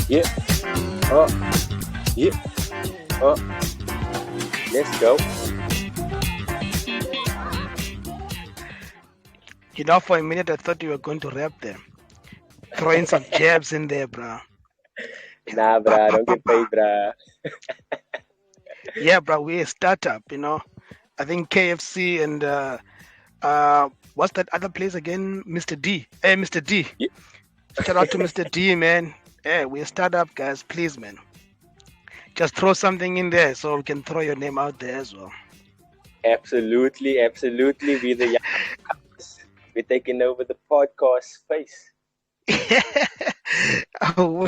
Yeah. Oh. Yeah. Oh. Let's go. You know, for a minute I thought you were going to rap there. Throwing some jabs in there, bro. Nah, Ba, bruh. ba, Don't ba, get ba. paid, bruh. Yeah, bro, we're a startup, you know. I think KFC and what's that other place again? Mr. D. Hey, Mr. D. Yeah. Shout out to Mr. D, man. Yeah, we're a startup, guys. Please, man. Just throw something in there so we can throw your name out there as well. Absolutely. Absolutely. We're the young guys. We're taking over the podcast space. Oh,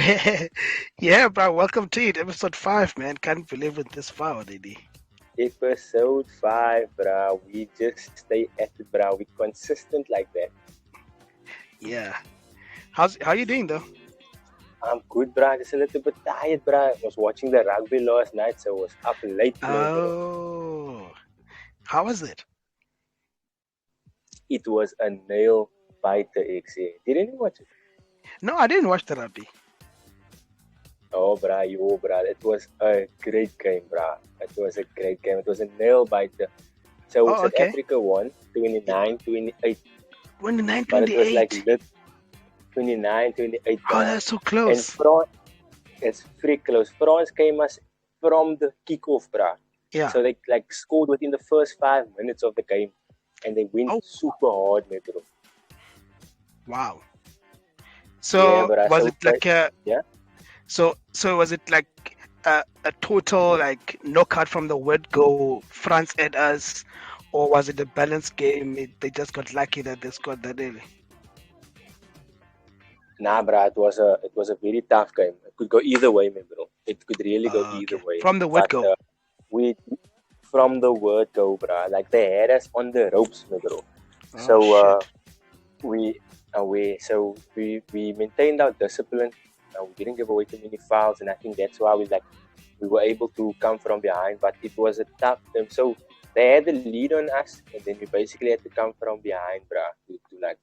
yeah, bro. Welcome to it. Episode 5, man. Can't believe it this far already. Episode 5, bruh. We just stay at it, bruh. We consistent like that. Yeah. How you doing though? I'm good, bruh. Just a little bit tired, bruh. I was watching the rugby last night, so I was up late, man, bro. Oh, how was it? It was a nail biter, XA. Didn't you watch it? No, I didn't watch the rugby. Oh, bruh. It was a great game, bruh. It was a great game. It was a nail biter. So Oh, South okay. Africa won 29-28, 29, but it was like 28. lit 29-28, Oh, bruh. that's so And close. France, it's freak close. France came us from the kickoff, bruh. Yeah. So they like scored within the first 5 minutes of the game, and they went Oh, super hard, man, bro. wow. Yeah, So bruh. was So it like a yeah. so was it like a total like knockout from the word go? France at us, or was it a balanced game? They just got lucky that they scored that early. Nah, bruh, it was a very tough game. It could go either way, man, bro. It could really go either Okay, way. from the word But go. we, from the word go, bruh, like they had us on the ropes, man, bro. Oh So shit. we maintained our discipline. We didn't give away too many fouls, and I think that's why we were able to come from behind. But it was a tough game. So they had the lead on us, and then we basically had to come from behind, bruh, to like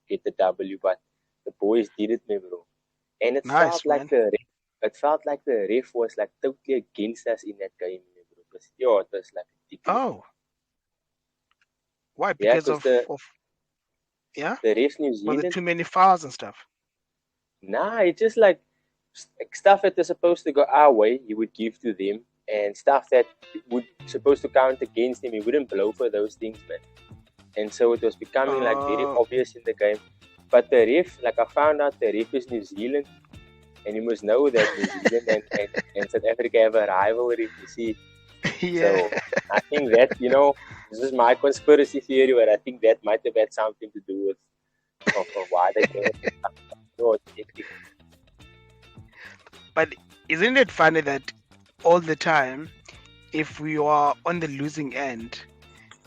get the W. But the boys did it, man, bro. And Nice, man. it felt like the ref was like totally against us in that game, man, bro. It was like ridiculous. Oh, why? Yeah, Because because the of yeah? the ref New Was it Zealand, too many fouls and stuff? nah, it's just like stuff that is supposed to go our way, he would give to them, and stuff that would supposed to count against him, he wouldn't blow for those things, man. And so it was becoming like very Oh, obvious in the game. But the ref, like I found out, the ref is New Zealand, and you must know that New Zealand and South Africa have a rivalry, you see. yeah. So I think that, this is my conspiracy theory, but I think that might have had something to do with of why they came. But isn't it funny that all the time, if we are on the losing end,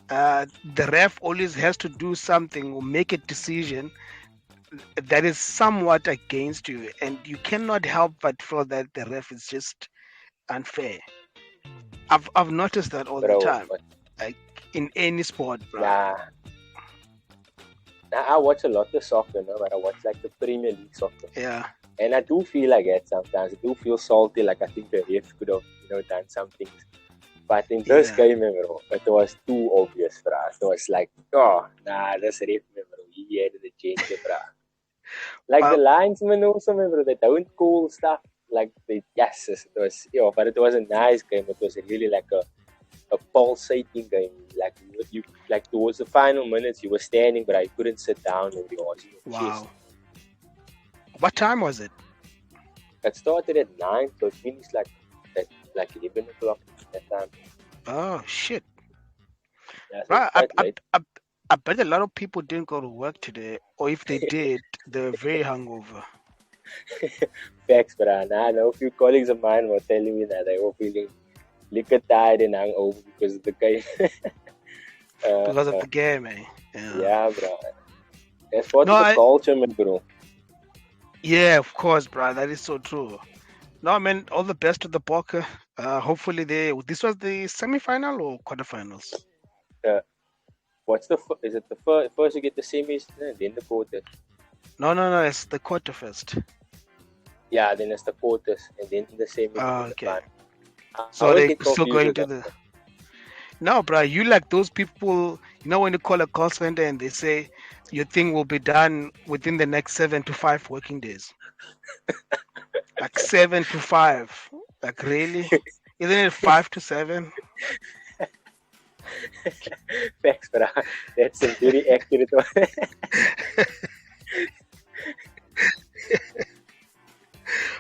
the ref always has to do something or make a decision that is somewhat against you, and you cannot help but feel that the ref is just unfair. I've noticed that all the Bro, time, but like in any sport, bro. nah, I watch a lot of soccer, no, but I watch like the Premier League soccer. Yeah. And I do feel like that sometimes. I do feel salty, like I think the ref could have, done some things. But in this Yeah. game, bro, it was too obvious for us. It was like, oh, nah, this ref, bro, he had the change, bro. Like the linesmen also, bro, they don't call stuff like it was, but it was a nice game. It was really like a pulsating game. Like you like towards the final minutes, you were standing, but I couldn't sit down and you was in your chest. Wow. What time was it? It started at 9, so it finished like at 11 o'clock that time. Oh shit. Yeah, so Right. it's quite late. I bet a lot of people didn't go to work today, or if they did, they were very hungover. Facts, but I know a few colleagues of mine were telling me that they were feeling liquor tired and hungover because of the game. Because of the game, eh? Yeah, bro. That's part No, of the culture, man, bro. yeah, of course, bro. That is so true. No, man, all the best to the Bokke. Hopefully this was the semi-final or quarterfinals? Is it the first you get the semis and then the quarters? No, it's the quarter first. Yeah, then it's the quarters, and then the semi, the Okay. final. I So always they get still confused going with to that. the. No, bro, you like those people, when you call a call center and they say your thing will be done within the next 7 to 5 working days. Like 7 to 5. Like, really? Isn't it 5 to 7? Facts, but that's a very accurate one.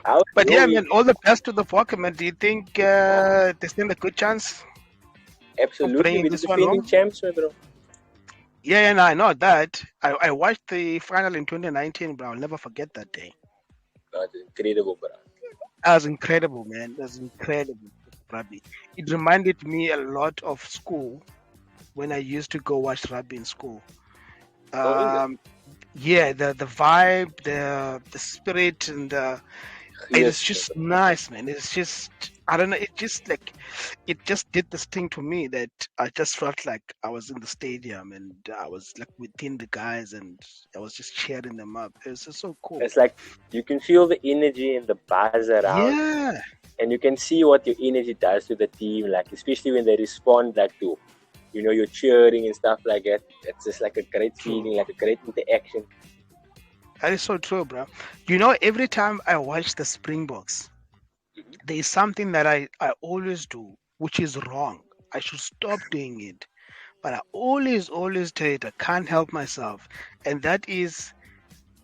How's But your yeah, week? man, all the best to the Falcon, man. Do you think they stand a good chance of Absolutely, bringing we're the this one defending home? champs, my bro. Yeah, and I know that. I watched the final in 2019, bro. I'll never forget that day. That's incredible, bro. That was incredible, man. That was incredible, rugby. It reminded me a lot of school when I used to go watch rugby in school. Oh, is it? Yeah, the vibe, the spirit, and it is Yes, my just bro. nice, man. It's just, I don't know. It just did this thing to me that I just felt like I was in the stadium and I was like within the guys and I was just cheering them up. It was just so cool. It's like you can feel the energy and the buzz around, Yeah. and you can see what your energy does to the team. Like especially when they respond, like to, you're cheering and stuff like that. It's just like a great True. feeling, like a great interaction. That is so true, bro. Every time I watch the Springboks, there is something that I always do, which is wrong. I should stop doing it. But I always do it. I can't help myself. And that is,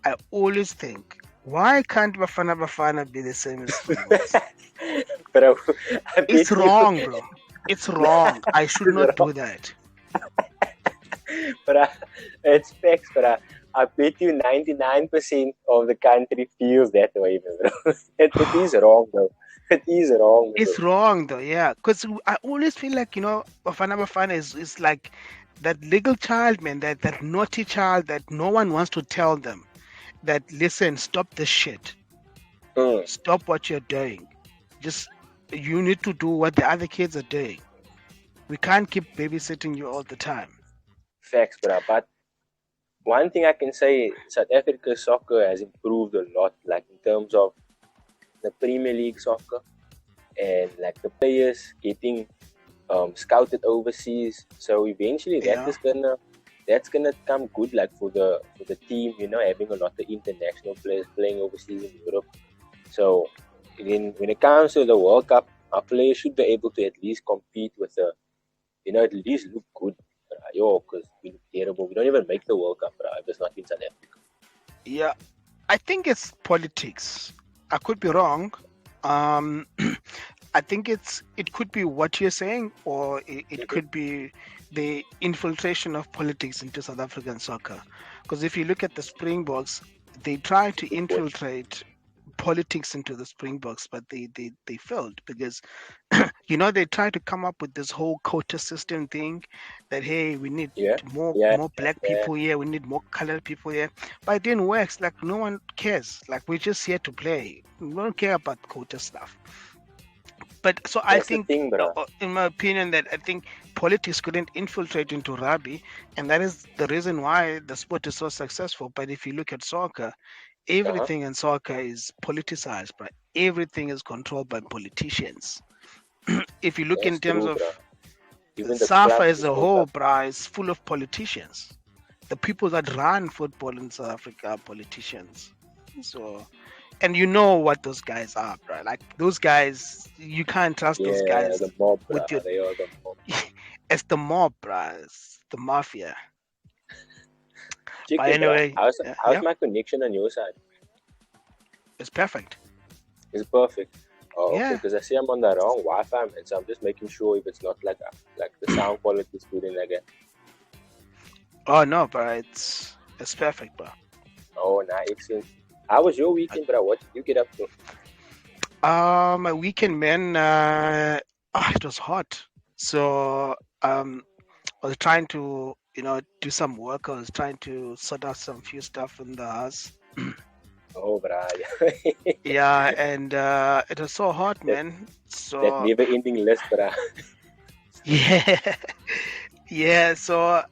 I always think, why can't Bafana be the same as Springboks? But I It's bet wrong, bro. It's wrong. I should It's not wrong. do that. But it's facts, but I bet you 99% of the country feels that way, bro. It is wrong, bro. It is wrong, bro. It's wrong, though, yeah. Because I always feel like, Bafana is like that little child, man, that naughty child that no one wants to tell them that, listen, stop this shit. Stop what you're doing. Just, you need to do what the other kids are doing. We can't keep babysitting you all the time. Facts, bro. But one thing I can say, South Africa soccer has improved a lot, like in terms of the Premier League soccer and like the players getting scouted overseas. So eventually Yeah. that's gonna come good, like for the team, having a lot of international players playing overseas in Europe. So when it comes to the World Cup, our players should be able to at least compete with at least look good. Because we look terrible. We don't even make the World Cup, if it's not in South Africa. Yeah. I think it's politics. I could be wrong. I think it could be what you're saying, or it could be the infiltration of politics into South African soccer. Because if you look at the Springboks, they try to infiltrate politics into the Springboks, but they failed because they try to come up with this whole quota system thing that, hey, we need more black people here, we need more colored people here, but it didn't work. It's like no one cares. Like, we're just here to play. We don't care about quota stuff. But so I think, in my opinion, that I think politics couldn't infiltrate into rugby, and that is the reason why the sport is so successful. But if you look at soccer, everything in soccer is politicized, but everything is controlled by politicians. If you look in terms of SAFA as a whole, is full of politicians. The people that run football in South Africa are politicians. So, and you know what those guys are, bro. Like, those guys, you can't trust those guys. The mob, bro. They are the mob. It's the mob, bro. It's the mafia. But anyway, how's my connection on your side? It's perfect. It's perfect. Oh, okay. Because I see I'm on the wrong Wi-Fi, and so I'm just making sure if it's not like the sound quality is good and like that. Oh no, bro. It's perfect, bro. Oh, nice, excellent. How was your weekend, bro? What did you get up to? My weekend, man, it was hot. So I was trying to, do some work. I was trying to sort out some few stuff in the house. Oh, bro. Yeah, and it was so hot, man. So that never-ending list, bro. Yeah. So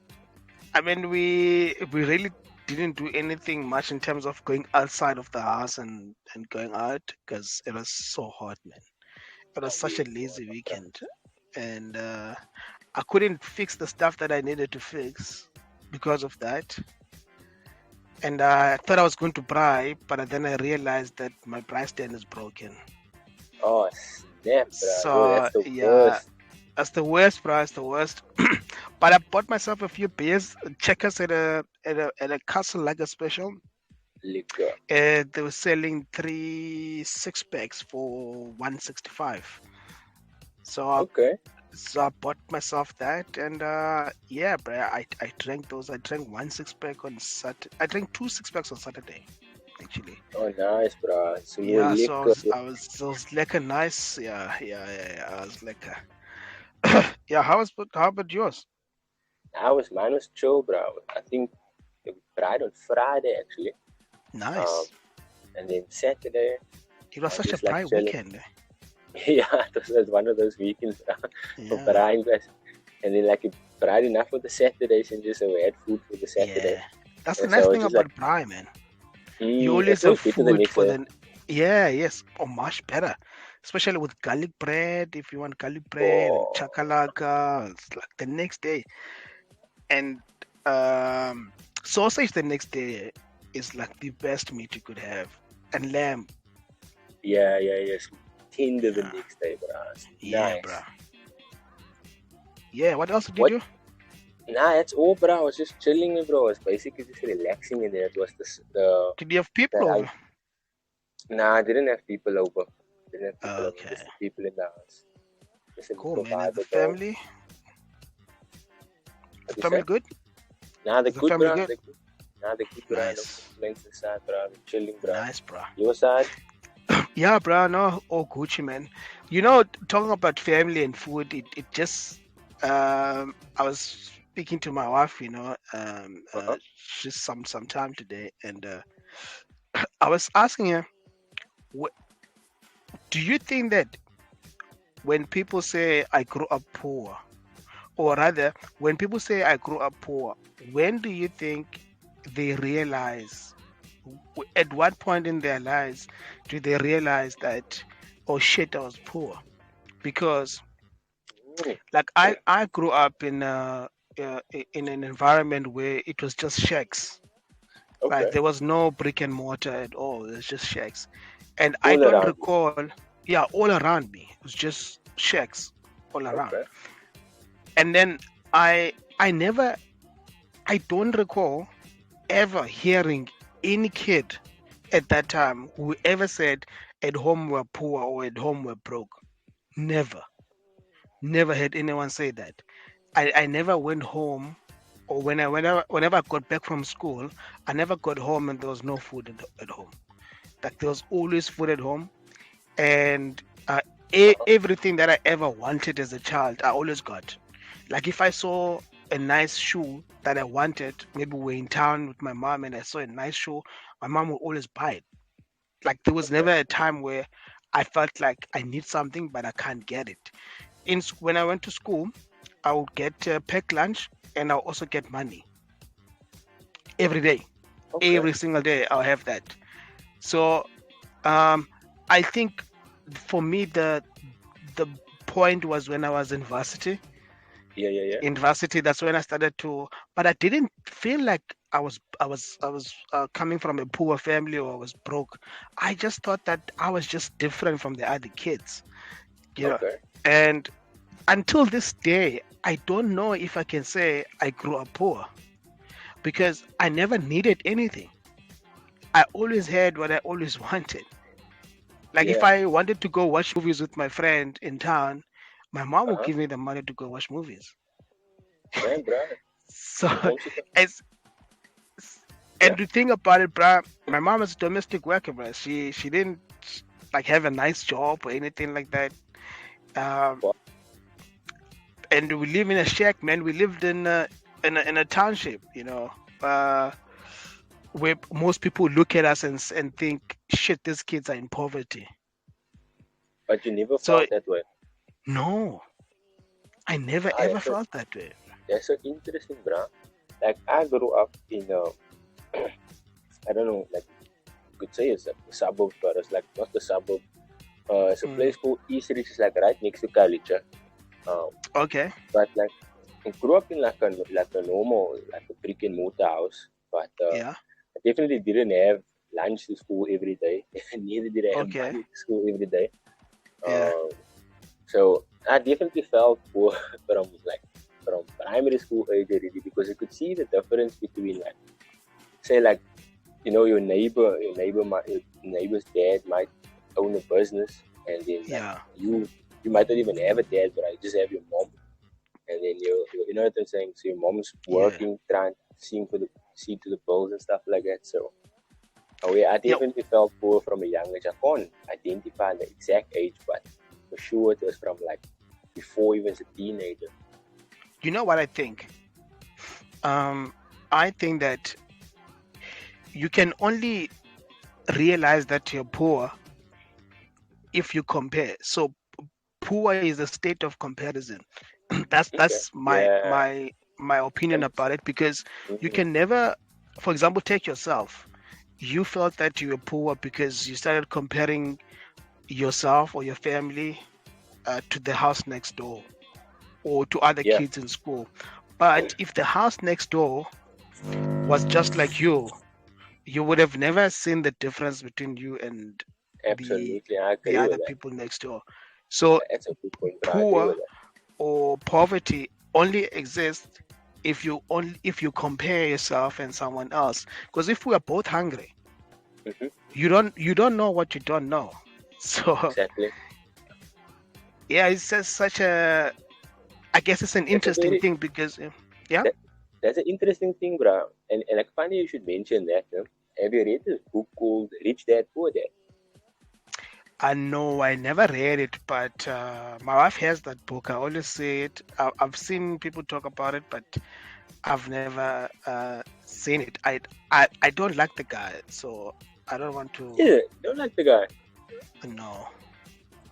I mean, we really didn't do anything much in terms of going outside of the house and going out because it was so hot, man. It was such a lazy weekend, and I couldn't fix the stuff that I needed to fix because of that. And I thought I was going to braai, but then I realized that my braai stand is broken. Oh, snap, bro. Yo, So that's the yeah, worst. that's the worst, bro. That's the worst. But I bought myself a few beers, checkers at a castle like a special. Liquor. They were selling 3 6 packs for 165. So Okay. I bought myself that, and yeah, bro, I drank those. I drank 1 6 pack on Saturday. I drank 2 6 packs on Saturday, actually. Oh, nice, bro. Some more Yeah, so liquor. I was like a nice, yeah. I was like yeah. How about yours? Mine was chill, bro. I think it fried on Friday, actually. Um, Nice. and then Saturday, It was I was such a just like bright chilling. weekend. Yeah, it was one of those weekends for Yeah, frying, guys. And then, like, it fried enough for the Saturdays and just we had food for the Saturday. yeah. That's the And nice so I was thing just like, about braai, man. You always it's have always better the food next for day. the yeah, yes, or much better, especially with garlic bread. If you want garlic bread and Oh, chakalaka, it's like the next day, and um, sausage the next day is like the best meat you could have, and lamb. yeah. Tender the Yeah, next day, bro. It's yeah, bro. nice. Yeah. What else did you What? do? Nah, that's all, bro. I was just chilling, bro. I was basically just relaxing, and then it was Did you have people that I. over? Nah, I didn't have people over. Didn't have people over. Okay, Just the people in the house. Just a cool, little man. Is vibe, the bro. family What you family say? good? Nah, they're Is the good, family bro. good? They're good. Nah, they're good, bro. No Nice, complaints inside, bro. We're chilling, bro. nice, bro. Your side? Yeah, bro, no, all Gucci, man. You know, talking about family and food, it just, I was speaking to my wife, Uh-huh. just some time today, and I was asking her, what, do you think that when people say I grew up poor, or rather, when people say I grew up poor, when do you think they realize, at what point in their lives do they realize that, oh shit, I was poor? Because Mm, like I grew up in an environment where it was just shacks. Like okay. there was no brick and mortar at all. It was just shacks, and I All don't around you. recall. Yeah, all around me it was just shacks all around. Okay. And then I never, I don't recall ever hearing any kid at that time who ever said at home we're poor or at home we're broke. Never, never had anyone say that. I never went home, or whenever I got back from school, I never got home and there was no food at home. Like there was always food at home, and Uh-huh. everything that I ever wanted as a child, I always got. Like if I saw a nice shoe that I wanted, maybe we're in town with my mom and I saw a nice shoe, my mom would always buy it. Like there was Okay. never a time where I felt like I need something but I can't get it. When I went to school, I would get packed lunch and I'll also get money every day. Okay. Every single day, I'll have that. So um, I think for me, the point was when I was in varsity. Yeah. In varsity, that's when I started to, but I didn't feel like I was coming from a poor family or I was broke. I just thought that I was just different from the other kids, you know. Okay. And until this day, I don't know if I can say I grew up poor because I never needed anything. I always had what I always wanted. Like if Yeah. I wanted to go watch movies with my friend in town, my mom would Uh-huh. give me the money to go watch movies. Damn, bro. So Mom's super. it's Yeah. and the thing about it, bruh, my mom is a domestic worker, bruh. She didn't like have a nice job or anything like that. Um, Wow. and we live in a shack, man. We lived in a township, uh, where most people look at us and think, shit, these kids are in poverty. But you never So felt that way. no, I never Yeah, ever so felt that way. that's so interesting, bro. Like I grew up in I don't know, like you could say it's a suburb, but it's like not the suburb. It's a place called East Ridge, it's like right next to college. Okay. But like I grew up in like a normal, like a brick and mortar house, but Yeah. I definitely didn't have lunch to school every day. Neither did I have Okay. money to school every day. Yeah. So I definitely felt poor from primary school age already, because you could see the difference between like, say like, your neighbor's dad might own a business, and then like Yeah. you might not even have a dad, but I just have your mom, and then you know what I'm saying. So your mom's working, trying see to the bills and stuff like that. So I Yeah. definitely felt poor from a young age. I can't identify the exact age, but for sure it was from like before he was a teenager. You know what I think? I think that you can only realize that you're poor if you compare. So poor is a state of comparison. Okay. That's Yeah. my opinion about it, because you Mm-hmm. can never, for example, take yourself. You felt that you were poor because you started comparing yourself or your family to the house next door or to other Yeah. kids in school. But if the house next door was just like you would have never seen the difference between you and the Absolutely. I the agree with other that. people next door. So That's a good point, but I agree poor with that. or poverty only exists if you compare yourself and someone else. Because if we are both hungry, Mm-hmm. you don't know what you don't know. So Exactly. yeah, it's just such a, I guess it's an That's a interesting very thing because yeah. that, that's an interesting thing, bro. And like funny you should mention that. Have you read this book called Rich Dad Poor Dad? I know I never read it, but my wife has that book. I always say it. I've seen people talk about it, but I've never seen it. I don't like the guy, so I don't want to Yeah, don't like the guy. know.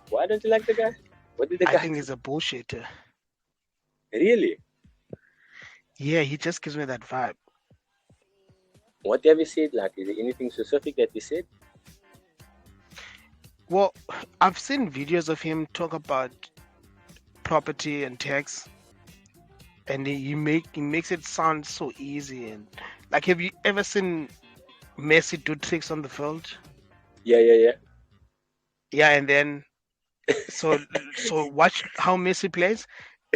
Why don't you like the guy? What did the I guy think do? he's a bullshitter. Really? Yeah, he just gives me that vibe. What have you said? Like, is there anything specific that you said? Well, I've seen videos of him talk about property and tax, and he makes it sound so easy. And like, have you ever seen Messi do tricks on the field? Yeah. Yeah, and then so so watch how Messi plays,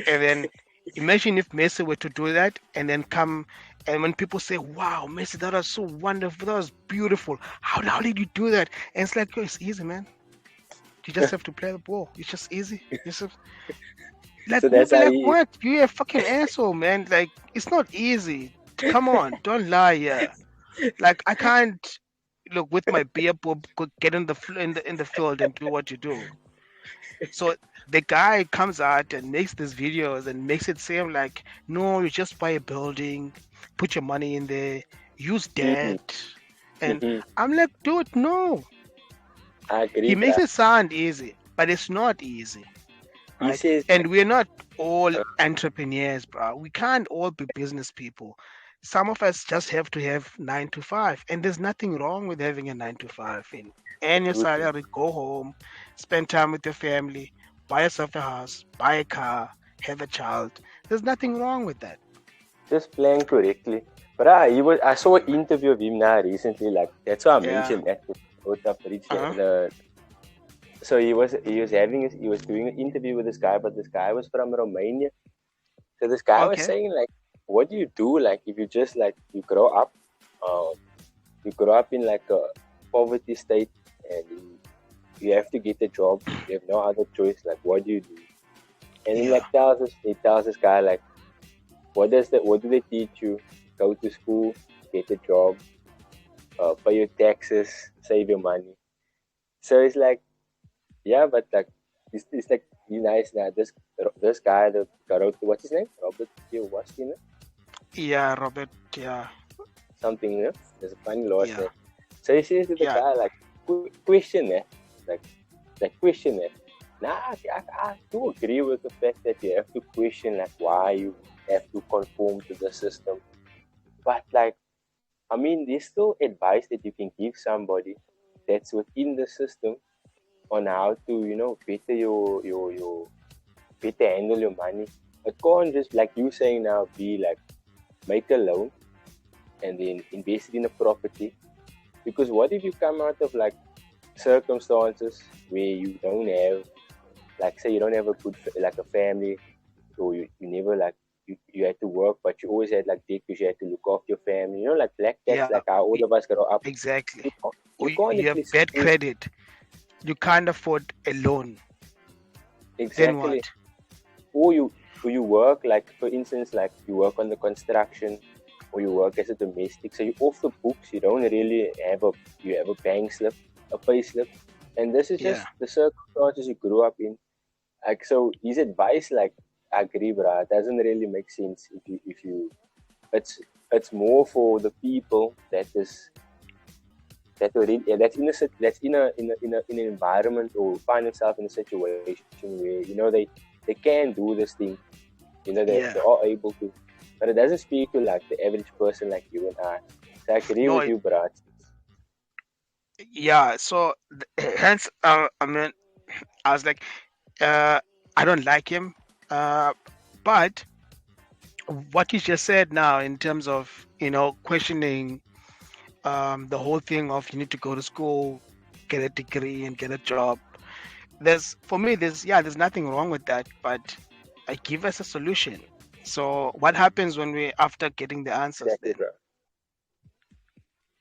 and then imagine if Messi were to do that, and then come, and when people say, "Wow, Messi, that was so wonderful, that was beautiful. How did you do that?" And it's like, "Oh, it's easy, man. You just have to play the ball. It's just easy. It's just, like So we'll that's be how like, he. what? You're a fucking asshole, man. Like it's not easy. Come on, don't lie here. Like I can't look with my beer pub get in in the field and do what you do. So the guy comes out and makes these videos and makes it seem like, no, you just buy a building, put your money in there, use Mm-hmm, debt. And mm-hmm. I'm like, dude, no. I He agree, makes bruh. it sound easy, but it's not easy, He right? says And like, we're not all uh, entrepreneurs, bro. We can't all be business people. Some of us just have to have 9 to 5, and there's nothing wrong with having a 9 to 5. And earn your absolutely. salary, go home, spend time with your family, buy yourself a house, buy a car, have a child. There's nothing wrong with that. Just playing correctly. But I saw an interview of him now recently. Like that's why I Yeah. mentioned that both of Uh-huh. so he was doing an interview with this guy, but this guy was from Romania. So this guy was Okay. saying like, what do you do like if you just like um, you grow up in like a poverty state and you have to get a job. You have no other choice. Like, what do you do? And then Yeah. like he tells this guy like, what do they teach you? Go to school, get a job, pay your taxes, save your money. So it's like, yeah, but like it's like be nice now. This guy that wrote, what's his name? Robert Q. What's his name? Yeah, Robert. Yeah. Something, There's a funny last Yeah. name. So he says to the Yeah. guy like, question it, like question it. Nah, I do agree with the fact that you have to question like why you have to conform to the system, but like I mean, there's still advice that you can give somebody that's within the system on how to, better your better handle your money. It can't just, like you saying now, be like make a loan and then invest it in a property. Because what if you come out of like circumstances where you don't have, like say you don't have a good like a family, or you never like you had to work, but you always had like debt because you had to look after your family. Like black tax, Yeah, like how all of us grow up. exactly. You can't, Or you can't you have actually bad say credit, you can't afford a loan. Then exactly. what? Or you work, like for instance, like you work on the construction, or you work as a domestic, so you're off the books. You don't really have a bank slip, a pay slip, and this is Yeah, just the circumstances you grew up in. Like, so his advice, like, I agree, bruh, it doesn't really make sense if you it's it's more for the people that's in an environment, or find themselves in a situation where they can do this thing. They yeah. are able to, but it doesn't speak to like the average person like you and I. So I agree No, with you, Brad. yeah. So hence, I mean, I was like, I don't like him. But what you just said now, in terms of questioning the whole thing of you need to go to school, get a degree, and get a job. There's for me, there's nothing wrong with that, but I give us a solution. So what happens when we after getting the answers Exactly, then? bro.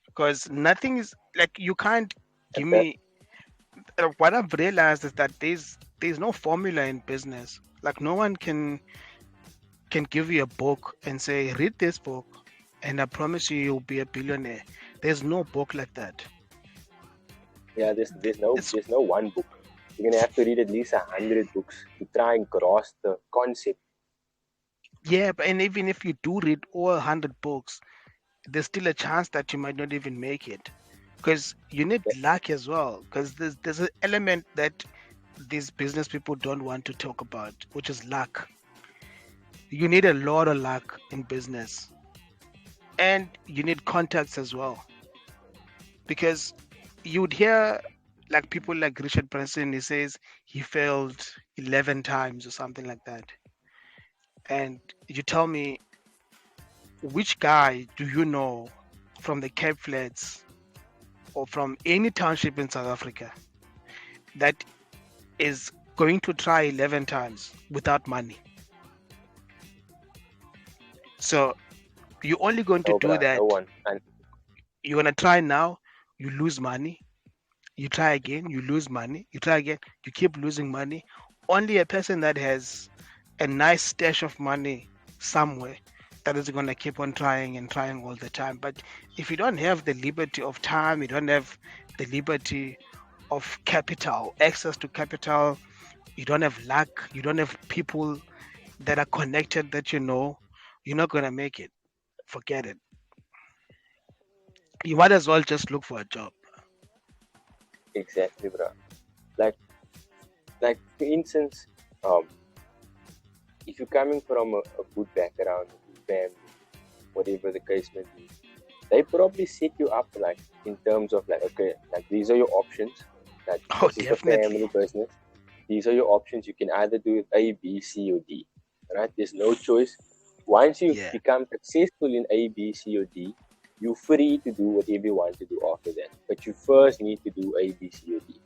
Because nothing is like you can't And give that, me. What I've realized is that there's no formula in business. Like no one can give you a book and say read this book, and I promise you you'll be a billionaire. There's no book like that. yeah, It's there's no one book. You're gonna have to read at least 100 books to try and grasp the concept. yeah, but and even if you do read all 100 books, there's still a chance that you might not even make it because you need Yeah, luck as well. Because there's an element that these business people don't want to talk about, which is luck. You need a lot of luck in business, and you need contacts as well. Because you would hear like people like Richard Branson, he says he failed 11 times or something like that. And you tell me, which guy do you know from the Cape Flats or from any township in South Africa that is going to try 11 times without money? So you're only going to no, do bro, no that. one. And You're going to try now, you lose money. You try again, you lose money. You try again, you keep losing money. Only a person that has a nice stash of money somewhere that is going to keep on trying and trying all the time. But if you don't have the liberty of time, you don't have the liberty of capital, access to capital, you don't have luck, you don't have people that are connected that you're not going to make it. Forget it. You might as well just look for a job. exactly, bro. Like, like for instance, um, if you're coming from a good background, a good family, whatever the case may be, they probably set you up like in terms of like, okay, like these are your options. Like Oh, this is the definitely. family business. These are your options. You can either do A, B, C, or D. Right? There's no choice. Once you Yeah, become successful in A, B, C, or D, you're free to do whatever you want to do after that. But you first need to do A, B, C, or D.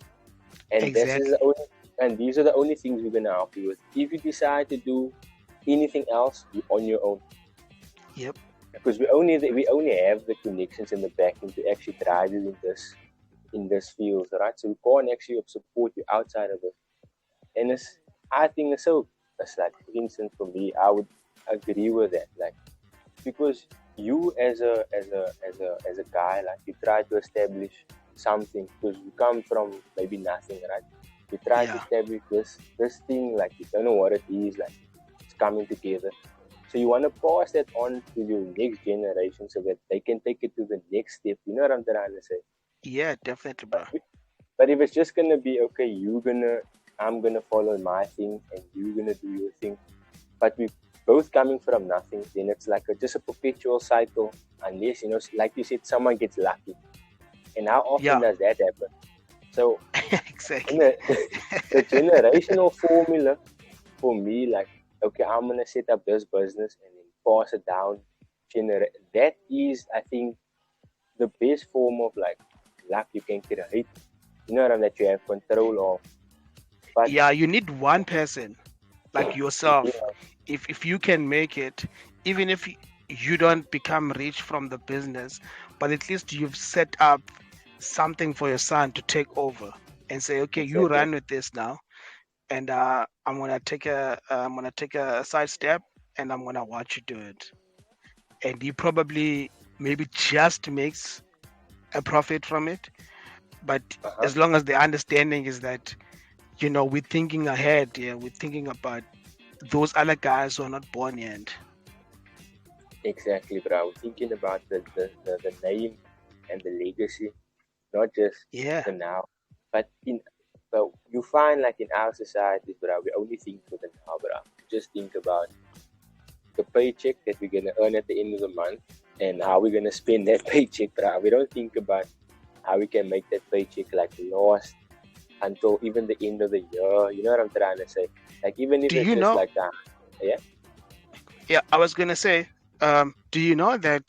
And this is the exactly. only and these are the only things we're gonna help you with. If you decide to do anything else, you're on your own. Yep. Because we only have the connections in the back end to actually drive you in this field, right? So we can't actually support you outside of it. And I think it's like, for instance, for me, I would agree with that. Like, because you as a guy, like you try to establish something because you come from maybe nothing, right? You try to Yeah. establish this thing, like you don't know what it is, like it's coming together. So you want to pass that on to your next generation so that they can take it to the next step. You know what I'm trying to say? Yeah, definitely, But, bro. but if it's just gonna be okay, I'm gonna follow my thing and you're gonna do your thing. But both coming from nothing, then it's like just a perpetual cycle, unless, like you said, someone gets lucky. And how often does that happen? So Exactly. the generational formula for me, like, okay, I'm gonna set up this business and then pass it down. That is, I think, the best form of like luck you can create. That you have control of. But Yeah, you need one person like yourself. yeah, If you can make it, even if you don't become rich from the business, but at least you've set up something for your son to take over and say, okay, you exactly. run with this now, and I'm gonna take a side step, and I'm gonna watch you do it. And he probably maybe just makes a profit from it, but Uh-huh. as long as the understanding is that we're thinking ahead, yeah, we're thinking about those other guys who are not born yet. Exactly, bro. Thinking about the name and the legacy, not just Yeah. the now. But you find like in our society, bro, we only think for the now, bro. Just think about the paycheck that we're gonna earn at the end of the month and how we're gonna spend that paycheck, bro. We don't think about how we can make that paycheck like last until even the end of the year. You know what I'm trying to say? Like even if Do it's you just know? like that, yeah. Yeah, I was gonna say, do you know that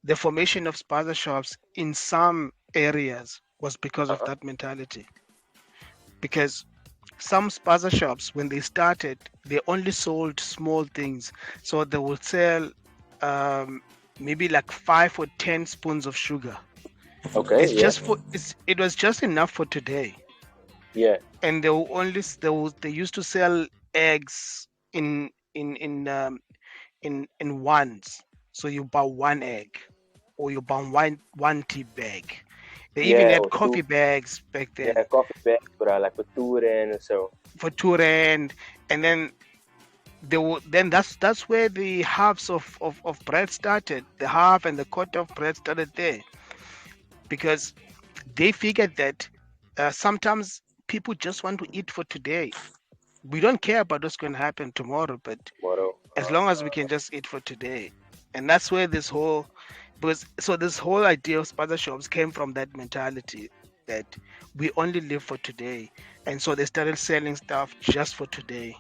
the formation of spaza shops in some areas was because of Uh-huh. that mentality? Because some spaza shops, when they started, they only sold small things, so they would sell um, maybe like 5 or 10 spoons of sugar. Okay, It's yeah, just for it was just enough for today, yeah, and they used to sell eggs in ones. So you buy one egg, or you buy one tea bag. They even yeah, had or two, coffee bags back yeah, then coffee bags, bro, like for 2 rand or so. for 2 rand, and then that's where the halves of bread started. The half and the quarter of bread started there, because they figured that sometimes people just want to eat for today. We don't care about what's going to happen tomorrow, but Tomorrow. as long as we can just eat for today. And that's where this whole idea of sponsor shops came from, that mentality that we only live for today. And so they started selling stuff just for today.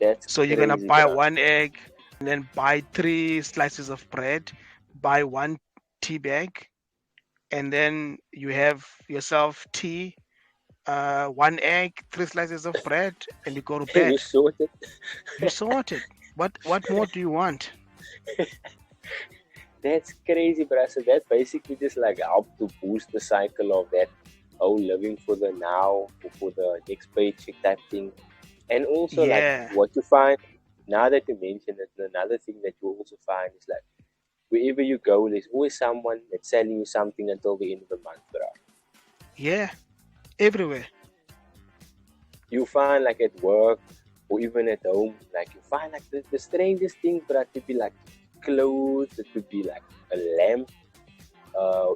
That's So you're gonna crazy, buy bro. one egg and then buy 3 slices of bread, buy one tea bag, and then you have yourself tea, one egg, 3 slices of bread, and you go to You bed. sorted. You sorted. What more do you want? That's crazy, bro. So that basically just like helped to boost the cycle of that whole living for the now or for the next paycheck type thing. And also like Yeah, what you find now that you mention it, another thing that you also find is like wherever you go, there's always someone that's selling you something until the end of the month, bro. yeah, everywhere. You find like at work or even at home, like you find like the strangest things, bro. It could be like clothes, it could be like a lamp,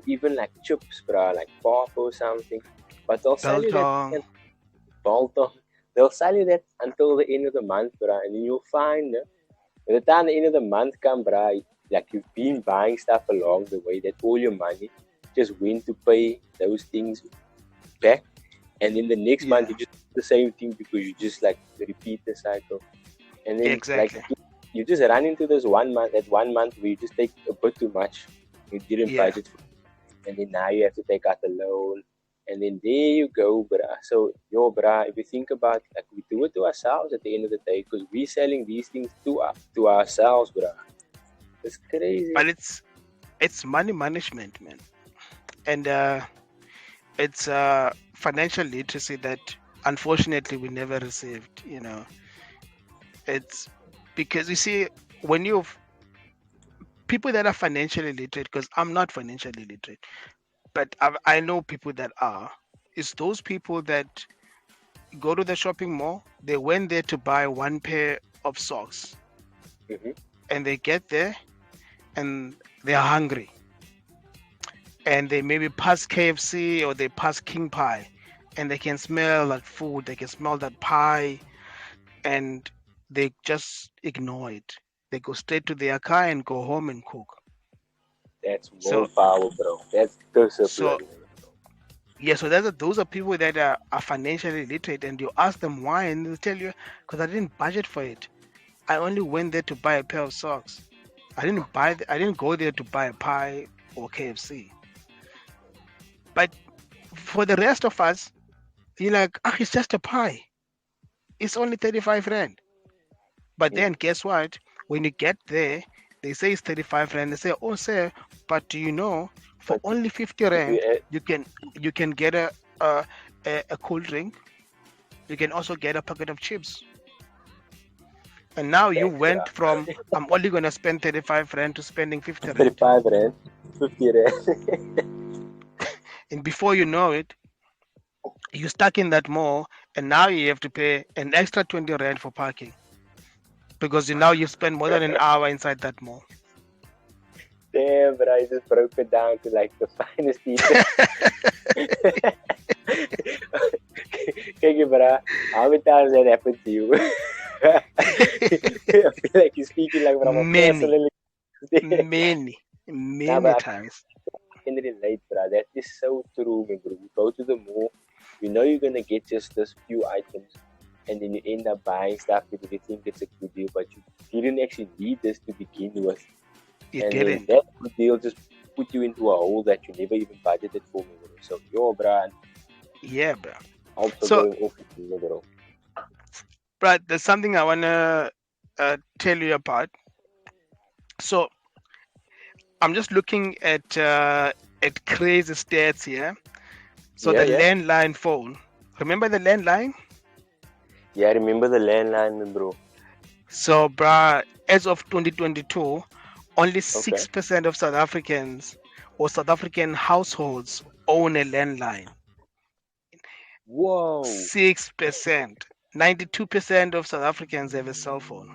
even like chips, bro, like pop or something. But they'll sell you that Biltong. and bolt on. They'll sell you that until the end of the month, bro. And then you'll find by the time the end of the month come, bro, like you've been buying stuff along the way that all your money just went to pay those things back. And in the next month, Yeah, you just do the same thing because you just like repeat the cycle. And then like exactly. you just run into this 1 month, that 1 month where you just take a bit too much. You didn't Yeah, budget for it. And then now you have to take out a loan. And then there you go, bruh. So, yo, bruh, if you think about it, like we do it to ourselves at the end of the day because we're selling these things to ourselves, bruh. It's crazy. but it's money management, man, and it's financial literacy that unfortunately we never received. It's because you see, when you people that are financially literate, because I'm not financially literate, but I know people that are. It's those people that go to the shopping mall. They went there to buy one pair of socks, Mm-hmm. and they get there and they are hungry, and they maybe pass KFC or they pass King Pie, and they can smell that food. They can smell that pie, and they just ignore it. They go straight to their car and go home and cook. That's So, willpower, bro. That's so discipline. yeah, so those are people that are financially literate, and you ask them why, and they'll tell you, because I didn't budget for it. I only went there to buy a pair of socks. I didn't go there to buy a pie or KFC. But for the rest of us, you're like, ah, it's just a pie. It's only 35 rand. But Mm. then guess what? When you get there, they say it's 35 rand. They say, oh sir, but do you know, for But only 50 if you rand, you can get a, a cold drink. You can also get a packet of chips. And now you extra went from I'm only gonna spend 35 rand to spending 50 rand. 35 rand, 50 rand. And before you know it, you're stuck in that mall, and now you have to pay an extra 20 rand for parking because you've spent more than an hour inside that mall. Damn, but I just broke it down to like the finest detail. Okay, bro. How many times that happened to you? I feel like you're speaking like from a personal many times. I can relate, bro. That is so true, man, bro. You go to the mall, you know you're gonna get just this few items, and then you end up buying stuff because you think it's a good deal, but you didn't actually need this to begin with. You didn't. Then that good deal just put you into a hole that you never even budgeted for, man, bro. So, bro. Yeah, bro. Also So, going off with you, bro. but there's something I wanna tell you about. So I'm just looking at crazy stats here. So the landline phone. Remember the landline? Yeah, I remember the landline, bro. So, bruh, as of 2022, only 6% of South Africans or South African households own a landline. Whoa. 6%. 92% of South Africans have a cell phone.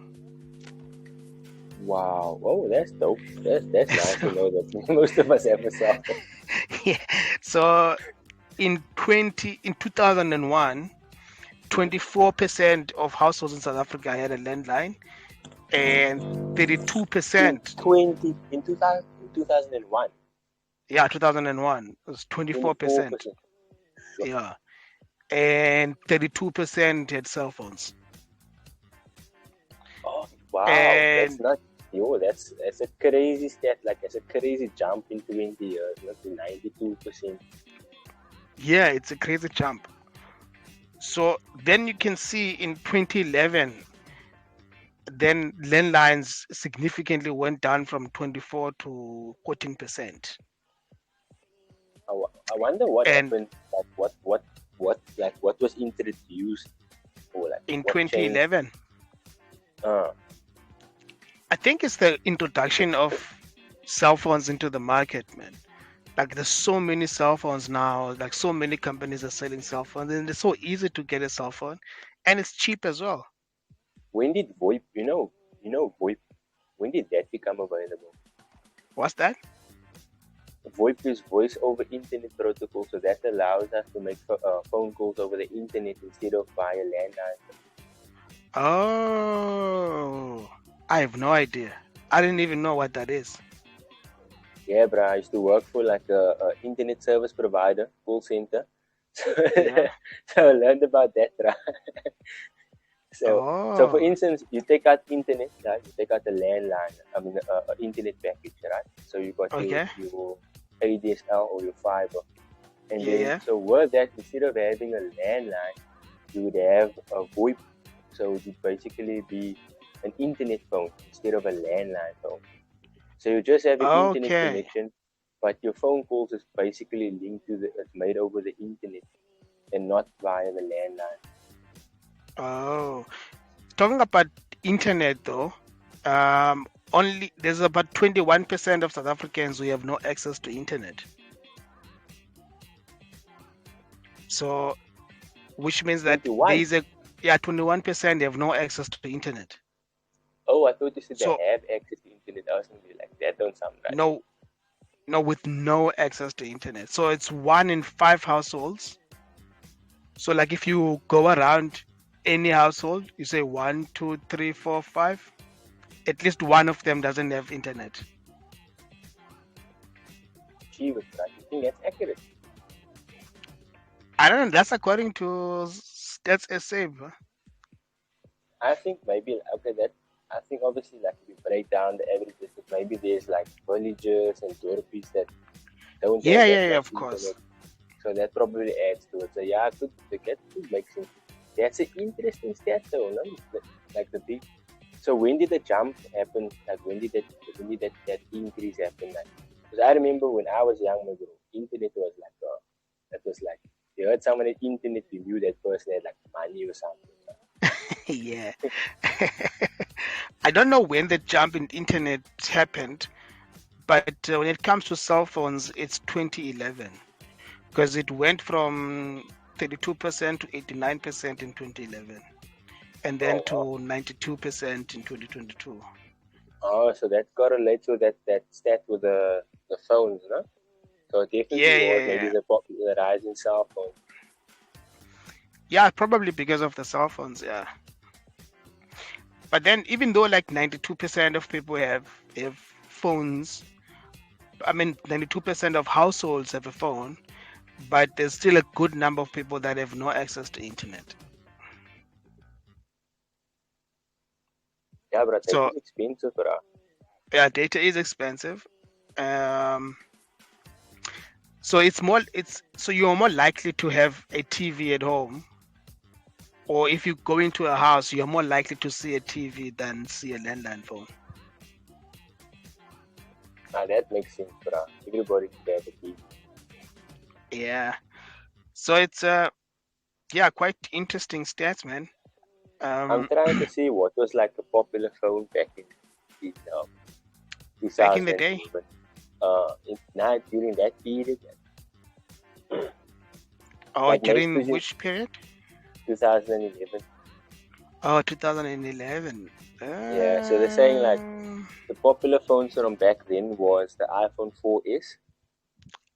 Wow. Oh, that's dope. That's nice to know that most of us have a cell phone. Yeah. So in 2001, 24% of households in South Africa had a landline, and 32% in 2001. Yeah, 2001 it was 24%. Yeah, and 32% had cell phones. Oh wow, and that's a crazy stat. Like, it's a crazy jump in 20 years, not to 92%. Yeah, it's a crazy jump. So then you can see in 2011, then landlines significantly went down from 24 to 14%. I wonder what happened. Like what was introduced, or like in 2011. I think it's the introduction of cell phones into the market, man. Like, there's so many cell phones now. Like, so many companies are selling cell phones, and it's so easy to get a cell phone, and it's cheap as well. When did VoIP? VoIP. When did that become available? What's that? VoIP is voice over internet protocol, so that allows us to make phone calls over the internet instead of via landline. Oh, I have no idea. I didn't even know what that is. Yeah, bro. I used to work for like a internet service provider, call center. So I learned about that, bro. So for instance, you take out internet, right? You take out the landline. I mean, internet package, right? So you got your ADSL or your fiber, and then so with that, instead of having a landline, you would have a VoIP. So it would basically be an internet phone instead of a landline phone. So you just have an internet connection, but your phone calls is basically linked to it's made over the internet and not via the landline. Oh, talking about internet though, only there's about 21% of South Africans who have no access to internet. So, which means that there's 21% have no access to internet. Oh, I thought you said they have access to internet. I was going to be like, that don't sound right. No, with no access to internet. So it's 1 in 5 households. So like if you go around Any household, you say 1, 2, 3, 4, 5. At least one of them doesn't have internet. Gee, but you think that's accurate? I don't know. That's according to Stats SA, bro. I think maybe okay that I think obviously like if you break down the averages, that maybe there's like villages and dorpies that don't have that Yeah, much of course. internet, so that probably adds to it. So yeah, that could make sense. That's an interesting stat though, no? Like the big. So when did the jump happen? Like when did that increase happen? Like, because I remember when I was young, my bro, internet was like that was like you heard someone at internet, you knew that person had like money or something. Yeah. I don't know when the jump in internet happened, but when it comes to cell phones, it's 2011 because it went from 32% to 89% in 2011, and then to 92% in 2022. Oh, so that correlates with that stat with the phones, no? So it definitely was maybe Yeah. the rise in cell phones. Yeah, probably because of the cell phones, yeah. But then even though like 92% of people have phones, I mean 92% of households have a phone, but there's still a good number of people that have no access to internet. Yeah, but So that is expensive, bro. yeah, data is expensive. Um, so you're more likely to have a TV at home, or if you go into a house, you're more likely to see a TV than see a landline phone. That makes sense, bro. Everybody should have a TV. Yeah. So it's quite interesting stats, man. I'm trying to see what was like a popular phone back in 2000. Back in the day. But during that period. Oh, like during which period? 2011. Oh, 2011. Yeah, so they're saying like the popular phones from back then was the iPhone 4S.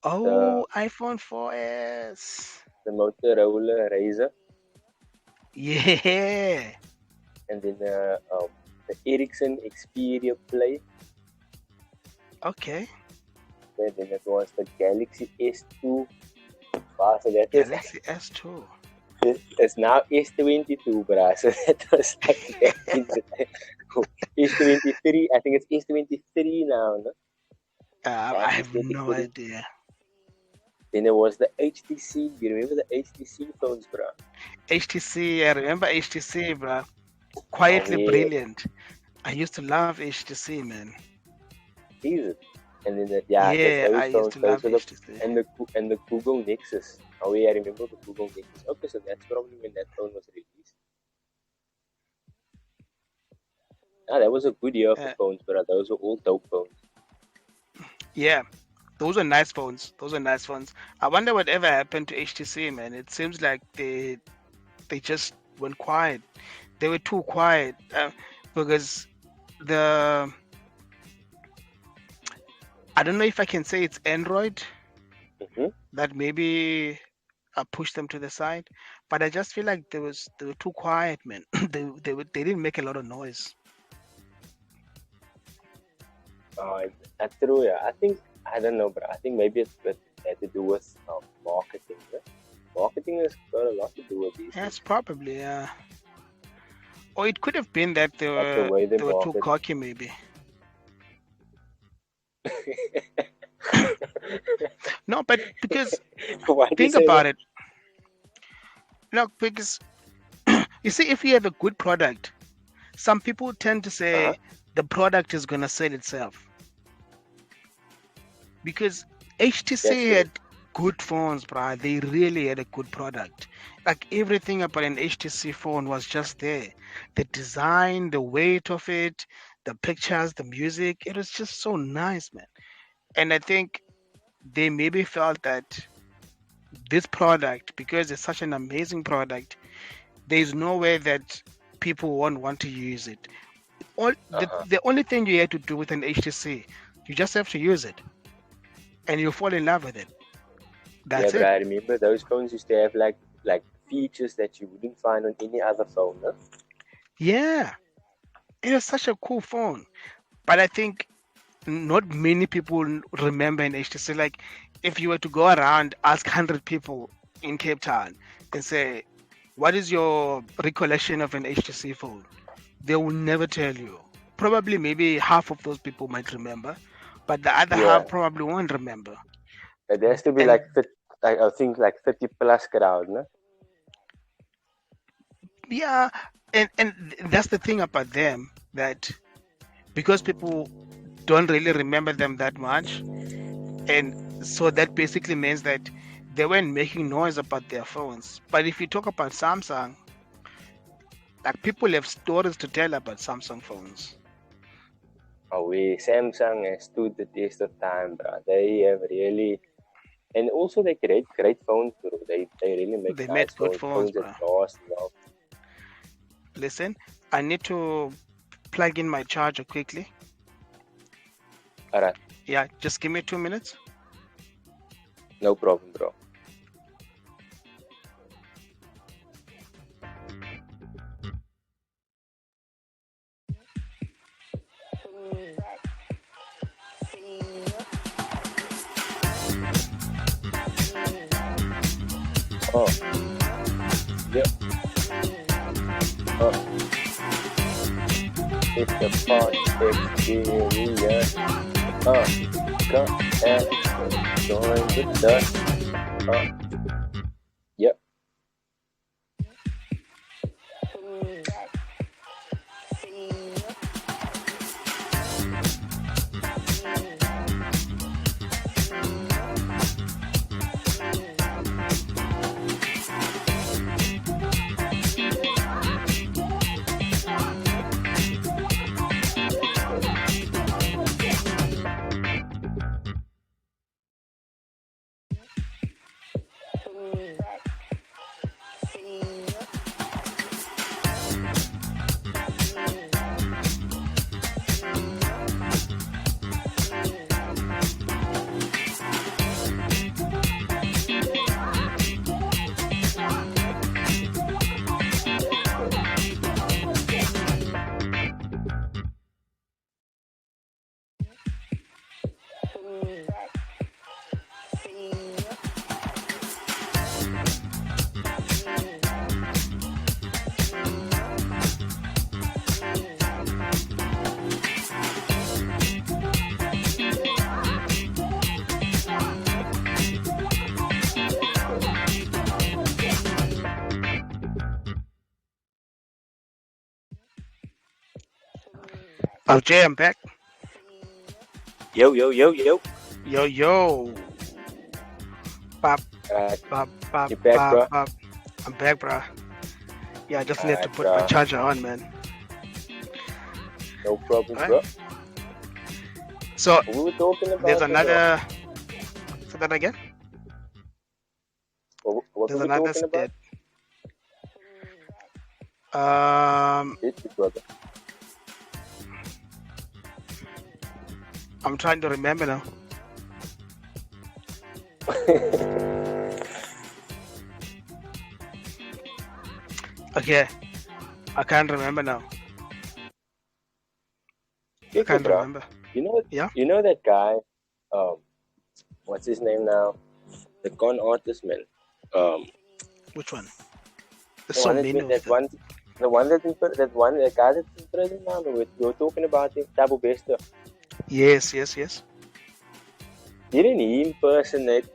Oh, iPhone 4S. The Motorola Razr. Yeah. And then the Ericsson Xperia Play. Okay. And then it was the Galaxy S2. Wow, so that Galaxy S2. It's now S22, bruh. So that was like S23. I think it's S23 now, no? I have no idea. Then there was the HTC. You remember the HTC phones, bro? HTC, I remember HTC, bro. Quietly brilliant. I used to love HTC, man. Is it? And then I used to love HTC. And the Google Nexus. Oh yeah, I remember the Google Nexus. Okay, so that's probably when that phone was released. That was a good year for phones, but those were all dope phones. Yeah, those are nice phones. I wonder whatever happened to HTC, man. It seems like they just went quiet. They were too quiet because I don't know if I can say it's Android that maybe pushed them to the side, but I just feel like they were too quiet, man. they didn't make a lot of noise. That's true. Yeah, I don't know, but I think maybe it had to do with marketing. Yeah? Marketing has got a lot to do with these. Yes, probably. Yeah. Or it could have been that they were too cocky, maybe. No, but because think about it. No, because you see, if you have a good product, some people tend to say the product is gonna sell itself. Because HTC had good phones, bro. They really had a good product. Like everything about an HTC phone was just there. The design, the weight of it, the pictures, the music, it was just so nice, man. And I think they maybe felt that this product, because it's such an amazing product, there's no way that people won't want to use it. The only thing you have to do with an HTC, you just have to use it, and you'll fall in love with it. That's it. I remember those phones used to have like features that you wouldn't find on any other phone. Huh? Yeah, it is such a cool phone. But I think not many people remember an HTC. Like, if you were to go around, ask 100 people in Cape Town and say, what is your recollection of an HTC phone? They will never tell you. Probably maybe half of those people might remember, but the other half probably won't remember. There has to be I think like 30 plus crowd, no? Yeah, and that's the thing about them, that because people don't really remember them that much, and so that basically means that they weren't making noise about their phones. But if you talk about Samsung, like, people have stories to tell about Samsung phones. Oh, Samsung has stood the test of time, bro. They have really, and also they create great phones, bro. They really make They nice made good phones, bro. that last well. Listen, I need to plug in my charger quickly. Alright. Yeah, just give me 2 minutes. No problem, bro. Oh. Yep. Oh. It's the POD Xperience. Come and join with us. Yep. Oh, Jay, I'm back. Yo. Yo. Bop, bop, bop, You back, bro? bop. I'm back, bro. Yeah, I just need to put bro. my charger on, man. No problem, bro. So, we were talking about there's another... Say that again? What there's were we another talking about? Brother. I'm trying to remember now. Okay, I can't remember now. I can't remember. You know, yeah. You know that guy? What's his name now? The con artist, man. Which one? The guy that's in prison now. You're talking about him, Tabu Bester. Yes. Didn't he impersonate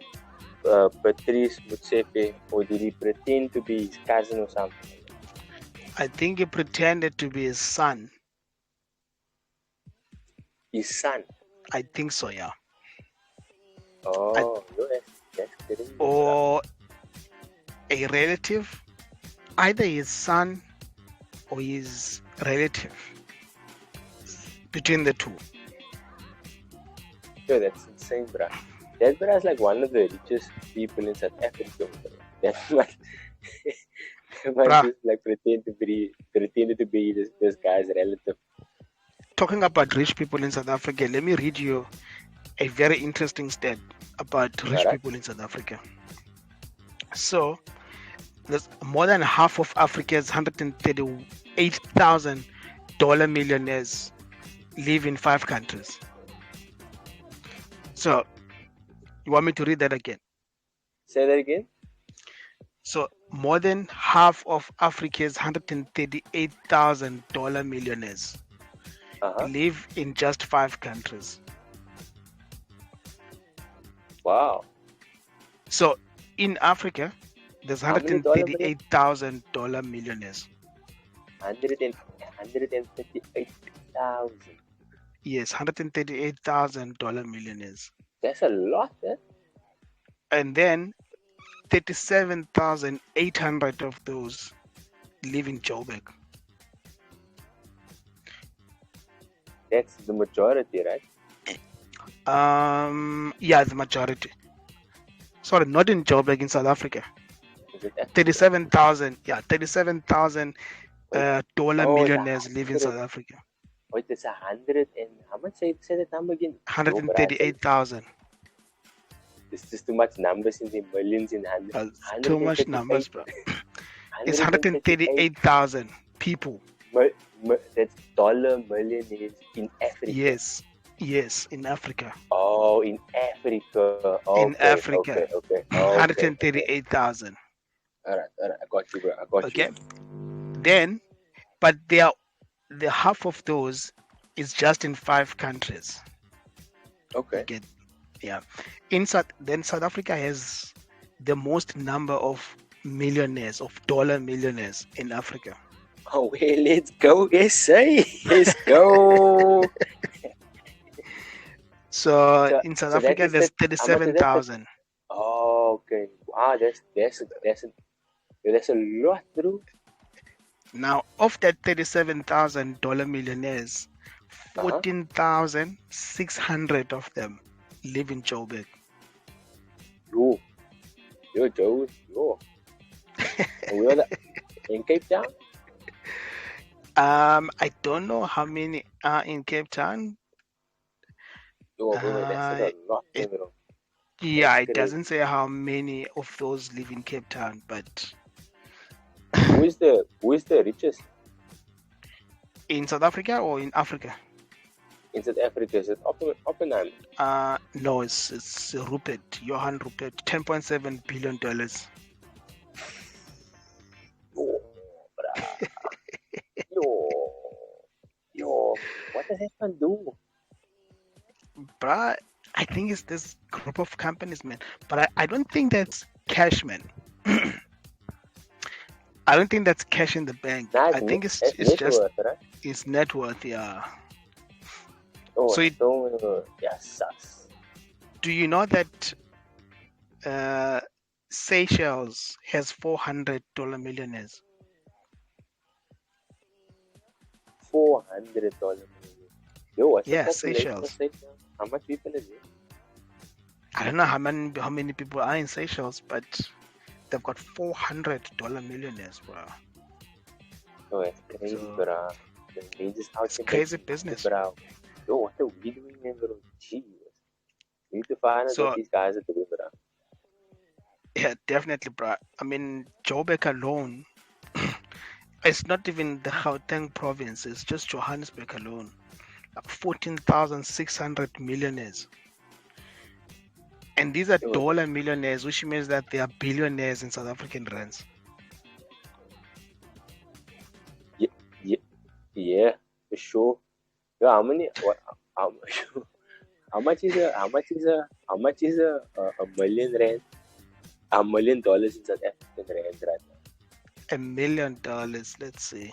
Patrice Motsepe, or did he pretend to be his cousin or something? I think he pretended to be his son. His son? I think so, yeah. Oh, that's crazy. Or a relative, either his son or his relative, between the two. Yo, that's insane, bro. That bro is like one of the richest people in South Africa, bro. That might just like pretended to be this guy's relative. Talking about rich people in South Africa, let me read you a very interesting stat about rich people in South Africa. So, there's more than half of Africa's $138,000 millionaires live in 5 countries. So, you want me to read that again? Say that again. So, more than half of Africa's $138,000 millionaires live in just 5 countries. Wow. So, in Africa, there's $138,000 millionaires. 138,000. Yes, $138,000 millionaires. That's a lot, eh? And then 37,800 of those live in Joburg. That's the majority, right? Yeah, the majority. Sorry, not in Joburg, in South Africa. 37,000. Yeah, 37,000 dollar millionaires live in South Africa. Wait, it's 100 and how much? Say that number again. 138,000. It's just too much numbers in the millions in hundreds. Too much numbers, bro. It's 138,000 people. That's dollar millionaires in Africa. Yes, in Africa. Oh, in Africa. Okay, in Africa. Okay. 138,000. All right. I got you, bro. I got you. Then, but the half of those is just in 5 countries. Okay. Yeah. Then South Africa has the most number of millionaires, of dollar millionaires in Africa. Oh, well, let's go, SA. Let's go. So in South Africa, there's 37,000. Oh, okay. Wow, that's a lot, bro. Now, of that $37,000 millionaires, 14,600 of them live in Joburg. Yo, Joe. In Cape Town? I don't know how many are in Cape Town. That's a lot, bro. Yeah, it doesn't say how many of those live in Cape Town, but who is the richest? In South Africa or in Africa? In South Africa, is it Oppenheimer? No, it's Rupert, Johan Rupert, $10.7 billion. Yo, what does that man do? Bruh, I think it's this group of companies, man. But I don't think that's cash, man. I don't think that's cash in the bank. I think it's just worth, right? It's net worth, yeah. Oh, so sus. Do you know that Seychelles has $400 millionaires? $400 million. Yo, what's the Seychelles. How much people is it? I don't know how many people are in Seychelles, but they've got $400 millionaires, bro. Oh, it's crazy, bro. It's crazy business, bro. Yo, what are we doing, man, bro? Jeez. We need to find out what these guys are doing, bro. Yeah, definitely, bro. I mean, Joburg alone, it's not even the Gauteng province, it's just Johannesburg alone. Like 14,600 millionaires. And these are dollar millionaires, which means that they are billionaires in South African rands. Yeah, for sure. Yo, how much is a million rand? $1 million in South African rands right now. $1 million, let's see.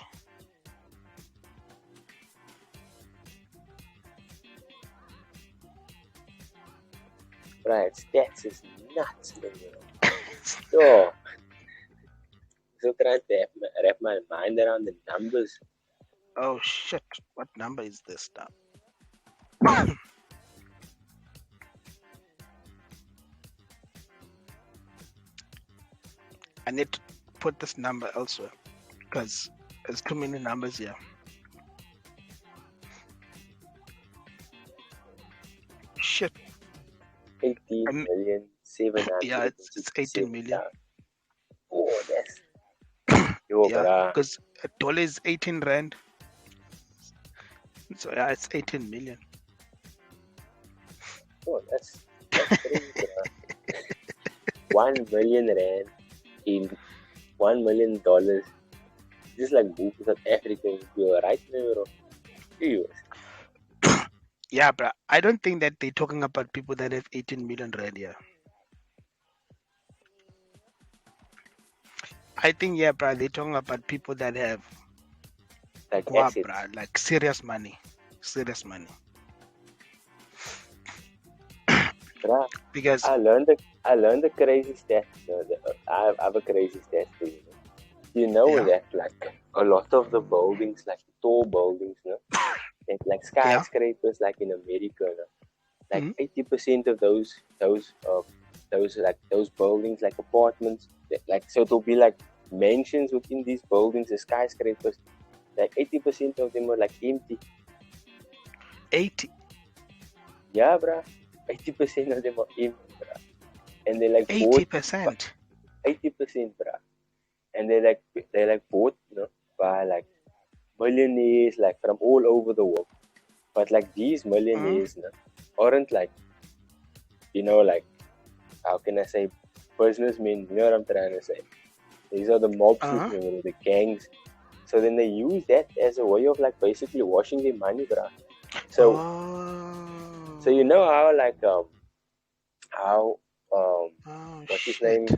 Right, stats is nuts, man. So trying to wrap my mind around the numbers. Oh shit! What number is this now? I need to put this number elsewhere because there's too many numbers here. Shit. 18,700,000. Yeah, it's 18 million. Oh, Yo, Yeah, bruh. because a dollar is 18 rand. So yeah, it's 18 million. Oh, that's crazy, bruh. 1 million rand in $1 million. Just like move to South Africa, you're right now, bro. Serious. Yeah, but I don't think that they're talking about people that have 18 million rand here. I think, yeah, bro, they're talking about people that have Like guap, assets. bro, like serious money. Serious money. Bruh, Because, I learned the crazy stat. I have a crazy stat for you. You know yeah, that like a lot of the buildings, like tall buildings, no, and like yeah, skyscrapers, like in America, no, like mm, 80% of those buildings, like apartments, like so it'll be like mansions within these buildings, the skyscrapers. Like 80% of them are like empty. 80, Yeah, bruh. 80% of them are empty, bruh. And they like bought 80%. 80%, bruh. And they like bought, by like millionaires like from all over the world. But like these Mm, millionaires, aren't like, like, how can I say, businessmen. You know what I'm trying to say? These are the mobsters, uh-huh. the gangs. So then they use that as a way of like basically washing their money, bruh. So so you Oh, know how like how oh, what's his shit. name?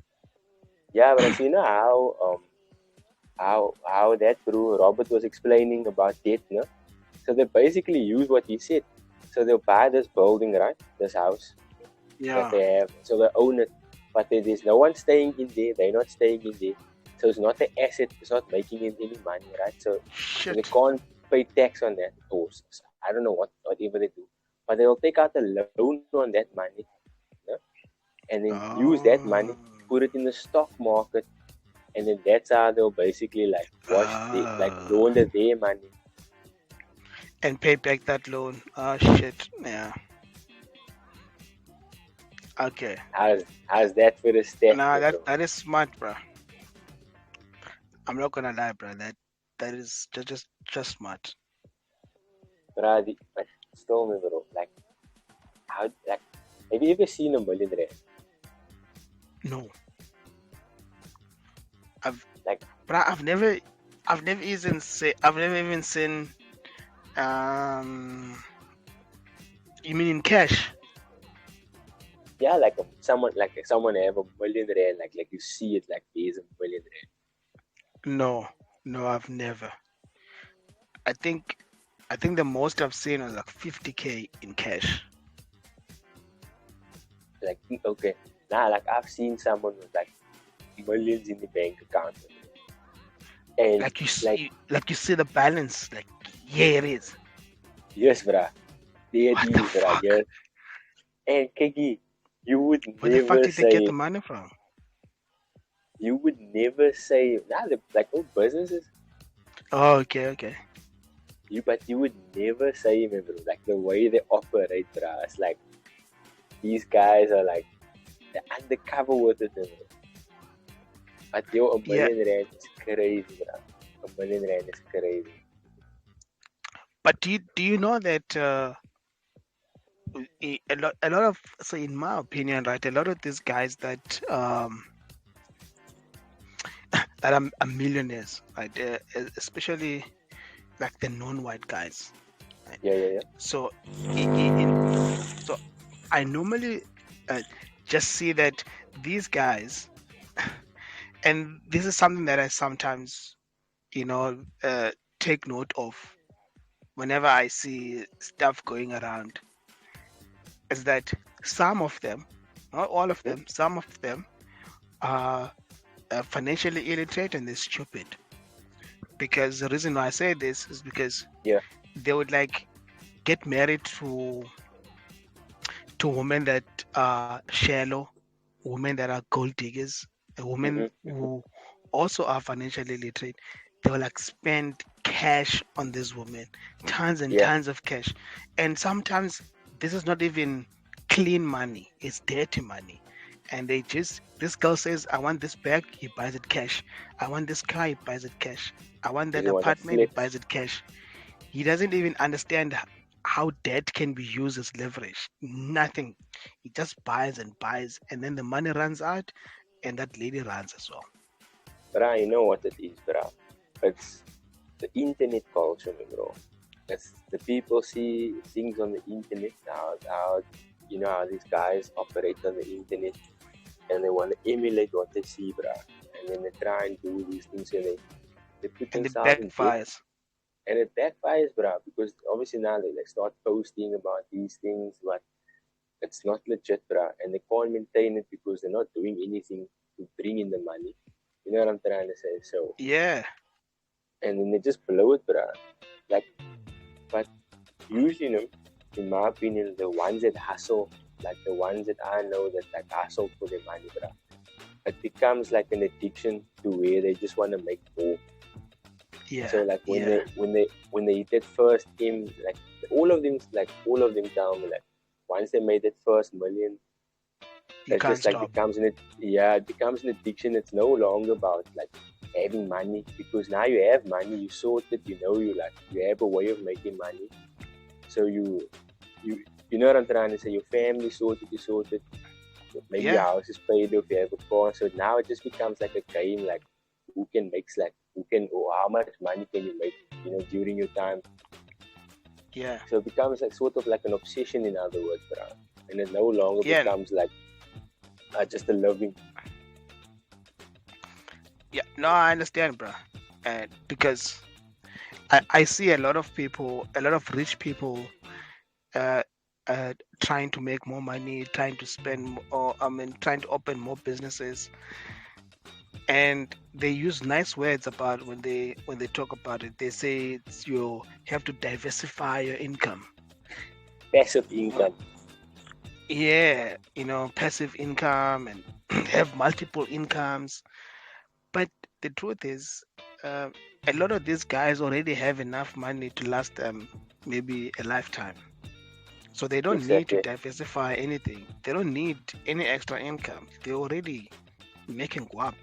Yeah, but so you know how that bro Robert was explaining about debt, no? So they basically use what he said. So they'll buy this building, right? This house that Yeah. they have. So they own it. But there's no one staying in there. They're not staying in there. So it's not an asset. It's not making him any money, right? So they Shit. can't pay tax on that. Or I don't know whatever they do. But they'll take out a loan on that money, no? And then use that money, Oh. put it in the stock market, and then that's how they'll basically like like Uh, launder their money. and pay back that loan. Oh, shit. Yeah. Okay. How's that for the stat, Nah, that bro? that is smart, bro. I'm not gonna lie, bro. That is just smart. But still, me, bro. Like how like have you ever seen $1 million? No, I've, Like bro. I've never even seen. Um, you mean in cash? yeah, someone have $1 million, like you see it like there's $1 million. No, no, I've never. I think, I think the most I've seen was like 50K in cash. Like okay, like I've seen someone with like millions in the bank account, and Like like like you see the balance. Like, yeah, it is. yes, bruh, there it What the is, bruh, fuck? yes. And Kiki, you would Where the fuck never did they get say the money from? like old businesses. Oh, okay, okay. But you would never say, man, bro, like the way they operate, bruh. It's like these guys are like they're undercover with it, bro. But yo, a Yeah, million rand is crazy, bruh. $1 million is crazy. but do you know that a lot of, so in my opinion, right, a lot of these guys that that are millionaires, right, especially like the non-white guys, right? Yeah, yeah, yeah. So so I normally uh, just see that these guys, and this is something that I sometimes, you know, take note of whenever I see stuff going around, is that some of them, not all of Hmm? them, some of them are financially illiterate and they're stupid. Because the reason why I say this is because Yeah. they would like get married to women that are shallow, women that are gold diggers, women Mm-hmm, mm-hmm. who also are financially literate. They will like spend cash on these women, tons and Yeah. tons of cash. And sometimes this is not even clean money, it's dirty money. and this girl says, I want this bag, he buys it cash. I want this car, he buys it cash. I want They that want to apartment, he buys flex. it cash. He doesn't even understand how debt can be used as leverage. Nothing. He just buys and buys, and then the money runs out, and that lady runs as well. Bruh, you know what it is, bruh? It's the internet culture, bro. It's the people see things on the internet now, how you know how these guys operate on the internet, and they want to emulate what they see, bruh. And then they try and do these things, and they put And it themselves in debt, backfires. and it backfires, bruh. Because obviously now they start posting about these things, but it's not legit, bruh. And they can't maintain it because they're not doing anything to bring in the money. You know what I'm trying to say? So, Yeah. and then they just blow it, bruh. Like, but usually, you know, in my opinion, the ones that hustle, like the ones that I know that like hustle for their money, bruh, it becomes like an addiction to where they just want to make more. Yeah. So like when Yeah. they hit that first game, like all of them tell me like once they made that first million, You it can't just like stop. it becomes an addiction. It's no longer about like having money, because now you have money, you sorted, you know, you have a way of making money. So you know what I'm trying to say, your family sorted, you sorted, maybe your Yeah. house is paid off, you have a car. So now it just becomes like a game, like who can, or how much money can you make, you know, during your time. Yeah. So it becomes like sort of like an obsession, in other words, bro. And it no longer Yeah. becomes like just a living. Yeah. No, I understand, bro. And because I see a lot of people, a lot of rich people, uh, trying to make more money, trying to spend, or trying to open more businesses, and they use nice words about when they talk about it. They say you have to diversify your income. Passive income. Yeah, passive income and have multiple incomes. But the truth is, uh, a lot of these guys already have enough money to last them maybe a lifetime. So they don't need to Exactly. diversify anything. They don't need any extra income. They're already making guap.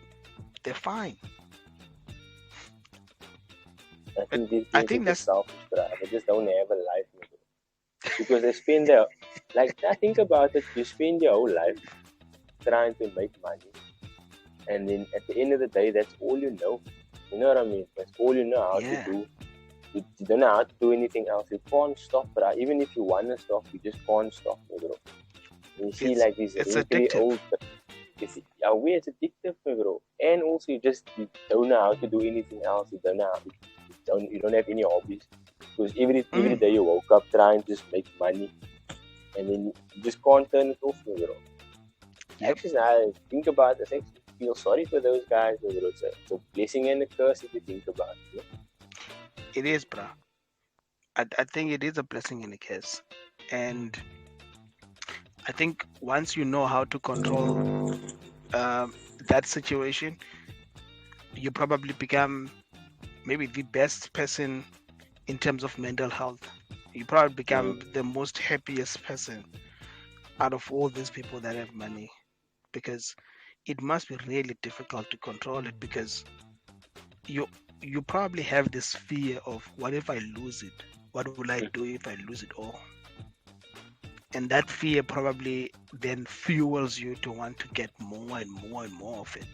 They're fine. I But think these I things are think just that's selfish, bro. They just don't have a life, man. Because they spend their, like, I think about it, you spend your whole life trying to make money, and then at the end of the day, that's all you know. You know what I mean? That's all you know how to yeah, do. You don't know how to do anything else. You can't stop, bro. Even if you want to stop, you just can't stop, bro. And you see it's like these it's really addictive. old, it's addictive, bro. And also you don't know how to do anything else. You don't know you don't have any hobbies, because every Mm, day you woke up trying to just make money, and then you just can't turn it off, bro. yep, Actually, I think about it, I actually feel sorry for those guys, bro. It's a blessing and a curse if you think about it. it is, bro. I think it is a blessing in a case, and I think once you know how to control um, that situation, you probably become maybe the best person in terms of mental health. You probably become Mm. the most happiest person out of all these people that have money, because it must be really difficult to control it, because you you probably have this fear of, what if I lose it? What will I do if I lose it all? And that fear probably then fuels you to want to get more and more and more of it.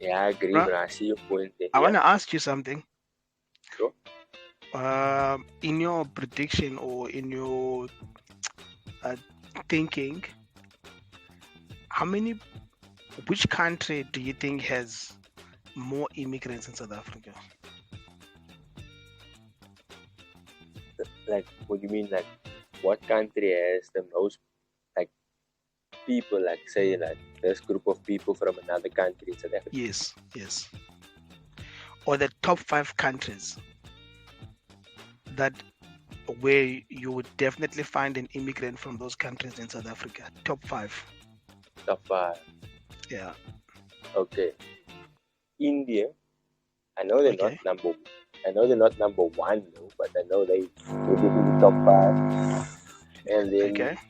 Yeah, I agree, Bro, bro. I see your point there. I Yeah, want to ask you something. sure. In your prediction, or in your uh, thinking, how many, which country do you think has more immigrants in South Africa? Like, what do you mean? Like, what country has the most like people? Like, say, like this group of people from another country in South Africa. Yes, yes. Or the top 5 countries that where you would definitely find an immigrant from those countries in South Africa. Top 5. Top 5. Yeah. Okay. India. I know they're not Okay. number. I know they're not number 1 though, but I know they're in the top 5. And then Okay.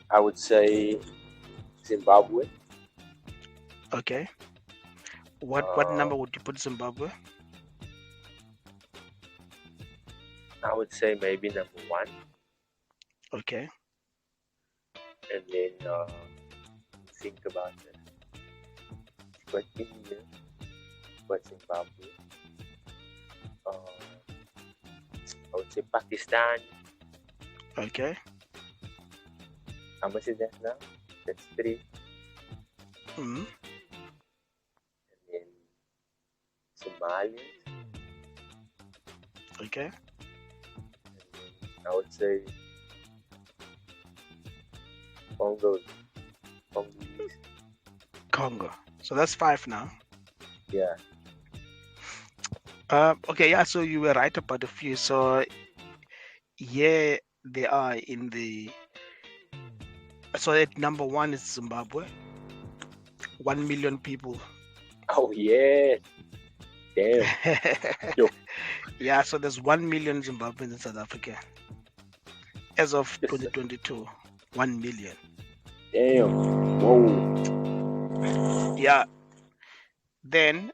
I would say Zimbabwe. Okay. What number would you put Zimbabwe? I would say maybe number 1. Okay. And then think about it. But India, but Zimbabwe. I would say Pakistan. Okay. How much is that now? That's 3. Mm-hmm. And then Somalia. Okay. And then I would say Congo. So that's 5 now. Yeah. Okay, yeah, so you were right about a few. So yeah, they are in the. So at number 1 is Zimbabwe. 1 million people. Oh yeah. Damn. Yo. Yeah, so there's 1 million Zimbabweans in South Africa. As of 2022, 1 million. Damn. Whoa. Yeah. Then,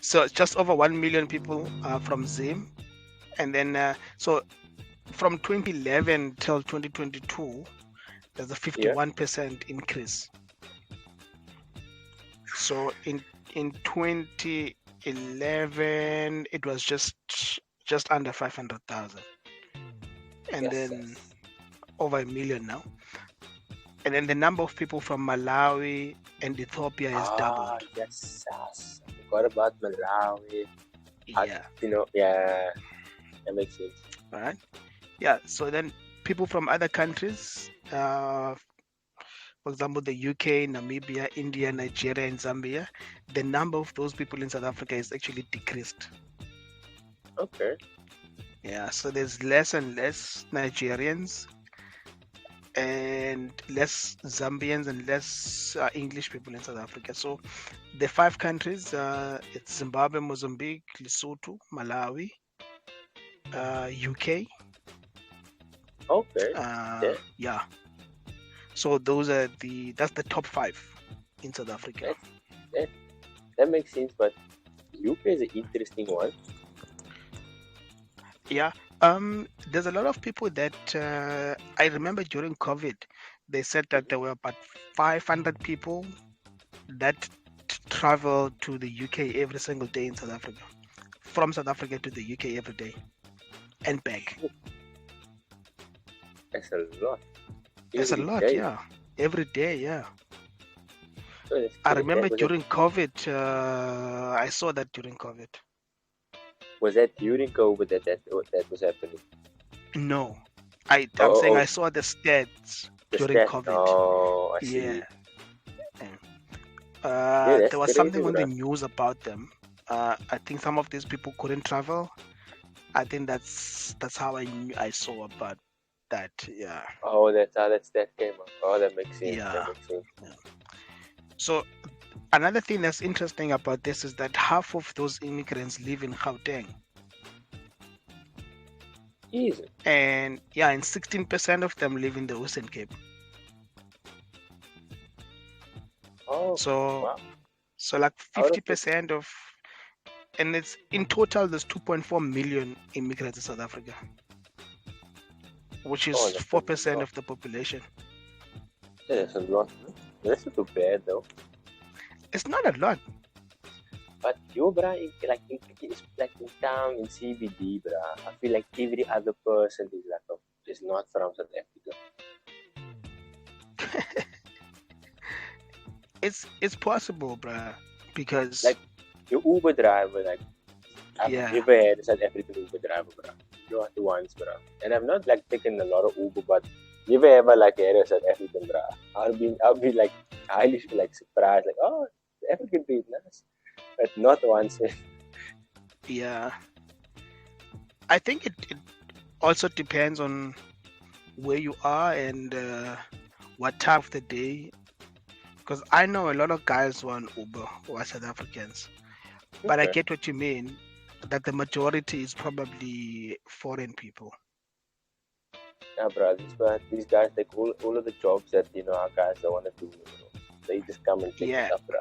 so it's just over 1 million people from Zim. And then, so from 2011 till 2022, there's a 51% increase. So in 2011, it was just under 500,000. And then over 1 million now. And then the number of people from Malawi and Ethiopia has doubled. Yes. I forgot about Malawi. Yeah. Yeah, that makes sense. All right. Yeah. So then people from other countries, for example, the UK, Namibia, India, Nigeria, and Zambia, the number of those people in South Africa is actually decreased. Okay. Yeah. So there's less and less Nigerians and less Zambians and less English people in South Africa. So the 5 countries, it's Zimbabwe, Mozambique, Lesotho, Malawi, UK. Okay. Yeah. So those are that's the top 5 in South Africa. That makes sense, but UK is an interesting one. Yeah. There's a lot of people that I remember during COVID, they said that there were about 500 people that travel to the UK every single day in South Africa, from South Africa to the UK every day and back. That's a lot. That's a lot, yeah. Every day, yeah. I remember during COVID, I saw that during COVID. Was that during COVID that was happening? No. I'm saying I saw the stats during COVID. Oh, I see. Yeah. There was something on the news about them. I think some of these people couldn't travel. I think that's how I saw about that. Yeah. Oh, that's how that stat came up. Oh, that makes sense. Yeah. That makes sense. Yeah. So another thing that's interesting about this is that half of those immigrants live in Gauteng. Easy. And yeah, and 16% of them live in the Western Cape. Oh, so wow. So like 50% of, and it's in total there's 2.4 million immigrants in South Africa, which is 4% of the population. Yeah, that's a lot. That's not too bad though. It's not a lot. But yo, bruh, like in town in CBD, bruh, I feel like every other person is not from South Africa. It's possible, bruh, because like your Uber driver, like I've never had a South African Uber driver, bruh. You are the ones, bruh. And I've not like taken a lot of Uber, but never ever like had a South African, bruh. I'll be like highly like surprised, like, oh, the African people, nice. But not once. Yeah. I think it also depends on where you are and what time of the day. Because I know a lot of guys who are on Uber who are South Africans. But I get what you mean, that the majority is probably foreign people. Yeah, bro. These guys take all of the jobs that our guys don't want to do. They just come and take it Yeah, up, bro.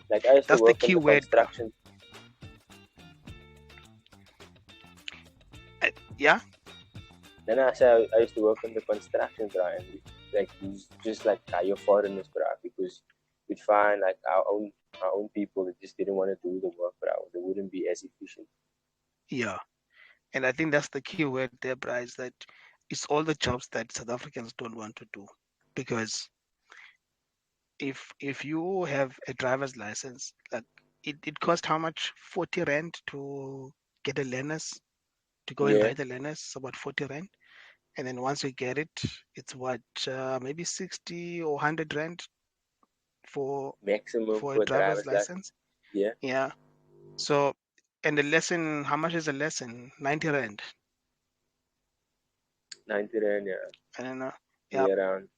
Like I used to that's the work on key the word, bro. construction. Yeah, Then I say I used to work on the construction, bro, and we just like hire foreigners, bro, because we'd find like our own people that just didn't want to do the work, bro. They wouldn't be as efficient. yeah, and I think that's the key word there, bro. Is that it's all the jobs that South Africans don't want to do because if you have a driver's license, like it costs how much? 40 rand to get a learners to go and Yeah, buy the learners. It's about 40 rand. And then once you get it, it's what maybe 60 or 100 rand for maximum for a for a driver's driver's license. license. Yeah, Yeah. So and the lesson, how much is a lesson? 90 rand. 90 rand, yeah, I don't know. Yeah. near around.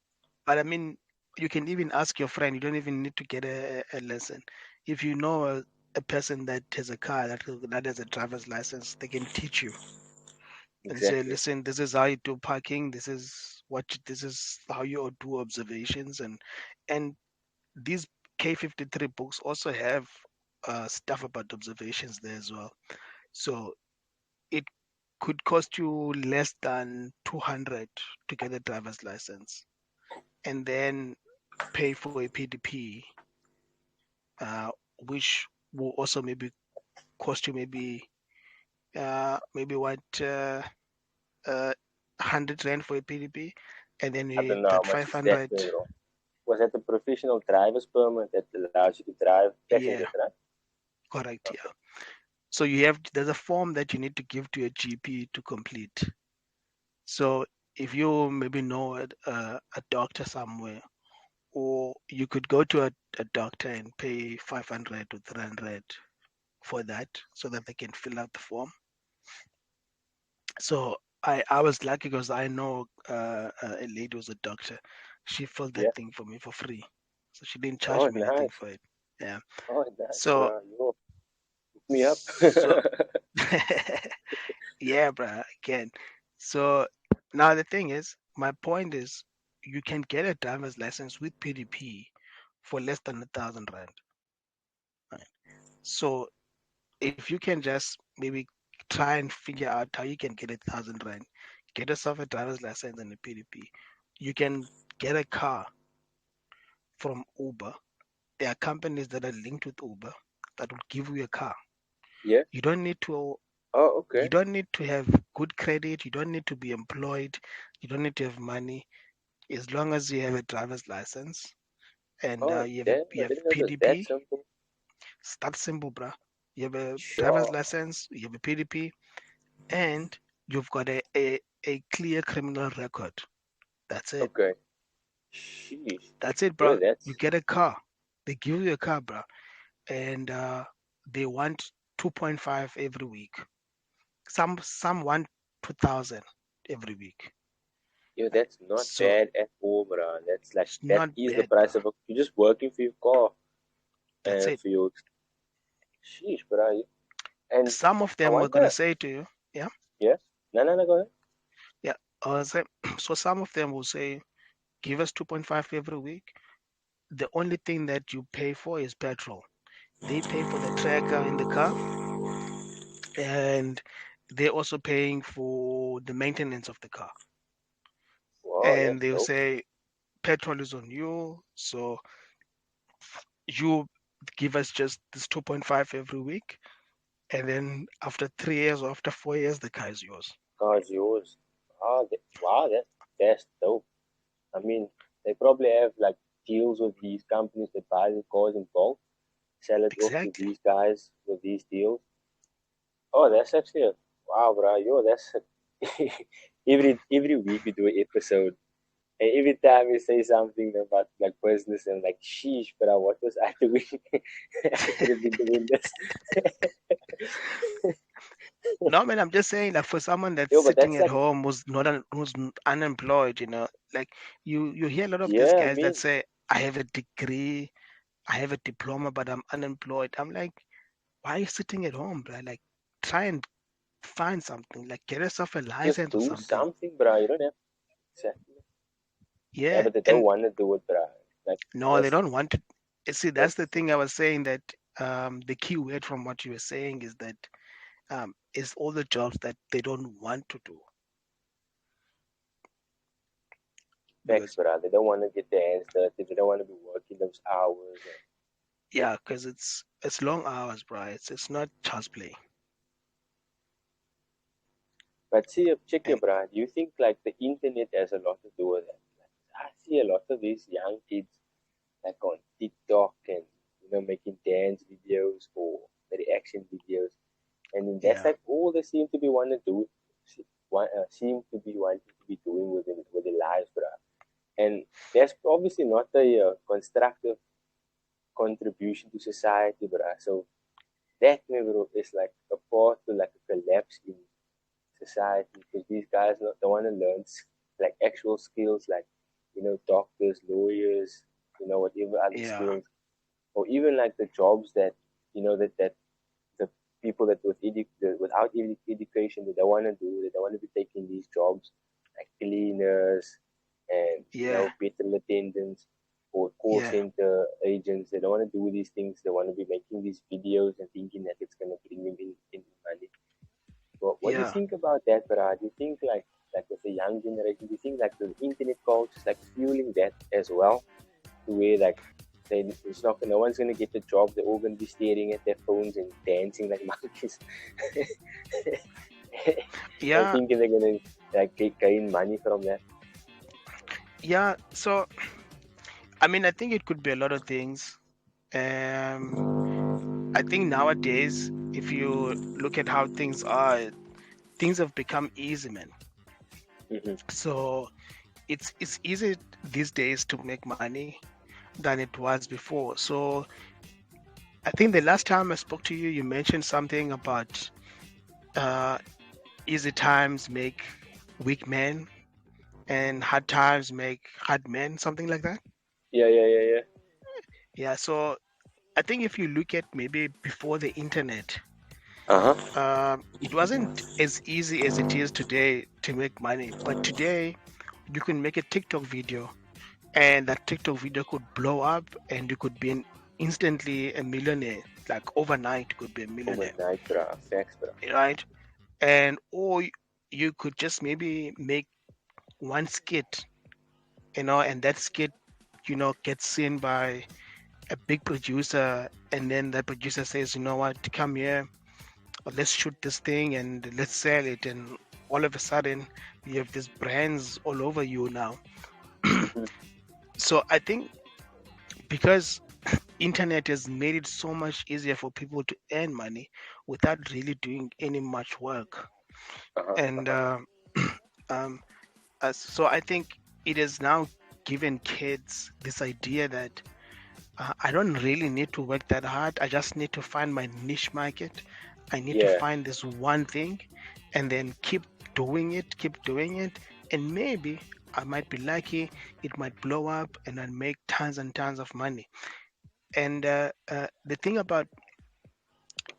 But I mean, you can even ask your friend. You don't even need to get a lesson. If you know a person that has a car that has a driver's license, they can teach you and say, Exactly. listen, this is how you do parking. This is how you do observations, and these K53 books also have stuff about observations there as well. So it could cost you less than 200 to get a driver's license, and then pay for a PDP, uh, which will also maybe cost you maybe what 100 rand for a PDP, and then I don't know how that much is that, 500. bro. Was that the professional driver's permit that allows you to drive Yeah, passengers, right? correct. Yeah. Okay. So there's a form that you need to give to your GP to complete. So if you maybe know a doctor somewhere, or you could go to a doctor and pay 500 to 300 for that so that they can fill out the form. So I was lucky because I know a lady who's a doctor. She filled that Yeah. thing for me for free. So she didn't charge Oh, me anything nice. for it. Yeah. Oh, nice, So bro. Yo, hook me up. so yeah, bro, I can. So now the thing is, my point is, you can get a driver's license with PDP for less than 1,000 rand. Right? So if you can just maybe try and figure out how you can get 1,000 rand, get yourself a driver's license and a PDP, you can get a car from Uber. There are companies that are linked with Uber that will give you a car. Yeah. You don't need to Oh, you okay. don't need to have good credit, you don't need to be employed, you don't need to have money. As long as you have a driver's license and Oh, you have damn. I you have didn't know it was that PDP, simple. it's that simple, bro. You have a driver's Sure. license, you have a PDP, and you've got a clear criminal record. That's it. Okay. Sheesh. That's it, Yo, bro. You that's get a car. They give you a car, bro, and they want 2.5 every week. Some want 2,000 every week. yo, Right? that's not So bad at all, bro. That's like it's that not is the bad, bro. price of you're just working for your car That's and it. for your sheesh, bro. And Some of I them were gonna wonder, say to you, yeah, yeah. No, no, no, go ahead. yeah. Say, so some of them will say, give us 2.5 every week. The only thing that you pay for is petrol. They pay for the tracker in the car, and they're also paying for the maintenance of the car. Wow, And that's they'll dope. say petrol is on you, so you give us just this 2.5 every week, and then after 3 years or after 4 years, the car is yours. Car's yours. Wow, that's dope. I mean, they probably have like deals with these companies that buy the cars in bulk, sell it off to Exactly. these guys with these deals. Oh, that's actually wow, bro. Yo, that's every week we do an episode, and every time we say something about like business and like, sheesh, bro, what was I doing? I could have been doing this. No, man, I'm just saying that for someone that's Yo, but sitting that's at like, home who's unemployed, like you hear a lot of these yeah, I guys that mean, say, I have a degree, I have a diploma, but I'm unemployed. I'm like, why are you sitting at home, bro? Like, try and find something. Like, get yourself a just license or do something. something, bro. You don't have. Exactly. Yeah, but they don't want to do it, bruh. Like, no, they don't want to. See, that's the thing I was saying, that the key word from what you were saying is that is all the jobs that they don't want to do. facts, Because bruh. They don't want to get their hands dirty. They don't want to be working those hours. yeah, because it's long hours, bro. It's not child's play. But see, check your And bruh. Do you think like the internet has a lot to do with that? Like, I see a lot of these young kids like on TikTok and making dance videos or the reaction videos, and then that's yeah, like all they seem to be want to do, seem to be wanting to be doing with their lives, bruh. And that's obviously not a constructive contribution to society, bruh. So that, bro, is like a part to like a collapse in society because these guys don't want to learn like actual skills like doctors, lawyers, whatever other yeah, skills, or even like the jobs that that the people that without education that they want to do, that they want to be taking these jobs like cleaners and yeah, petrol attendants or call yeah, center agents. They don't want to do these things. They want to be making these videos and thinking that it's gonna bring them in money. But what do you yeah. think about that, Parag? Do you think like with the young generation, do you think like the internet culture is like fueling that as well? To where like it's not no one's gonna get the job, they're all gonna be staring at their phones and dancing like monkeys. And Yeah, thinking they're gonna like gain money from that. yeah. So I mean, I think it could be a lot of things. Um, I think nowadays, if you look at how things are, things have become easy, man. Mm-hmm. So it's easy these days to make money than it was before. So I think the last time I spoke to you, you mentioned something about uh, easy times make weak men and hard times make hard men, something like that. Yeah. Yeah. So I think if you look at maybe before the internet, Uh-huh. it wasn't as easy as it is today to make money. But today, you can make a TikTok video, and that TikTok video could blow up, and you could be instantly a millionaire. Like overnight, you could be a millionaire, Overnight, bruh. Facts, bruh. right? And or you could just maybe make one skit, and that skit, gets seen by a big producer, and then that producer says, you know what, come here, let's shoot this thing and let's sell it, and all of a sudden you have these brands all over you now. Mm-hmm. So I think because internet has made it so much easier for people to earn money without really doing any much work, Uh-huh. and Uh-huh. um, so I think it has now given kids this idea that I don't really need to work that hard. I just need to find my niche market. I need to Yeah. find this one thing and then keep doing it. And maybe I might be lucky, it might blow up and I make tons and tons of money. And the thing about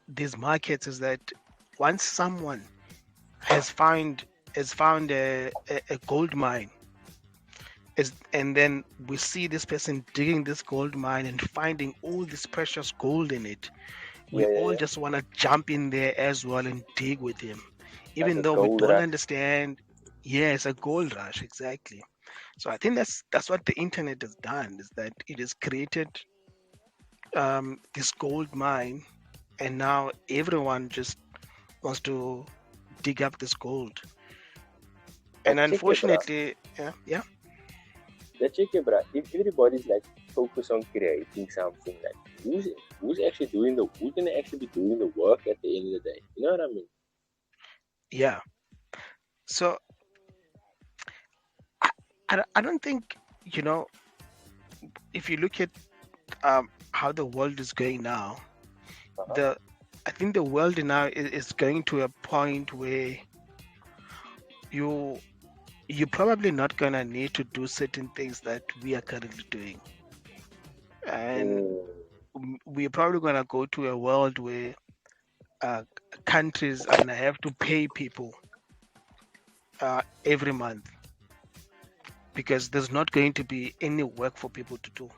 these markets is that once someone has found a gold mine, and then we see this person digging this gold mine and finding all this precious gold in it, we all Yeah. just want to jump in there as well and dig with him, Like even a though we gold don't rush. understand. Yeah, it's a gold rush, exactly. So I think that's what the internet has done, is that it has created this gold mine, and now everyone just wants to dig up this gold. And But check it, bruh. unfortunately, yeah, Let's check it, bruh. If everybody's like focused on creating something, like who's actually who's gonna actually be doing the work at the end of the day? You know what I mean? yeah. So I, I don't think, you know if you look at how the world is going now, Uh-huh. the I think the world now is going to a point where you you're probably not gonna need to do certain things that we are currently doing, and Mm. we're probably gonna go to a world where uh, countries are gonna have to pay people every month. because there's not going to be any work for people to do.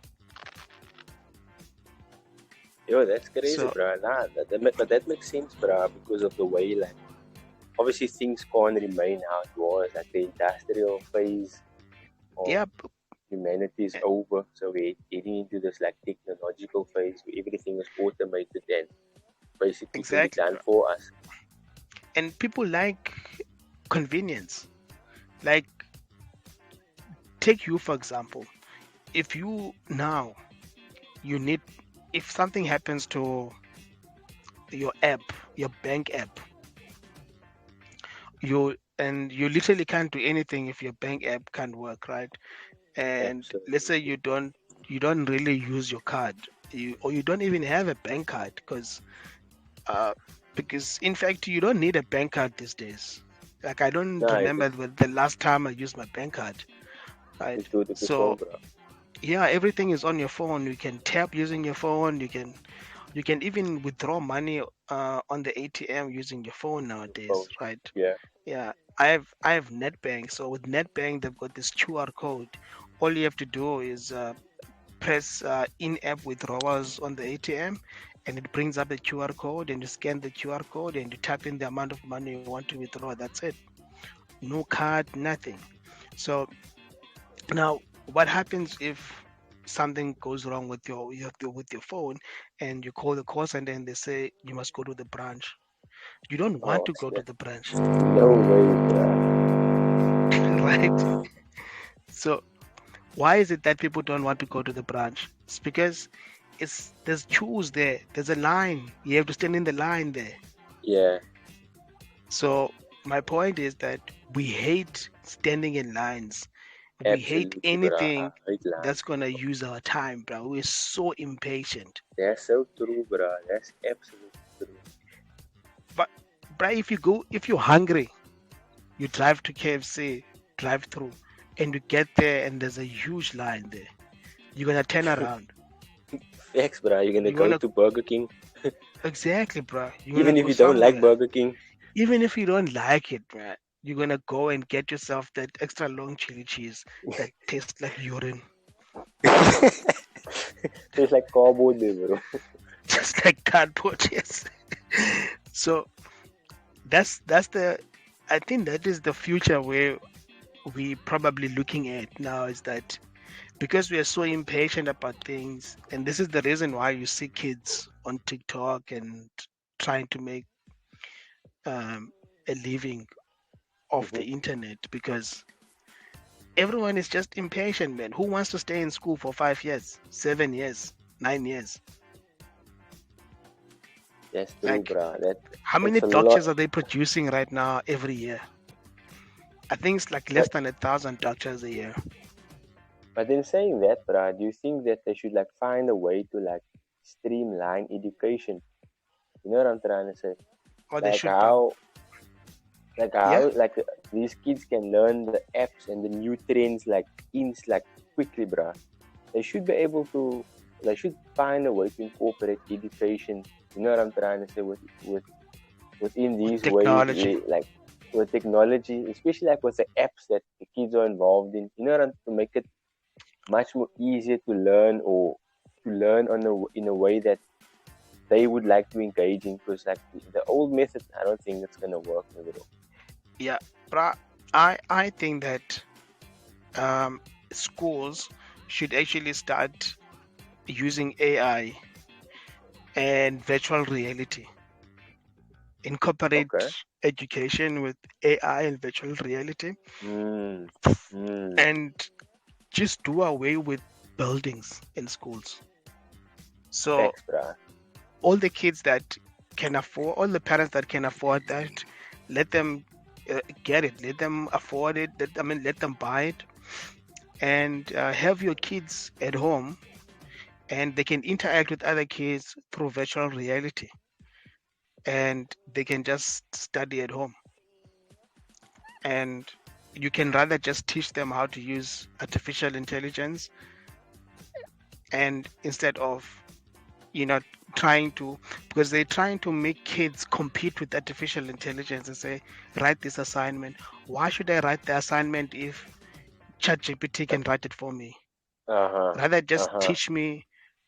Yo, that's crazy, So bro. Nah, but that makes sense, bro, because of the way, like, obviously things can't remain how it was. Like the industrial phase of yeah, humanity is over, so we're getting into this like technological phase where everything is automated and basically can be exactly, done bro. for us. And people like convenience. Like, take you for example. If you now you need, if something happens to your app, your bank app, you literally can't do anything if your bank app can't work, right? And let's say Absolutely. you don't really use your card, or you don't even have a bank card, uh because in fact you don't need a bank card these days. Like, I don't Nah, you remember the last time I used my bank card, right? just do it with your phone, So bro. yeah, everything is on your phone. You can tap using your phone. You can even withdraw money on the ATM using your phone Your phone. nowadays, right? Yeah. Yeah, I have NetBank. So with NetBank, they've got this QR code. All you have to do is press in-app withdrawals on the ATM, and it brings up the QR code, and you scan the QR code, and you tap in the amount of money you want to withdraw. That's it. No card, nothing. So now, what happens if something goes wrong with your phone, and you call the call center and they say you must go to the branch? You don't want Oh, to go to snap. the branch, No way, bro. right? So why is it that people don't want to go to the branch? It's because there's queues there. There's a line. You have to stand in the line there. Yeah, So my point is that we hate standing in lines. We hate absolutely, bro. I anything hate that's lines. gonna use our time, bro. We're so impatient. That's so true, bro. That's absolutely true. But bro, if you're hungry, you drive to KFC, drive through, and you get there and there's a huge line there. You're gonna turn around. Facts, bro. You're gonna You're go gonna to Burger King, exactly, bro. You're gonna even if go you don't like somewhere. Burger King. Even if you don't like it, man, you're gonna go and get yourself that extra long chili cheese that tastes like urine, Tastes like cardboard, bro. just like cardboard. Yes. So that's the. I think that is the future where we probably looking at now, is that because we are so impatient about things, and this is the reason why you see kids on TikTok and trying to make a living off the Mm-hmm. internet, because everyone is just impatient, man. Who wants to stay in school for 5 years, 7 years, 9 years? That's true, Like, bro. how many That's a lot. doctors are they producing right now every year? I think it's like less But than 1,000 doctors a year. but in saying that, bro, do you think that they should like find a way to like streamline education? You know what I'm trying to say? Or they Like should, bro. how like Yeah, how like these kids can learn the apps and the new trends like quickly, bro. They should be able to. They should find a way to incorporate education. You know what I'm trying to say within with these ways, technology. like with technology, especially like with the apps that the kids are involved in. You know, to make it much more easier to learn or to learn in a way that they would like to engage in. Because like the old method, I don't think it's gonna work at all. Yeah, but I think that schools should actually start using AI and virtual reality. Incorporate Okay. education with AI and virtual reality, Mm. Mm. and just do away with buildings in schools. So Facts, bro. all the kids that can afford, all the parents that can afford that, let them get it. Let them afford it. Let them buy it, and have your kids at home, and they can interact with other kids through virtual reality, and they can just study at home. And you can rather just teach them how to use artificial intelligence, and instead of you know trying to, because they're trying to make kids compete with artificial intelligence and say, write this assignment. Why should I write the assignment if ChatGPT can write it for me. Uh-huh. Rather, just Uh-huh. teach me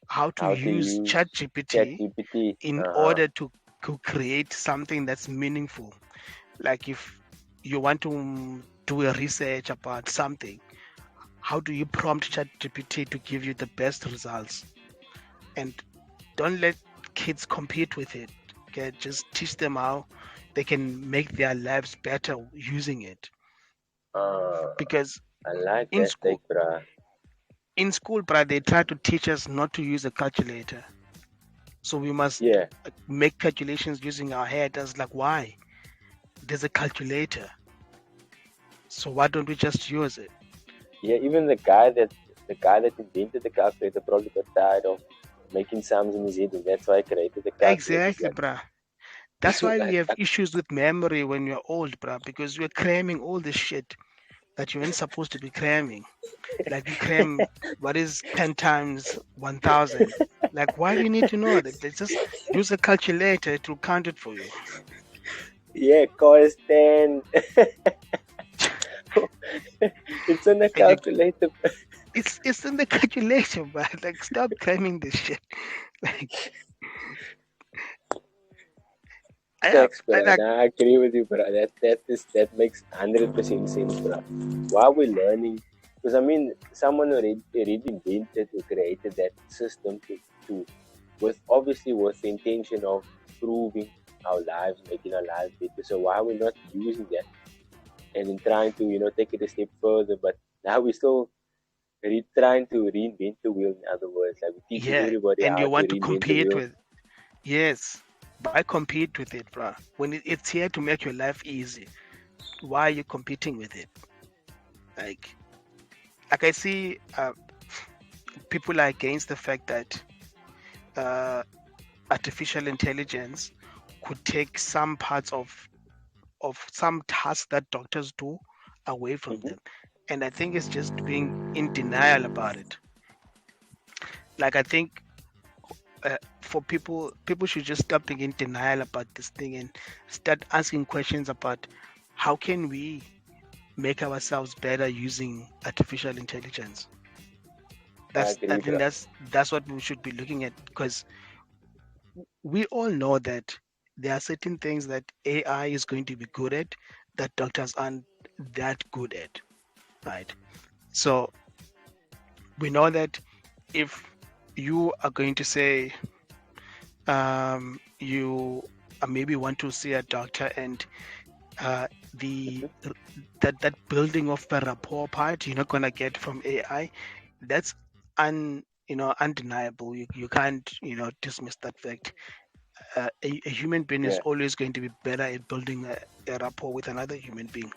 how to How to use use ChatGPT ChatGPT. in Uh-huh. order to create something that's meaningful. Like if you want to do a research about something, how do you prompt ChatGPT to give you the best results? And don't let kids compete with it. Okay, just teach them how they can make their lives better using it. Uh, Because I like in that school, take, bruh. bruh, they try to teach us not to use a calculator. So we must Yeah. make calculations using our head. As like, why? There's a calculator. So why don't we just use it? Yeah, even the guy that invented the calculator probably got tired of making sums in his head, and that's why I created the calculator. Exactly, bruh. That's why we Like, have issues with memory when you're old, bruh, because we're cramming all this shit that you ain't supposed to be cramming. Like you cram what is 10 times 1000. Like, why do you need to know that? They just use a calculator to count it for you. yeah, cos 10. It's on the And you, calculator. it's in the calculation, but like, stop cramming this shit. Like, yeah, Thanks, I bro. like, Nah, I agree with you, bro. That makes 100% sense, bro. Why are we learning? Because I mean, someone already invented or created that system to with the intention of improving our lives, making our lives better. So why are we not using that and then trying to take it a step further? But now we're still trying to reinvent the wheel. In other words, like we're teaching yeah, everybody and how you to want to reinvent the compete wheel. with, yes, why compete with it, bro? When it's here to make your life easy, why are you competing with it? Like, I see people are against the fact that uh, artificial intelligence could take some parts of some tasks that doctors do away from Mm-hmm. them, and I think it's just being in denial about it. Like, I think for people should just stop being in denial about this thing and start asking questions about how can we make ourselves better using artificial intelligence. I I agree, think bro. that's what we should be looking at, because we all know that there are certain things that AI is going to be good at that doctors aren't that good at, right? So we know that if you are going to say you maybe want to see a doctor, and uh, the that building of the rapport part you're not gonna get from AI, that's undeniable. You can't dismiss that fact. A human being is Yeah, always going to be better at building a rapport with another human being,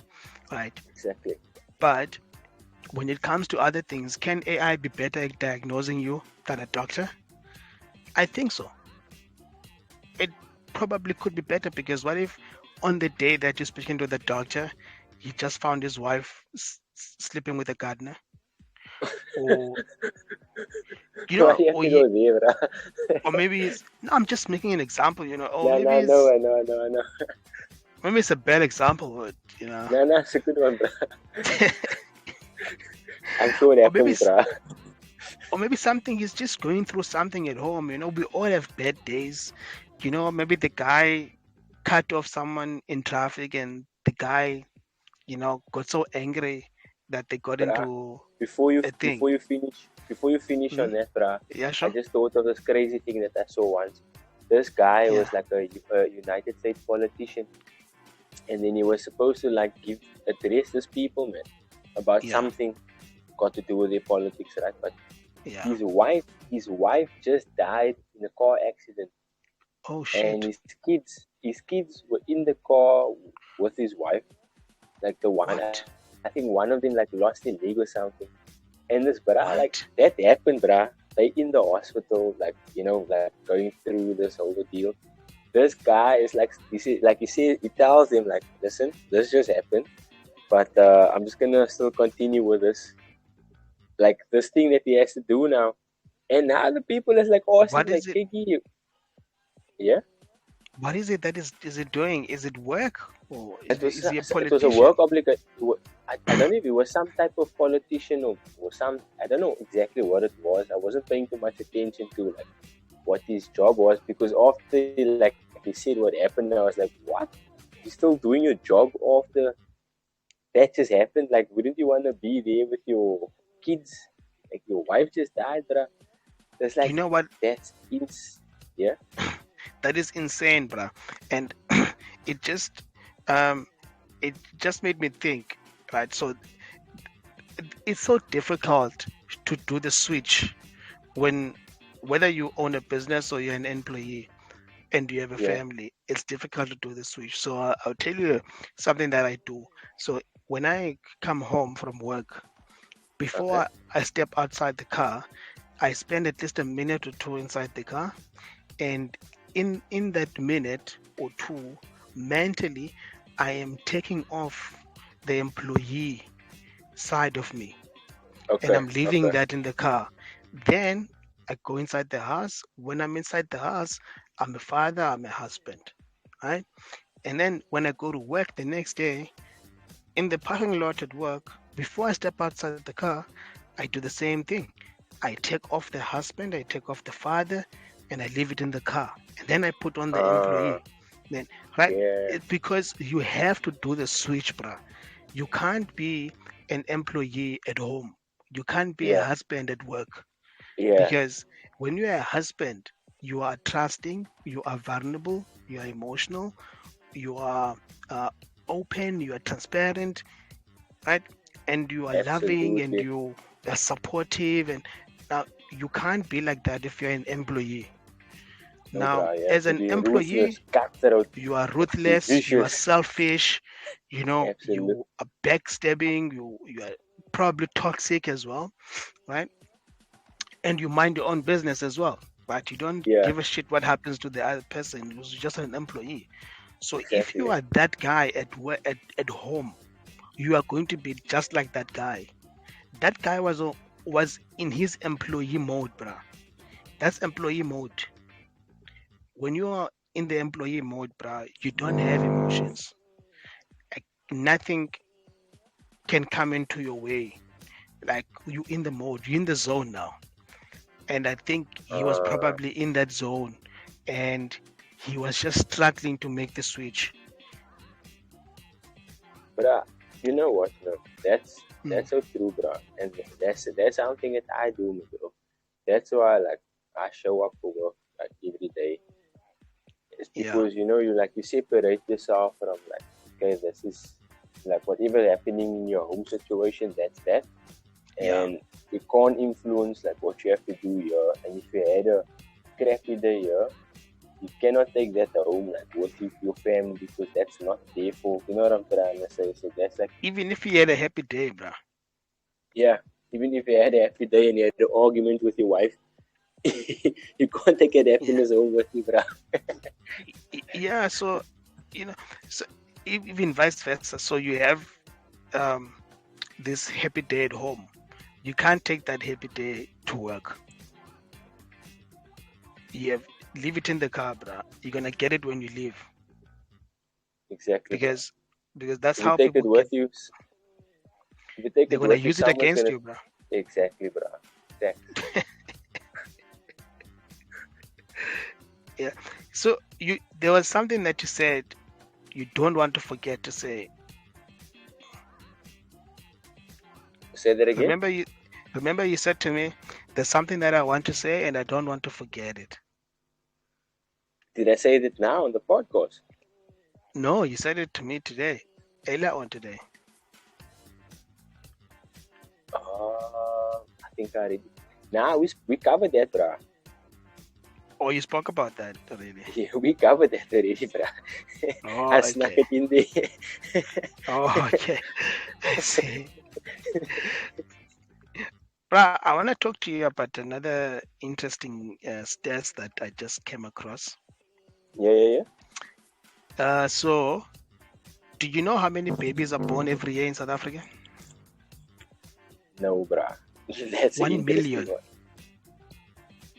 right? exactly. But when it comes to other things, can AI be better at diagnosing you than a doctor? I think so. It probably could be better, because what if on the day that you're speaking to the doctor, he just found his wife sleeping with a gardener, or Why do you have to go there, bro? or maybe it's no, I'm just making an example, or No, no, no, I know, I know, I know. maybe it's a bad example, but. No, no, it's a good one, bro. I'm sure it or maybe happens, bro. or maybe something is just going through something at home. We all have bad days. Maybe the guy cut off someone in traffic, and the guy got so angry that they got Bruh, into before you a thing. before you finish Hmm? on that, bruh, Yeah, I sure. just thought of this crazy thing that I saw once. This guy Yeah, was like a United States politician, and then he was supposed to like address these people, man, about yeah, something got to do with their politics, right? But yeah. his wife just died in a car accident, Oh and shit. his kids were in the car with his wife. Like the one, I What? think one of them like lost their leg or something. And this bra, like What? that happened, bra. They in the hospital, like like going through this whole deal. This guy is like, he tells them like, listen, this just happened, but I'm just gonna still continue with this thing that he has to do now. And now the people is like awesome, What like is it? Kiki, yeah. What is it that is it doing? Is it work? Or It is he a was a politician? work obligation. I don't know if it was some type of politician or some. I don't know exactly what it was. I wasn't paying too much attention to like what his job was, because after like he said what happened, I was like, what? You're still doing your job after that just happened? Like, wouldn't you want to be there with your kids? Like, your wife just died, bruh. That's You like, know what? that's yeah. That is insane, bruh. And it just um it just made me think, right? So it's so difficult to do the switch when whether you own a business or you're an employee and you have a Yeah. family, it's difficult to do the switch. So I'll tell you something that I do. So when I come home from work, before Okay. I step outside the car, I spend at least a minute or two inside the car, and in that minute or two, mentally, I am taking off the employee side of me, and Okay. I'm leaving Okay. that in the car. Then I go inside the house. When I'm inside the house, I'm a father, I'm a husband, right? And then when I go to work the next day, in the parking lot at work, before I step outside the car, I do the same thing. I take off the husband, I take off the father, and I leave it in the car. And then I put on the Uh, employee. Then, right? yeah. Because you have to do the switch, bruh. You can't be an employee at home. You can't be a Yeah. husband at work. Yeah. Because when you're a husband, you are trusting, you are vulnerable, you are emotional, you are uh, open, you are transparent, right? And you are loving and Absolutely. you are supportive. And now you can't be like that if you're an employee. No, Now, bro. You have as to an be ruthless, employee, cutthroat, you are be ruthless, you are vicious. selfish, Absolutely. you are backstabbing, you are probably toxic as well, right? And you mind your own business as well, right? You don't Yeah. give a shit what happens to the other person who's just an employee. So if you Exactly. are that guy at work, at home, you are going to be just like that guy. That guy was in his employee mode, bruh. That's employee mode. When you are in the employee mode, bruh, you don't have emotions. Like, nothing can come into your way. Like, you in the mode, you in the zone now. And I think he was Uh, probably in that zone, and he was just struggling to make the switch. Bruh, you know what? No, Mm, that's so true, bro. And that's something that I do, bro. That's why like I show up for work like every day. It's yeah, because you like you separate yourself from like, okay, this is like whatever happening in your home situation, that's that. yeah, And you can't influence like what you have to do here. And if you had a crappy day here, you cannot take that home like with you, your family, because that's not their fault. You know what I'm trying to say? So that's like, even if he had a happy day, bruh. yeah, even if you had a happy day and you had an argument with your wife, you can't take that Yeah, happiness home with you, bro. yeah. So you know, so even vice versa. So you have um this happy day at home. You can't take that happy day to work. You have leave it in the car, bruh. You're gonna get it when you leave, Exactly, bro. because that's If you how take it people get. with you, if you take They're it gonna with you, use it someone's against gonna you, bruh. exactly, bro. Exactly. Yeah. So there was something that you said you don't want to forget to say. Say that again. Remember you said to me, there's something that I want to say and I don't want to forget it. Did I say that now on the podcast? No, you said it to me today, earlier on today. I think I already. Nah, we covered that, bro. Oh, you spoke about that already. Yeah, we covered that already, bro. Oh, I snuck okay. it in there. Oh, okay. I see. Bruh, I want to talk to you about another interesting stats that I just came across. Yeah. So, do you know how many babies are born every year in South Africa? No, bro. That's an 1 interesting million. one.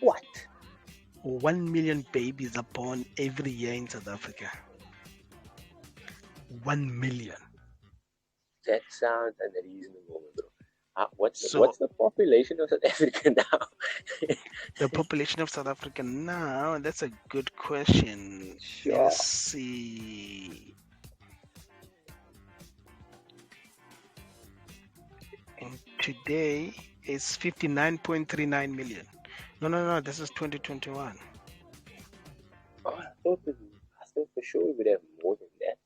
What? 1 million babies are born every year in South Africa. 1 million. That sounds unreasonable, bro. What's So the population of South Africa now? the population of South Africa now, that's a good question. Sure. Let's see. And today is 59.39 million. No, this is 2021. Oh, I thought for sure we would have more than that.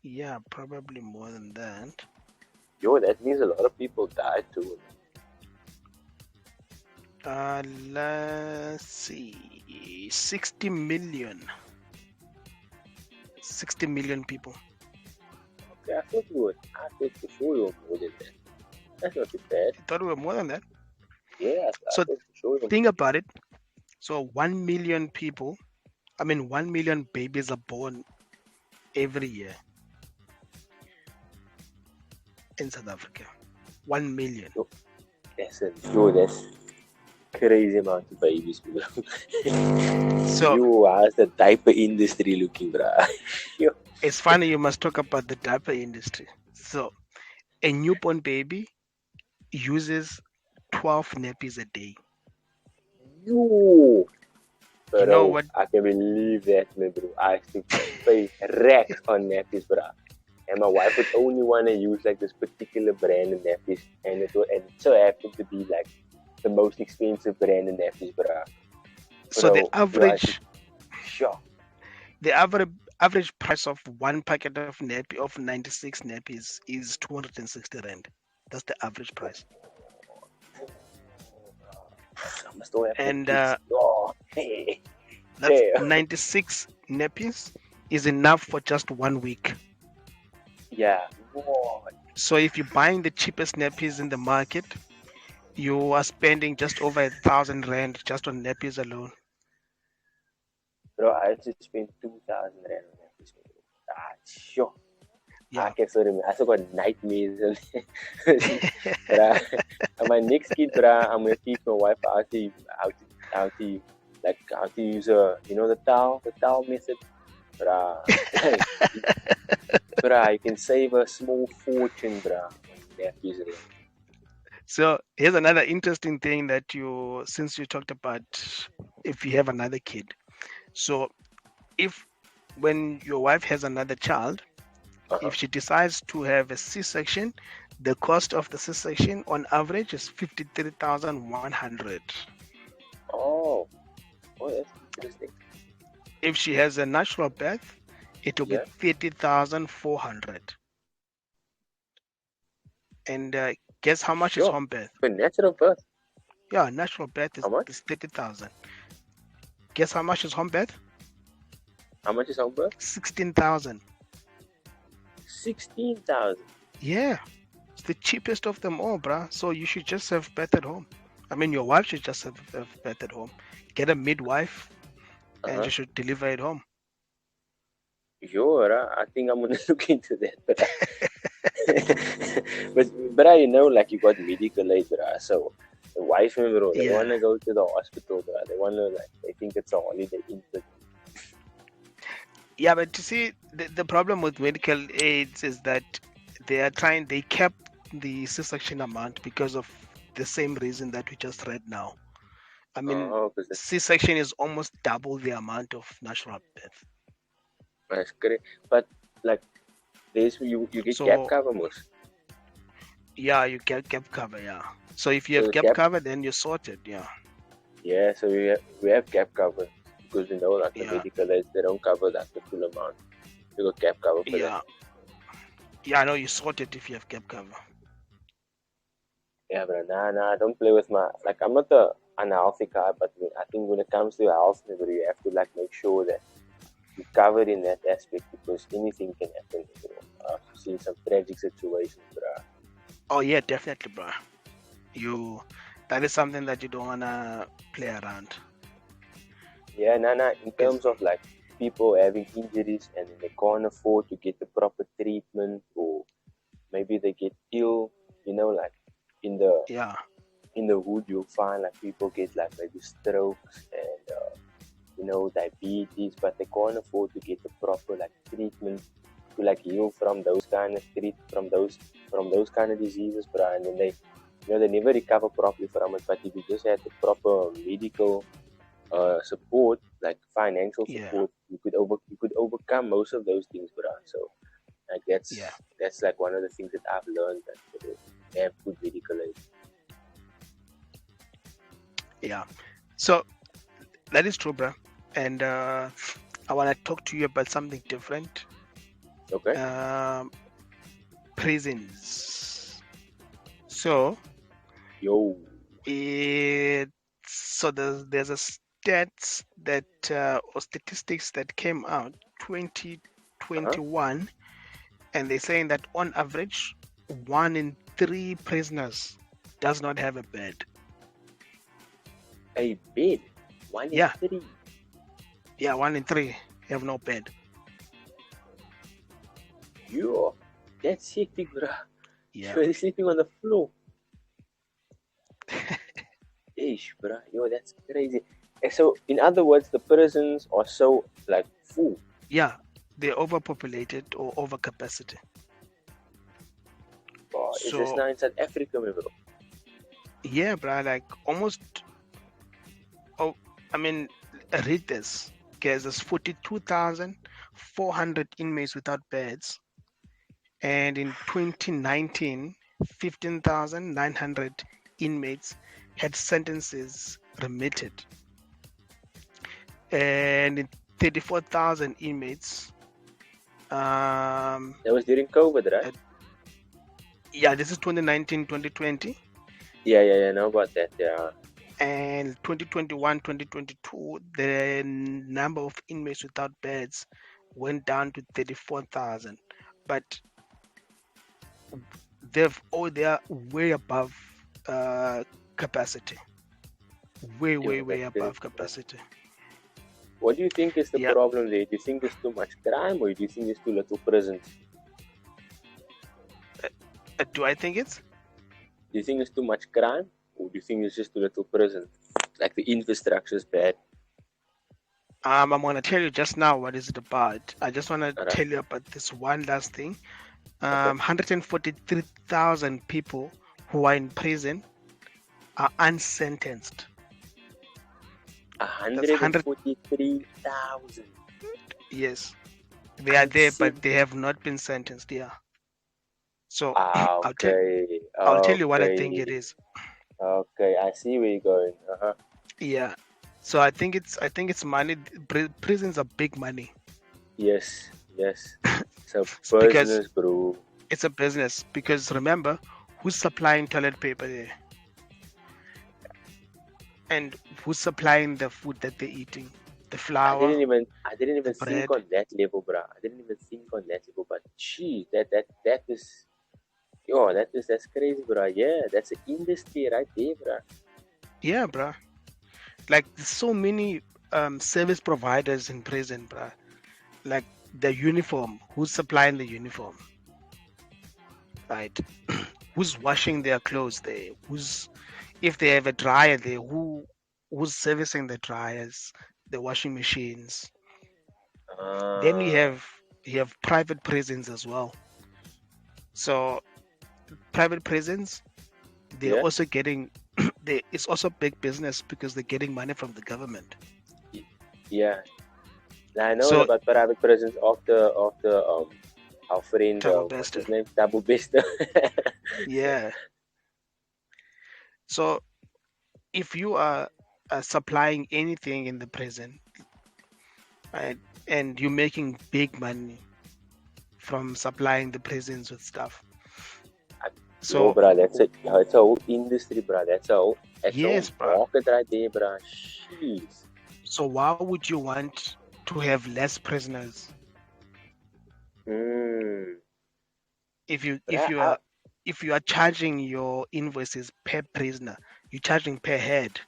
Yeah, probably more than that. Yo, that means a lot of people died too. Let's see. 60 million. 60 million people. Okay, I thought for sure we were more than that. That's not too bad. You thought we were more than that? Yeah, So I thought for sure we were. think about it. So 1 million people, 1 million babies are born every year in South Africa. 1 million. That's crazy amount of babies, bro. So how's the diaper industry looking, bro? It's funny you must talk about the diaper industry. So a newborn baby uses 12 nappies a day. You know what? I can believe that, man, bro. I used to pay racks on nappies, bro. And my wife would only want to use like this particular brand of nappies, and it so happened to be like the most expensive brand of nappies, bro. So the average, the average price of one packet of 96 nappies is 260 rand. That's the average price. And that's 96 nappies is enough for just 1 week. Yeah. So if you're buying the cheapest nappies in the market, you are spending just over 1,000 rand just on nappies alone. Bro, I just spent 2,000 rand on nappies. Sure. Yeah. I still got nightmares. My next kid, I'm gonna teach my wife how to use the towel method. You can save a small fortune, on nappies. So here's another interesting thing that since you talked about if you have another kid. So when your wife has another child, if she decides to have a C-section, the cost of the C-section on average is 53,100. Oh, that's interesting. If she has a natural birth, it will be 30,400. And guess how much is home birth? For natural birth? Yeah, natural birth is 30,000. Guess how much is home birth? How much is home birth? 16,000. 16,000? Yeah. It's the cheapest of them all, bruh. So you should just have birth at home. Your wife should just have birth at home. Get a midwife and you should deliver at home. I think I'm gonna look into that. But you got medical aid, so the wife, bro, they wanna go to the hospital, bro. They wanna they think it's a holiday infant. Yeah, but you see, the problem with medical aids is that they kept the C-section amount because of the same reason that we just read now. C-section is almost double the amount of natural birth. That's great, but you get gap cover most. Yeah, you get gap cover. Yeah. So if you have gap cover, then you're sorted. Yeah. Yeah. So we have gap cover because we know the medical aids, they don't cover that the full amount. You got gap cover for that. Yeah, I know you sorted if you have gap cover. Yeah, but nah, don't play with my I'm not the unhealthy guy, but I think when it comes to health, you have to make sure that you're covered in that aspect because anything can happen. I've seen some tragic situations, bro. Oh yeah, definitely, bro. That is something that you don't wanna play around. Yeah, in terms of people having injuries and they can't afford to get the proper treatment, or maybe they get ill, in the hood you'll find people get maybe strokes and diabetes, but they can't afford to get the proper treatment to heal from those kind of diseases, bro. And then they never recover properly from it. But if you just had the proper medical support, financial support, you could overcome most of those things, bro. So that's one of the things that I've learned, that they have good medical aid. Yeah, so that is true, bro. And I want to talk to you about something different. Okay. Prisons. So so there's a stats that or statistics that came out 2021, and they're saying that on average 1 in 3 prisoners does not have a bed. A bed? 1 in 3? Yeah, 1 in 3 have no bed. Yo, that's hectic, bro. Yeah. You're sleeping on the floor. Ish, bro. Yo, that's crazy. So, in other words, the prisons are so full. Yeah, they're overpopulated or overcapacity. Oh, is this now in South Africa, bro? Yeah, bro. Almost. Oh, I mean, read this. Okay, there's 42,400 inmates without beds, and in 2019, 15,900 inmates had sentences remitted, and in 34,000 inmates. That was during COVID, right? Yeah, this is 2019, 2020. Yeah, I know about that, yeah. And 2021, 2022, the number of inmates without beds went down to 34,000. But they are way above capacity. Way above capacity. What do you think is the problem there? Do you think there's too much crime, or do you think there's too little prisons? Do I think it's? Do you think there's too much crime, or do you think there's just too little prisons? The infrastructure is bad. I'm gonna tell you just now what is it about. I just wanna tell you about this one last thing. 143,000 people who are in prison are unsentenced. 143,000. Yes, they are there, but they have not been sentenced. Yeah. So I'll tell you what I think it is. Okay, I see where you're going. Yeah. So I think it's money. Prisons are big money. Yes. It's a business, bro. It's a business because remember, who's supplying toilet paper there? And who's supplying the food that they're eating? The flour. I didn't even think on that level, bro. But gee, that is. Yo, that's crazy, bro. Yeah, that's an industry right there, bro. Yeah, bro. There's so many service providers in prison, bro. The uniform. Who's supplying the uniform? Right. Who's washing their clothes there? If they have a dryer there, who's servicing the dryers, the washing machines? Then you have private prisons as well. So private prisons, they're also getting it's also big business because they're getting money from the government. Yeah. Now, I know about private prisons after our friend what's his name? Double Bester. Yeah. So if you are supplying anything in the prison, right, and you're making big money from supplying the prisons with stuff. So, bro, it's a whole industry, bro. That's a whole market right there, bro. Jeez. So why would you want to have less prisoners? If you are charging your invoices per prisoner, you're charging per head.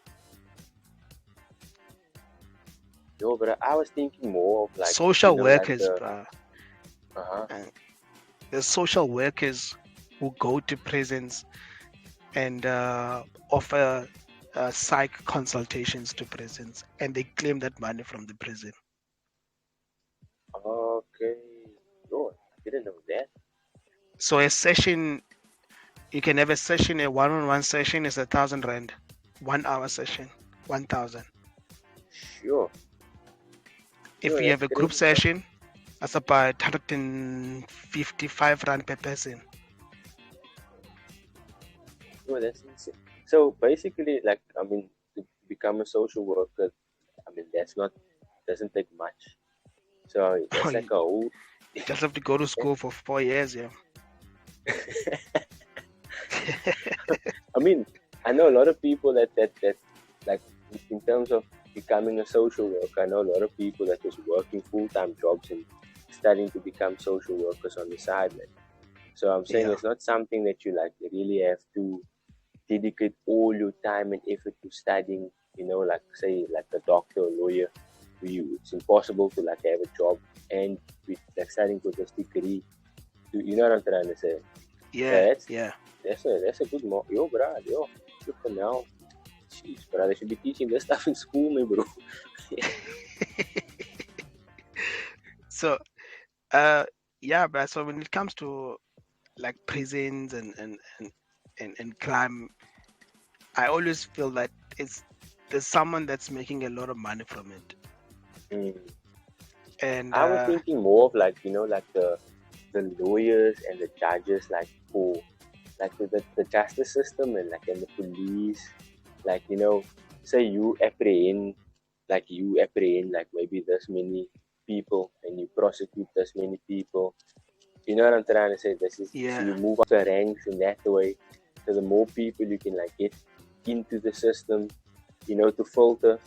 Yo, bro, I was thinking more of social workers, bro. There's social workers who go to prisons and offer psych consultations to prisons, and they claim that money from the prison. Okay. Oh, I didn't know that. So a session, you can have a session, a one-on-one session is 1,000 rand. 1 hour session, 1,000. Sure. If Sure, you that's have a group crazy, bro. session, that's about 155 rand per person. Oh, that's insane. So basically, like, I mean, to become a social worker, I mean, doesn't take much. So that's like You a whole. just have to go to school for 4 years, yeah. I mean, I know a lot of people that like in terms of becoming a social worker. I know a lot of people that was working full-time jobs and studying to become social workers on the side. Man. So I'm saying Yeah, it's not something that you like really have to dedicate all your time and effort to studying. You know, like say like a doctor or lawyer, where it's impossible to like have a job and with like studying for this degree. You know what I'm trying to say? yeah, Yeah, yeah. that's a good yo, bro, yo, good for now. Jeez, bro, they should be teaching this stuff in school, man, bro. So, yeah, but so when it comes to like prisons and crime, I always feel that there's someone that's making a lot of money from it, Mm. and I was thinking more of like like the lawyers and the judges, like for like the justice system and the police, like say you apprehend like maybe this many people and you prosecute this many people. You know what I'm trying to say? This is so yeah, you move up the ranks in that way. So the more people you can like get into the system, to filter,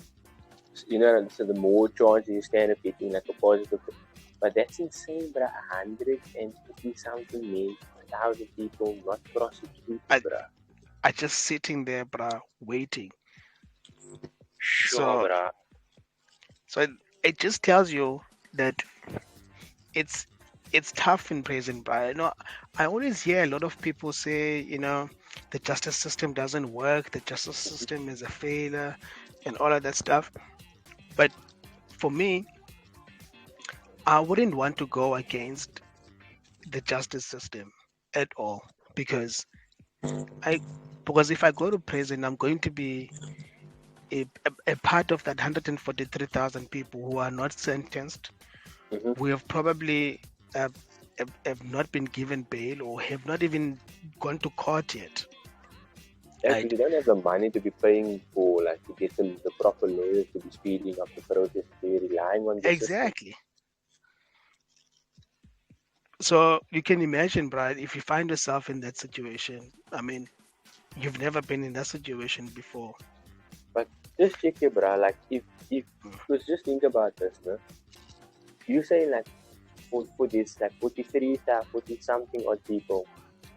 so the more chance you stand of getting like a positive. But that's insane, bruh. 150 something made, 1,000 people not prosecuted, I bruh. I just sitting there, bruh, waiting. Sure, So bruh. so it just tells you that it's it's tough in prison, bruh. I always hear a lot of people say, the justice system doesn't work, the justice system is a failure, and all of that stuff. But for me, I wouldn't want to go against the justice system at all because I because if I go to prison, I'm going to be a part of that 143,000 people who are not sentenced, Mm-hmm. who have probably have not been given bail or have not even gone to court yet, That right? you don't have the money to be paying for, like, to get the proper lawyers to be speeding up the process. So you're relying on the system. Exactly. So you can imagine, Brad, if you find yourself in that situation. I mean, you've never been in that situation before. But just check it, bruh. Like, if, Mm. because just think about this, no? You say, like, for this, like, 40 something odd people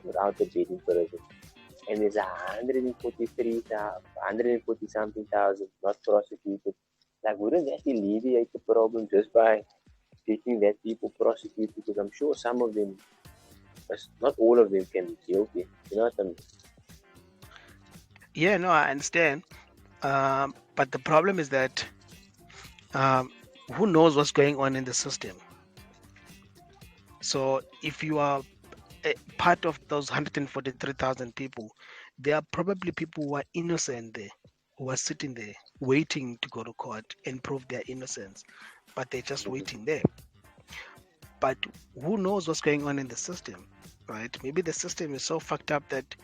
without the bed in prison. And there's 140 something thousand not prosecuted. Like, wouldn't that alleviate the problem just by getting that people prosecuted? Because I'm sure some of them, not all of them, can be guilty. You know what I mean? Yeah, no, I understand. But the problem is that um, who knows what's going on in the system? So if you are a part of those 143,000 people, there are probably people who are innocent there, who are sitting there waiting to go to court and prove their innocence, but they're just Mm-hmm. waiting there. But who knows what's going on in the system, right? Maybe the system is so fucked up that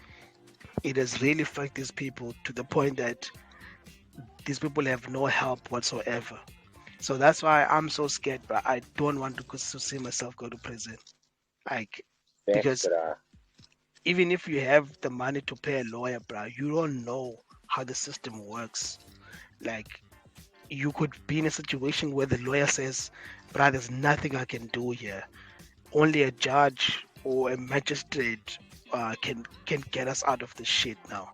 it has really fucked these people to the point that these people have no help whatsoever. So that's why I'm so scared, but I don't want to see myself go to prison. Like, Facts, because bruh. even if you have the money to pay a lawyer, bro, you don't know how the system works. Like, you could be in a situation where the lawyer says, bro, there's nothing I can do here. Only a judge or a magistrate can get us out of this shit now.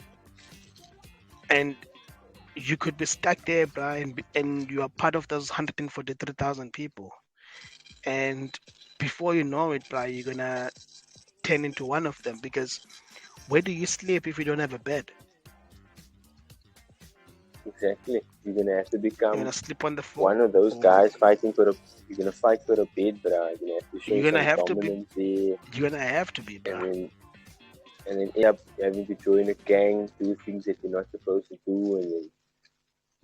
And you could be stuck there, bro, and you are part of those 143,000 people. And before you know it, bro, you're gonna turn into one of them because where do you sleep if you don't have a bed? Exactly. You're gonna have to You're become gonna sleep on the floor. one of those or guys fighting for a. You're gonna fight for a bed, bruh. You're gonna have to show You're gonna some have to be. dominance there, You're gonna have to be, and bruh. then end up having to join a gang, do things that you're not supposed to do, and then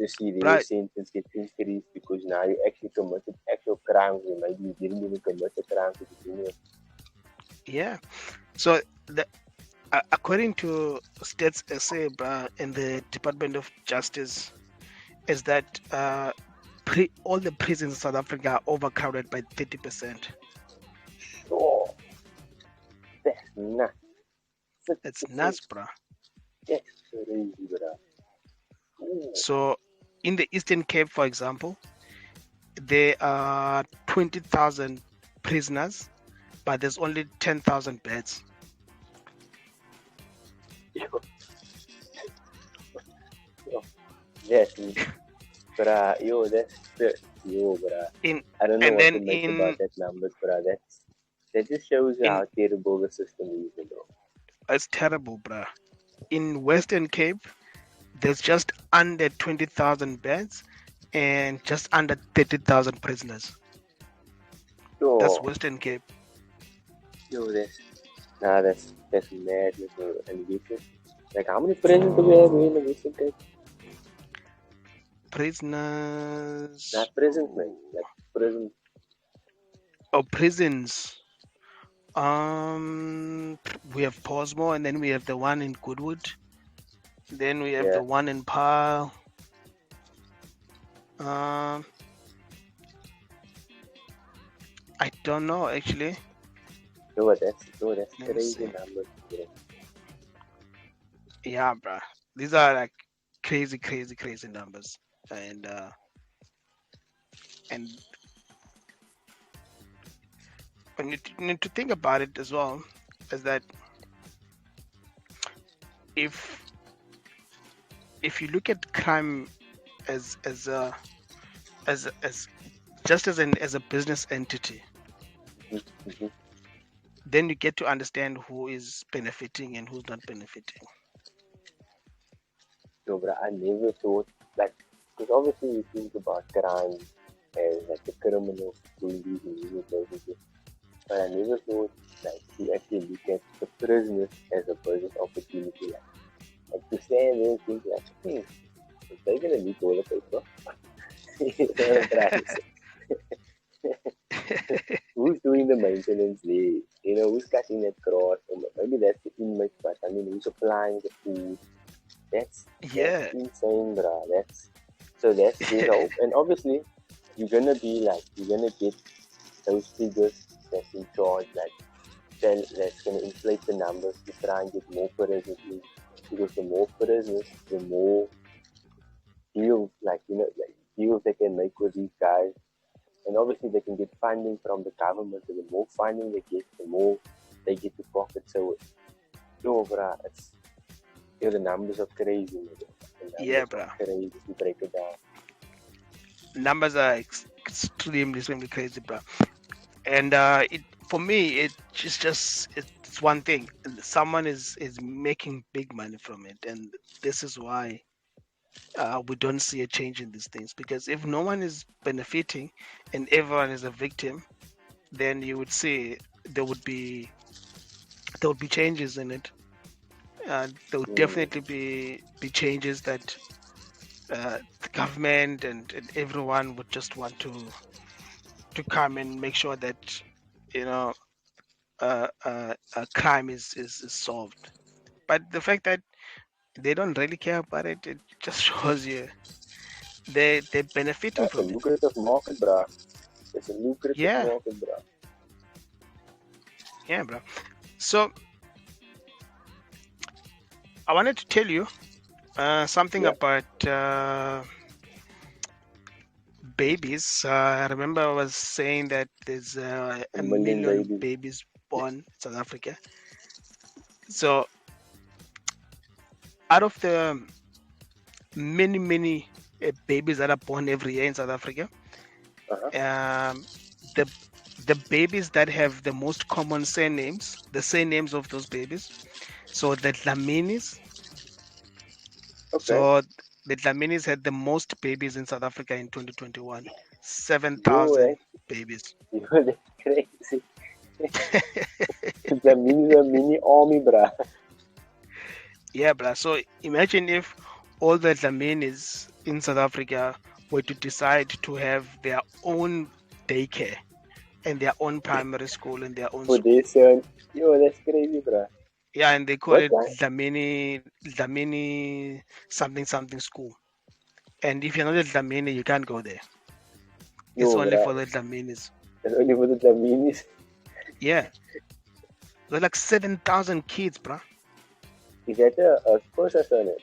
to see their Bruh, sentence get increased because now you actually committed actual crimes, and maybe you didn't even commit the crime to begin with. yeah. So according to Stats SA, bruh, in the Department of Justice, is that all the prisons in South Africa are overcrowded by 30%. Sure, that's nuts. That's nuts, bruh. That's crazy, bruh. Ooh. So in the Eastern Cape, for example, there are 20,000 prisoners, but there's only 10,000 beds. Yes, bruh. That's bruh. I don't know what to make about that numbers, bruh. That just shows you how terrible the system is, bro. It's terrible, bruh. In Western Cape, there's just under 20,000 beds and just under 30,000 prisoners. That's Western Cape. That's madness, bro. And like, how many prisons do we have in the Western Cape? Prisoners. Not prisons, man. Like prisons. Oh, prisons. We have Posmo, and then we have the one in Goodwood. Then we have the one in Paarl. I don't know actually. That's crazy numbers. Yeah, bruh. These are like crazy numbers, and when you need to think about it as well, is that if you look at crime as just as a business entity, Mm-hmm. then you get to understand who is benefiting and who's not benefiting. No, but I never thought, like, because obviously you think about crime as like the criminals doing these illegal businesses, but I never thought like you actually look at the prisoners as a business opportunity. Like to stand there and think like, they're gonna need toilet paper. Who's doing the maintenance there? Who's cutting that grass? Maybe that's the inmates, but I mean, who's supplying the food? That's insane, bro. That's and obviously you're gonna get those figures that's in charge, that's gonna inflate the numbers to try and get more prisoners in. Because the more prisoners, the more deals deals they can make with these guys. And obviously they can get funding from the government, and the more funding they get, the more they get to pocket. So bruh, the numbers are crazy, Bruh. Crazy if you break it down. Numbers are extremely crazy, bruh. And for me, it's one thing. Someone is making big money from it, and this is why we don't see a change in these things. Because if no one is benefiting and everyone is a victim, then you would see there would be changes in it. There would definitely be changes that the government and everyone would just want to come and make sure that crime is solved. But the fact that they don't really care about it, it just shows you they're benefiting from it. It's a lucrative market, bro. It's a lucrative market, bro. Yeah, bro. So I wanted to tell you something about babies. I remember I was saying that there's a million babies born in South Africa. So out of the many babies that are born every year in South Africa, the babies that have the most common surnames, the surnames of those babies, so the Dlaminis. Okay. So the Dlaminis had the most babies in South Africa in 2021. Yo, 7,000 babies. yo, that's crazy. The mini army, bruh. Yeah, bruh. So imagine if all the Dlaminis in South Africa were to decide to have their own daycare and their own primary school and their own For school. this son. Yo, that's crazy, bruh. Yeah, and they call What it kind? Dlamini something something school. And if you're not a Dlamini, you can't go there. It's Yo, only bruh. for the Dlaminis. That's only for the Dlaminis. Yeah, they're like 7,000 kids, bruh. Is that a Xhosa surname?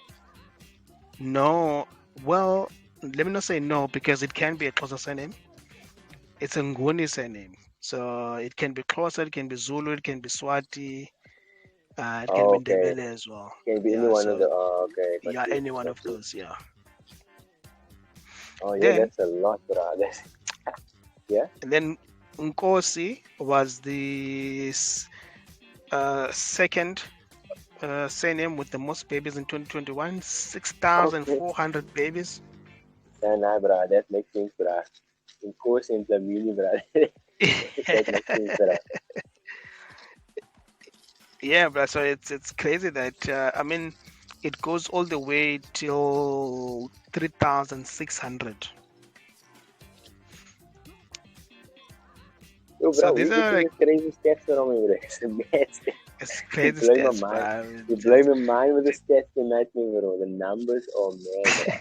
No, well, let me not say no because it can be a closer surname. It's a Nguni surname. So it can be closer, it can be Zulu, it can be Swati, it can Oh, be okay. Ndebele as well. Can be any Yeah, one of so the. Oh, okay. Got yeah, you. any one Got of you. those, yeah. Oh, yeah, Then that's a lot, bruh. That's, yeah. and then Nkosi was the second surname with the most babies in 2021, Okay. 6,400 babies. Nah, bruh. That makes sense, bruh. In course, in Dlamini, bruh. That makes sense, bruh. Yeah, bro. So it's crazy that I mean, it goes all the way till 3,600. Yo, So bro, these we are getting like the crazy stats from me, bro. It's a bad stat. it's You crazy blow my stats, mind. bro. You blow my mind with the stats tonight, bro. The numbers, oh man, bro.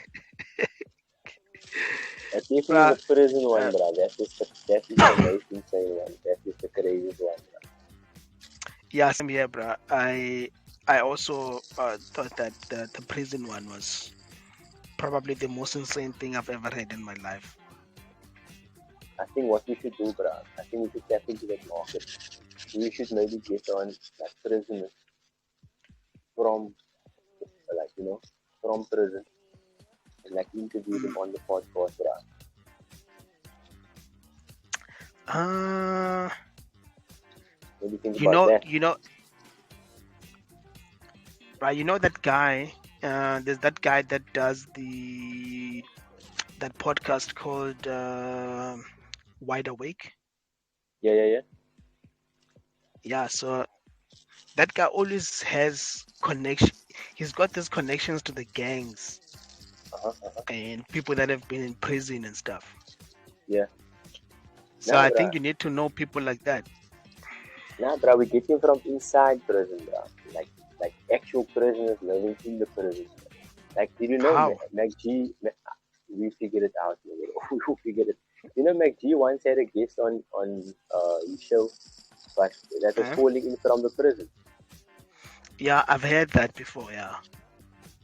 That's definitely Bro, the prison one, uh, bro. That is the most insane one. That is the craziest one, bro. yeah, same here, bro. I also thought that the prison one was probably the most insane thing I've ever had in my life. I think what we should do, bro. I think we should tap into that market. We should maybe get on like prisoners from, like from prison and like interview them on the podcast, bro. Uh, What do you think you about know, that? you know, right? You know that guy. There's that guy that does that podcast called Wide Awake. Yeah. Yeah, so that guy always has connection. He's got these connections to the gangs Uh-huh. and people that have been in prison and stuff. Yeah. So Nah, I bro. think you need to know people like that. Nah, bro, we get him from inside prison, bro. Like actual prisoners living in the prison. Like, did you know How? MacG? We figured it out. We figured it. You know, MacG once had a guest on his show, but that was Huh? calling in from the prison. Yeah, I've heard that before. Yeah.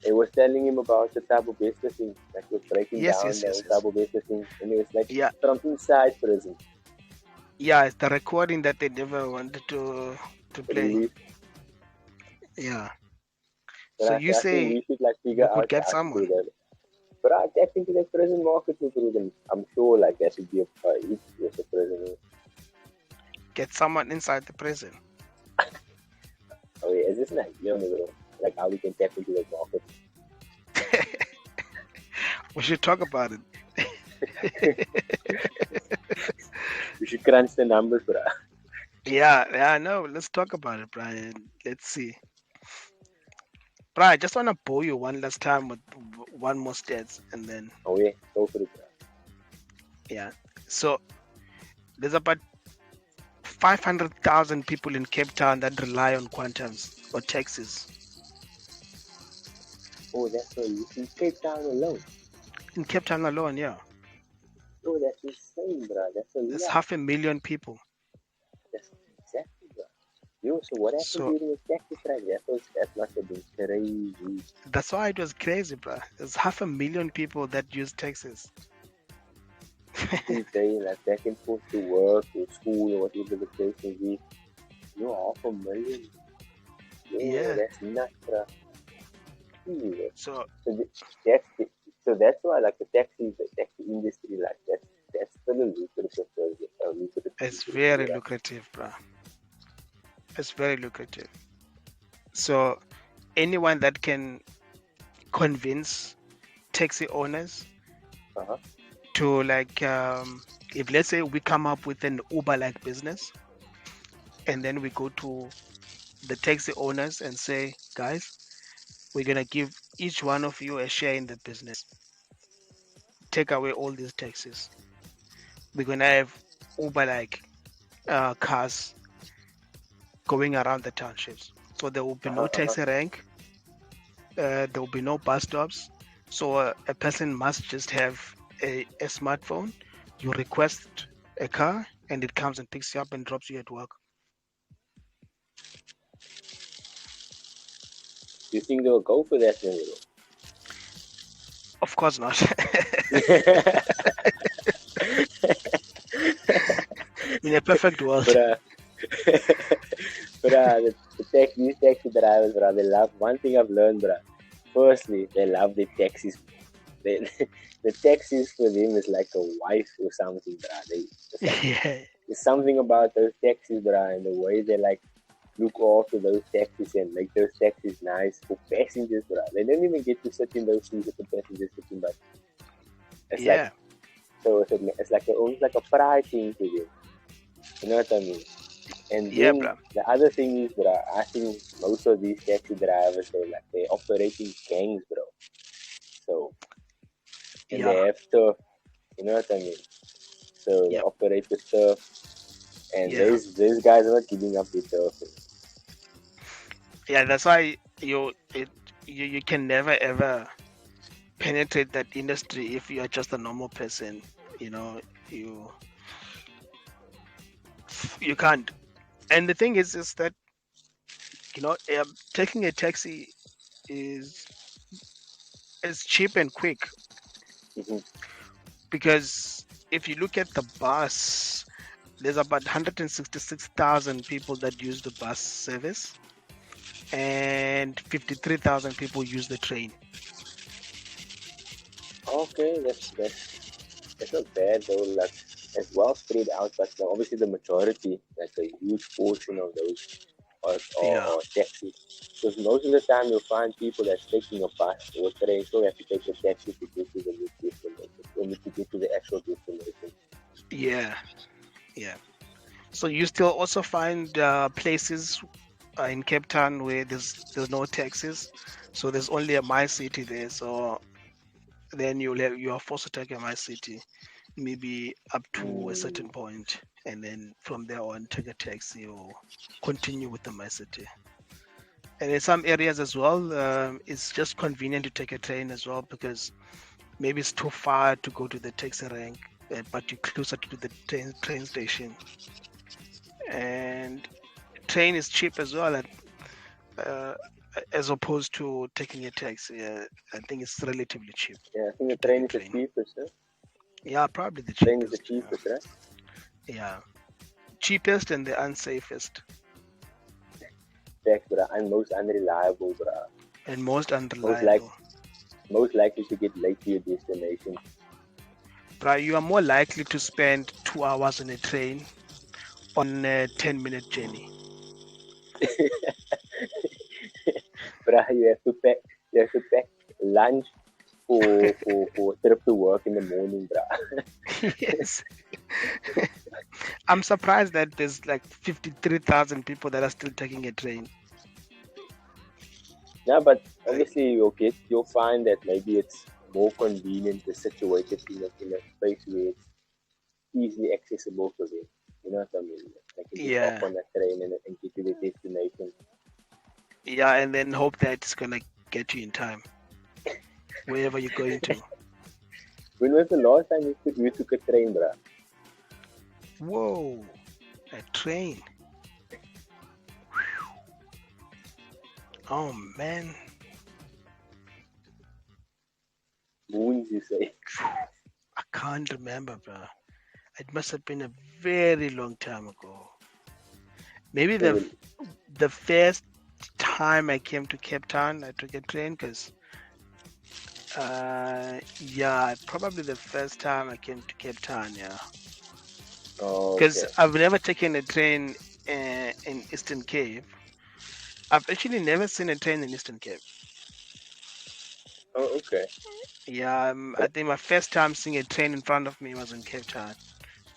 It was telling him about the type of business thing, like was breaking Yes, down yes, the yes, whole yes. type of business thing, and it was like Yeah, from inside prison. yeah. It's the recording that they never wanted to play. Really, Yeah. but So you I think say we should like you figure could out get how to do someone, that. But I tap into the prison market with them. I'm sure like that should be a hit with the prison. inside the prison. Oh yeah, is this an idea, bro? Like how we can tap into the market. We should talk about it. We should crunch the numbers, bro. Yeah, no. Let's talk about it, Brian. Let's see. Brian, I just want to bore you one last time with one more stats, and then Oh yeah, go for it, bro. yeah. So there's about 500,000 people in Cape Town that rely on quantums or taxis. Oh, that's so you can Cape Town alone. In Cape Town alone, yeah. Oh, that's insane, bro. That's a There's lot. 500,000 people. That's exactly, bro. Yo, so what happened So during the taxi strike? That must have been crazy. that's why it was crazy, bro. There's 500,000 people that use taxis. Each day, like back and forth to work or school or whatever the case may be. Yo, 500,000. Yo, Yeah. that's nuts, bro. Jesus. So So that's why like the taxi industry, like that's still a lucrative it's industry, very right? lucrative, bro. It's very lucrative. So anyone that can convince taxi owners Uh-huh. to like, if let's say we come up with an Uber-like business, and then we go to the taxi owners and say, guys, we're gonna give each one of you a share in the business. Take away all these taxis. We're gonna have Uber-like cars going around the townships. So there will be no Uh-huh. Uh-huh. taxi rank. There will be no bus stops. So a person must just have a smartphone. You request a car, and it comes and picks you up and drops you at work. Do you think they'll go for that, Manilo? Of course not. In a perfect world. But these taxi drivers, bro, they love. One thing I've learned, bro. Firstly, they love the taxis. The taxis for them is like a wife or something, bro. Yeah. There's something about those taxis, bro, and the way they like look after those taxis and make those taxis nice for passengers, bro. They don't even get to sit in those seats that the passengers sit in, but it's Yeah. it's like almost like a pride thing to them. You know what I mean? And Yeah, then bro. the other thing is, bro, I think most of these taxi drivers, they operate in gangs, bro. So, and Yeah. they have turf. You know what I mean? So they Yep. operate with turf, and Yeah. these guys are not giving up the turf. Yeah, that's why you can never ever penetrate that industry if you are just a normal person. You know, you can't. And the thing is that taking a taxi is cheap and quick, Mm-hmm. because if you look at the bus, there's about 166,000 people that use the bus service, and 53,000 people use the train. Okay, that's not bad though. Like it's well spread out, but obviously the majority, like a huge portion of those Yeah. or taxis. Because most of the time you'll find people that's taking a bus or train, so you have to take a taxi to get to the next destination, or to get to the actual destination. Yeah. Yeah. So you still also find places in Cape Town where there's no taxis, so there's only a My City there. So then you are forced to take a My City, maybe up to a certain point, and then from there on take a taxi or continue with the My City. And in some areas as well, it's just convenient to take a train as well, because maybe it's too far to go to the taxi rank, but you're closer to the train station. And train is cheap as well, uh, as opposed to taking a taxi. I think it's relatively cheap Yeah, I think to the take a train is the train. cheapest. Huh? Yeah, probably the Train is the cheapest. cheapest, right? Yeah, cheapest and the unsafest Facts, bro, and most unreliable, bro. and most Most unreliable. most likely to get late to your destination. But you are more likely to spend 2 hours on a train on a 10-minute journey. Bro, you have to pack lunch for a trip to work in the morning, bro. Yes. I'm surprised that there's like 53,000 people that are still taking a train. Yeah, but obviously you'll find that maybe it's more convenient to situate it in a place where it's easily accessible for them. You know what I mean? They can just hop Yeah. on that train and get to their destination. Yeah, and then hope that it's gonna get you in time wherever you're going to. When was the last time you took a train, bro? Whoa, a train. Oh man. Moons, you say? I can't remember, bro. It must have been a very long time ago. Maybe the first time I came to Cape Town, I took a train, because probably the first time I came to Cape Town, yeah. Oh, Because okay. I've never taken a train in Eastern Cape. I've actually never seen a train in Eastern Cape. Oh, okay. Yeah, I think my first time seeing a train in front of me was in Cape Town,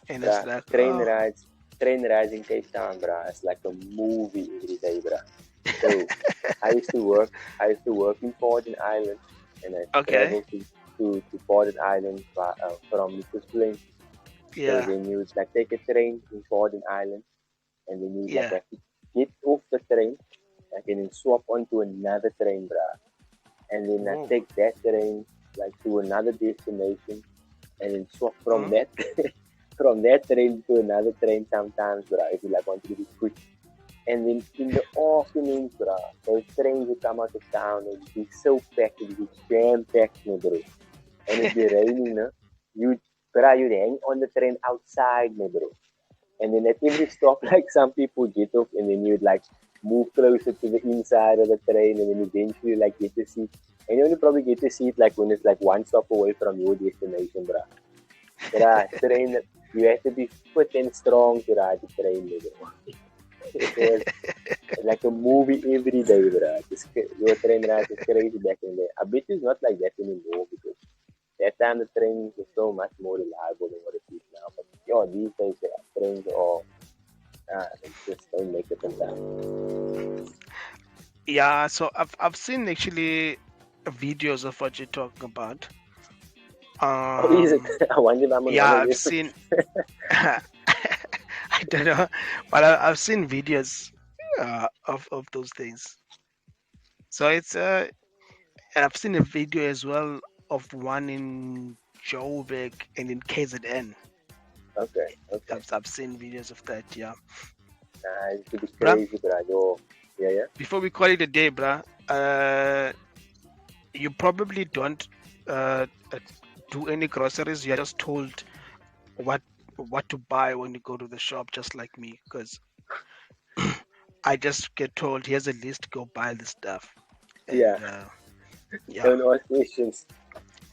and it's Bruh, like, train oh, rides, train rides in Cape Town, bruh. It's like a movie every day, bruh. So I used to work. I used to work in Port Island, and I okay, traveled to Port Island from Mrs. Plain. So yeah, then you would like take a train in Port Island, and then you would like yeah, have to get off the train, like, and then swap onto another train, bruh. And then I whoa, take that train like to another destination, and then swap from mm, that from that train to another train sometimes, bruh, if you like want to be quick. And then in the afternoons, bruh, those trains would come out of town and it'd be so packed, it'd be jam packed, bro. And it'd be raining, no? You'd hang on the train outside, bro. And then at every stop, like some people get off, and then you'd like move closer to the inside of the train, and then eventually like get a seat. And you only probably get a seat like when it's like one stop away from your destination, bruh. Train, you have to be fit and strong to ride the train, bro. It was like a movie every day, bro. Your train ride is crazy back in there. I bet it's not like that anymore because that time the trains were so much more reliable than what it is now. But yo, these days trains are they just don't make it in time. yeah. So I've seen actually videos of what you're talking about. Oh, is it? I wonder if I'm on Yeah, one of I've them. seen. I don't know, but I've seen videos of those things. So it's and I've seen a video as well of one in Joburg and in KZN. Okay, okay. I've seen videos of that. Yeah, It should be bruh. crazy, bro. Yo, yeah, yeah. Before we call it a day, bruh, you probably don't uh, do any groceries. You're just told what what to buy when you go to the shop, just like me, because I just get told, here's a list, go buy the stuff. And Yeah, yeah, don't ask questions.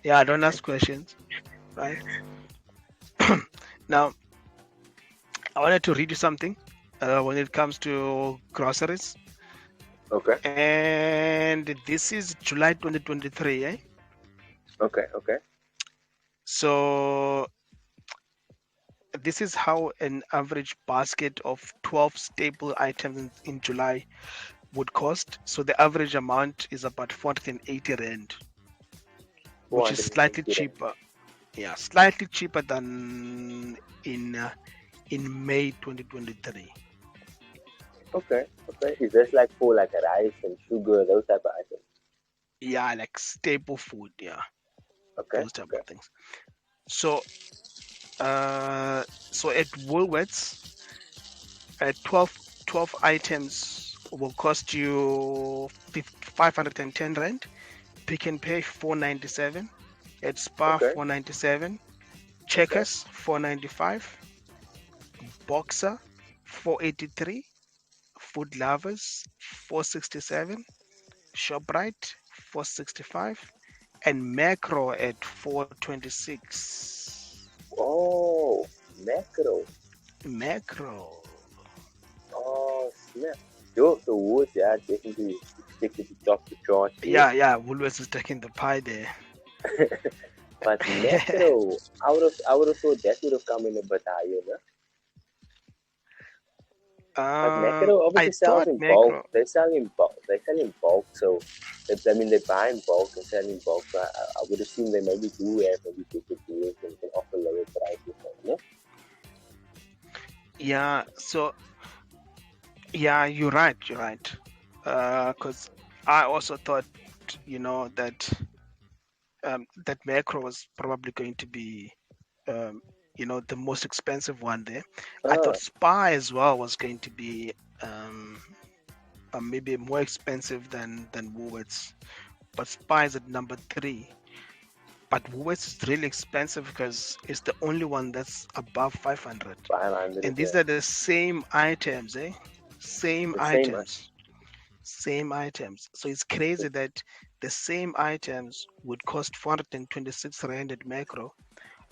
yeah, I don't ask questions, right? Now, I wanted to read you something when it comes to groceries. Okay, And this is July 2023, eh? okay, okay, So this is how an average basket of 12 staple items in July would cost. So the average amount is about 480 rand, which is slightly 480 rand. cheaper. Yeah, slightly cheaper than in May 2023. Okay, okay. Is this like for like rice and sugar, those type of items? Yeah, like staple food. Yeah, Okay, those type okay, of things. So, so at Woolworths, 12 items will cost you 510 rand. Pick and Pay 497. At Spar okay, 497. okay. Checkers 495. Boxer 483. Food Lovers 467. ShopRite 465. And Macro at 426. Oh, macro. Macro. Oh, snap. Yo, so woods, yeah, definitely expected to top the chart here. Yeah, Woolworths is taking the pie there. But macro, I would have thought that would have come in a bit higher, no? But macro I obviously sells thought in bulk. Macro. They sell in bulk. They sell in bulk. So, they buy in bulk and sell in bulk. So I would assume they maybe do have maybe ticket deals and can offer lower prices. No? Yeah, so yeah, you're right. You're right. Because I also thought, that that Macro was probably going to be, um, the most expensive one there. I thought Ah, Spy as well was going to be maybe more expensive than Woolworths, but Spy is at number 3. But Woolworths is really expensive because it's the only one that's above 500. 500, And yeah. these are the same items, eh? Same The same. items. Same items. So it's crazy that the same items would cost 426 rand at Macro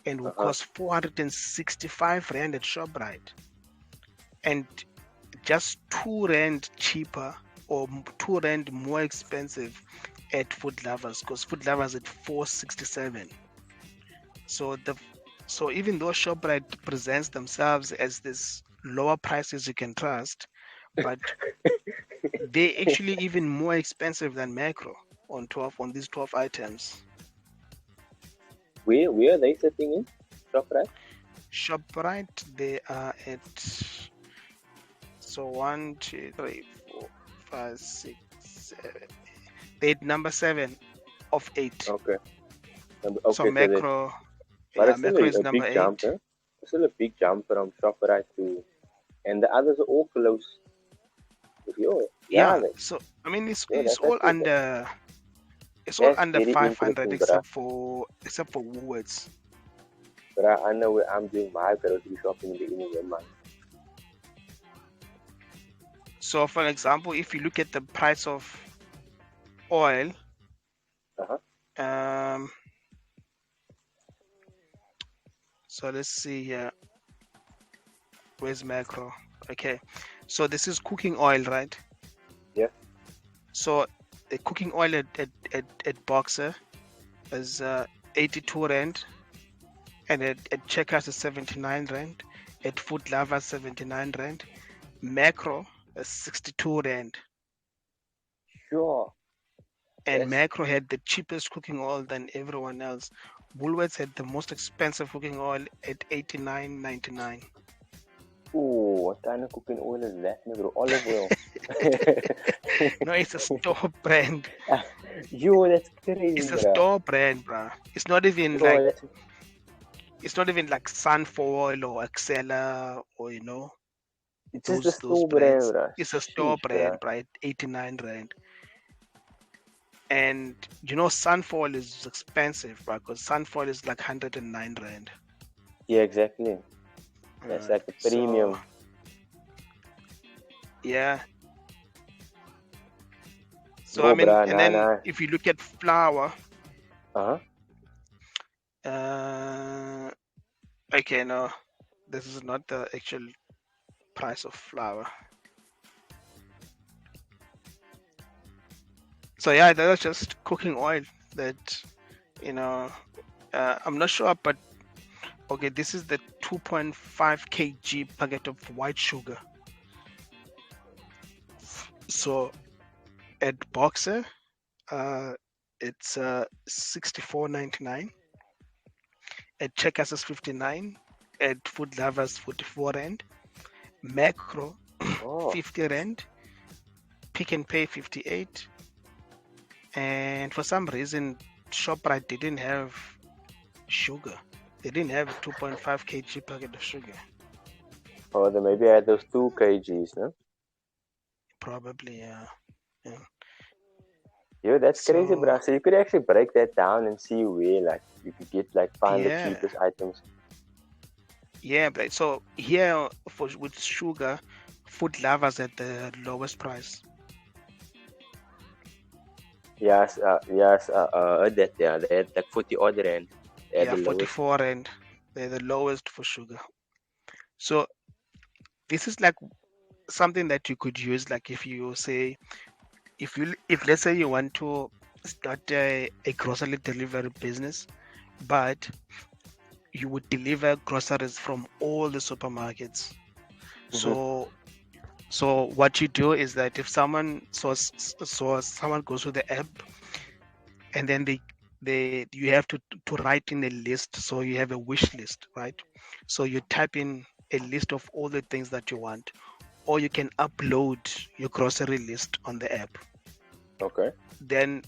and will Uh-huh. cost 465 rand at ShopRite. And just 2 rand cheaper or 2 rand more expensive at Food Lovers, because Food Lovers at 467. So even though ShopRite presents themselves as this lower prices you can trust, but they actually even more expensive than Macro on these 12 items. Where are they sitting in? ShopRite? ShopRite, they are at 1, 2, 3, 4, 5, 6, 7. They're at number 7 of 8. Okay. So Macro, but it's Macro is still a number big 8. jump, huh? It's still a big jump from ShopRite to, and the others are all close. Yeah. So I mean, it's all under. It's all under 500 except for Woolworths. But I know where I'm doing my grocery shopping in the beginning of the month. So, for example, if you look at the price of oil, so let's see here. Where's Macro? Okay, so this is cooking oil, right? Yeah. So the cooking oil at Boxer is 82 rand, and at Checkers is 79 rand, at Food Lover 79 rand, Macro is 62 rand. Sure. And Macro had the cheapest cooking oil than everyone else. Woolworths had the most expensive cooking oil at 89.99. Oh, what kind of cooking oil is that, bro? Olive oil. No, it's a store brand. Yo, that's crazy. It's a store brand, bro. It's not even it's not even like Sunfoil or Excella or It's just a store brand, bro. It's a store brand, right? 89 rand. And Sunfoil is expensive, bro, because Sunfoil is like 109 rand. Yeah, exactly. That's like a premium. Yeah. So I mean, and then if you look at flour. Okay, no, this is not the actual price of flour. So yeah, that's just cooking oil that I'm not sure, but okay, this is the 2.5 kg packet of white sugar. So at Boxer, it's 64.99. At Checkers is 59. At Food Lovers 44 rand. Macro 50 rand. Pick and Pay 58. And for some reason, ShopRite didn't have sugar. They didn't have a 2.5 kg packet of sugar. Oh, they maybe had those 2 kgs, no? Probably, yeah. Yo, that's crazy, bro. So you could actually break that down and see where, you could get, find the cheapest items. Yeah, but so here with sugar, Food Lovers at the lowest price. Yes, that they had like 40 odd rand. Yeah, 44 rand. They're the lowest for sugar. So this is like something that you could use, like if you say, if let's say you want to start a grocery delivery business, but you would deliver groceries from all the supermarkets. Mm-hmm. So what you do is that if someone someone goes to the app, and then you have to write in a list. So you have a wish list, right? So you type in a list of all the things that you want, or you can upload your grocery list on the app. Okay. Then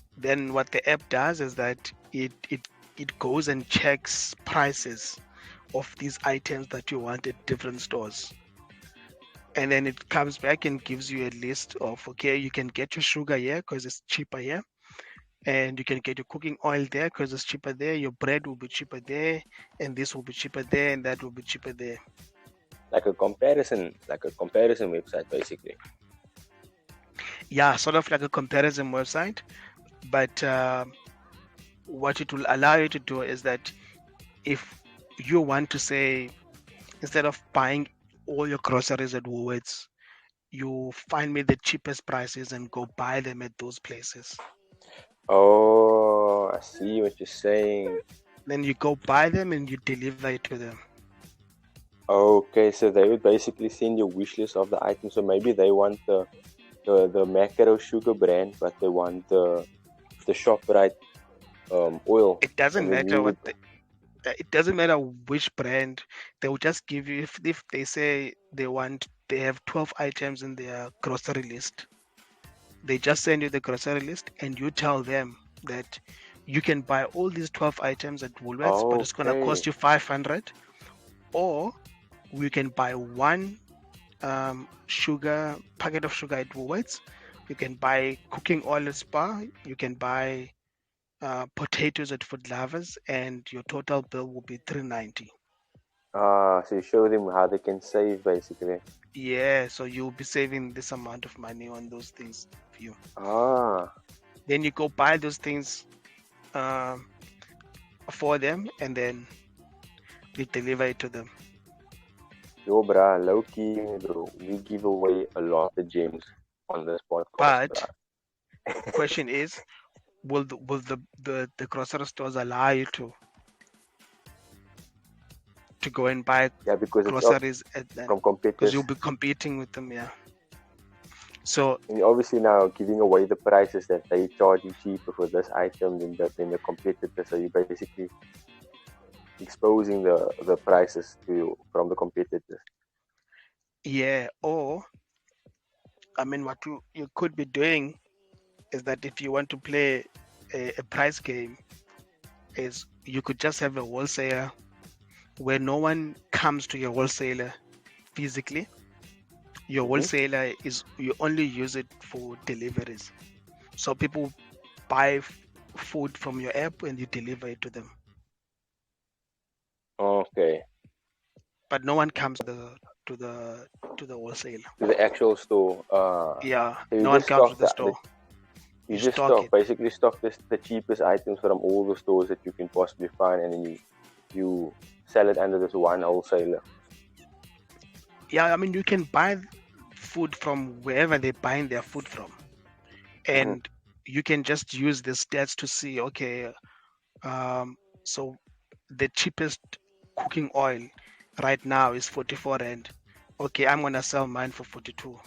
what the app does is that it goes and checks prices of these items that you want at different stores. And then it comes back and gives you a list of, okay, you can get your sugar here because it's cheaper here. And you can get your cooking oil there because it's cheaper there. Your bread will be cheaper there. And this will be cheaper there. And that will be cheaper there. Like a comparison website, basically. Yeah, sort of like a comparison website. But what it will allow you to do is that if you want to say, instead of buying all your groceries at Woolworths, you find me the cheapest prices and go buy them at those places. Oh, I see what you're saying. Then you go buy them and you deliver it to them. Okay, so they would basically send you a wish list of the items. So maybe they want the macro sugar brand, but they want the ShopRite oil. It doesn't And then matter you what would. it doesn't matter which brand. They will just give you if they say they have 12 items in their grocery list. They just send you the grocery list and you tell them that you can buy all these 12 items at Woolworths, but it's gonna Okay. cost you 500, or you can buy one packet of sugar at Woolworths. You can buy cooking oil at Spar. You can buy potatoes at Food Lovers, and your total bill will be 390. So you show them how they can save basically. Yeah, so you'll be saving this amount of money on those things for you. Ah, Then you go buy those things um, for them, and then you deliver it to them. yo, bruh, low key, bro. We give away a lot of gems on this podcast, But bruh. question is, will the grocery stores allow you to go and buy Yeah, because it's up groceries at them? from Because competitors. you'll be competing with them, yeah. So And you're obviously now giving away the prices that they charging cheaper for this item than the competitor. So you're basically exposing the prices to you from the competitors. yeah, or I mean, what you could be doing is that if you want to play a price game, is you could just have a wholesaler where no one comes to your wholesaler physically. Your wholesaler is you only use it for deliveries. So people buy food from your app and you deliver it to them. Okay. But no one comes to the wholesaler. To the actual store. Yeah, So you no one just comes to stock the store. you You just stock it. basically stock the cheapest items from all the stores that you can possibly find, and then you sell it under this one wholesaler. Yeah, I mean you can buy food from wherever they're buying their food from, and you can just use the stats to see, okay, so the cheapest cooking oil right now is 44 rand. Okay, I'm gonna sell mine for 42.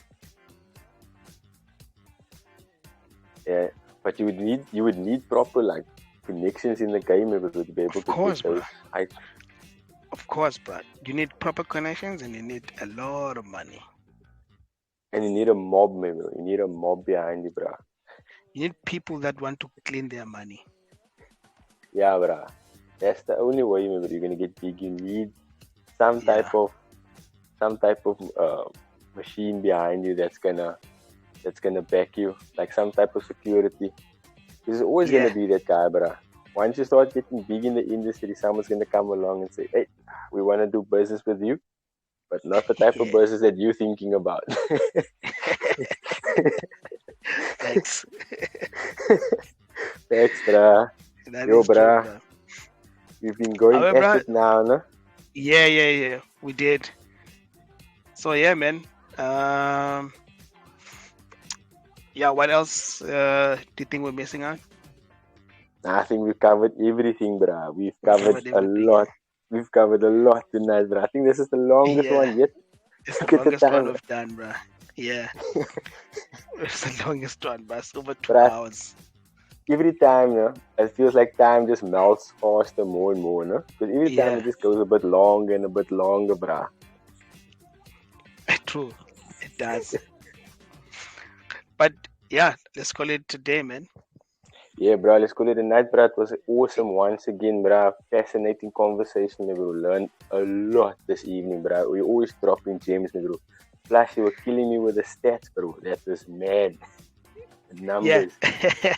Yeah, but you would need proper like connections in the game if it would be able Of to course, get those. bro. Of course, bro. You need proper connections and you need a lot of money. And you need a mob, member. You need a mob behind you, bruh. You need people that want to clean their money. Yeah, bruh. That's the only way, member. You're gonna get big. You need some type of machine behind you that's gonna back you, like some type of security. There's always gonna be that guy, bruh. Once you start getting big in the industry, someone's gonna come along and say, "Hey, we want to do business with you, but not the type of business that you're thinking about." Thanks. Thanks, bruh. Yo, bruh. True, bro. We've been going at it now, no? Yeah. We did. So yeah, man. Yeah, what else do you think we're missing out? I think we've covered everything, bruh. We've covered a lot. We've covered a lot tonight, bruh. I think this is the longest one yet. It's the longest one we've done, bruh. Yeah. It's the longest one, bruh. It's over 2 hours. Every time, no, it feels like time just melts faster more and more, no? Because every time it just goes a bit longer and a bit longer, bruh. True. It does. But yeah, let's call it today, man. Yeah, bro, let's call it a night, bro. It was awesome once again, bro. Fascinating conversation, bro. Learned a lot this evening, bro. We always dropping gems, bro. Plus, you were killing me with the stats, bro. That was mad. The numbers. Yeah.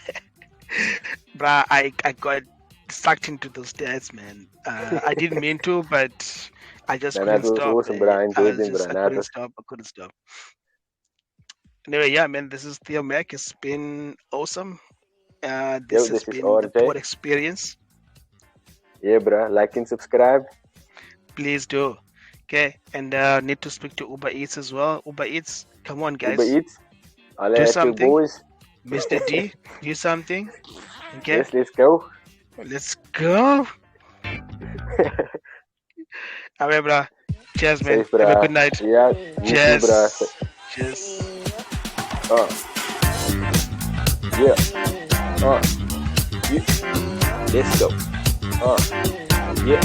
Bruh, I got sucked into those stats, man. I didn't mean to, but I just couldn't stop. That was awesome, bro. I enjoyed them, bro. I couldn't stop. Anyway, yeah, man, this is Theo Mac. It's been awesome. This has been the POD Xperience. Yeah, bro. Like and subscribe. Please do. Okay, and need to speak to Uber Eats as well. Uber Eats, come on, guys. Uber Eats. Do something. Mr. D, do something. Okay, Yes, let's go. let's go. Alright, bro. Cheers, man. Safe, Have a bruh. good night. Yeah, you too, bruh. Cheers. Cheers. Uh, yeah. Yeah. Let's go. Yeah.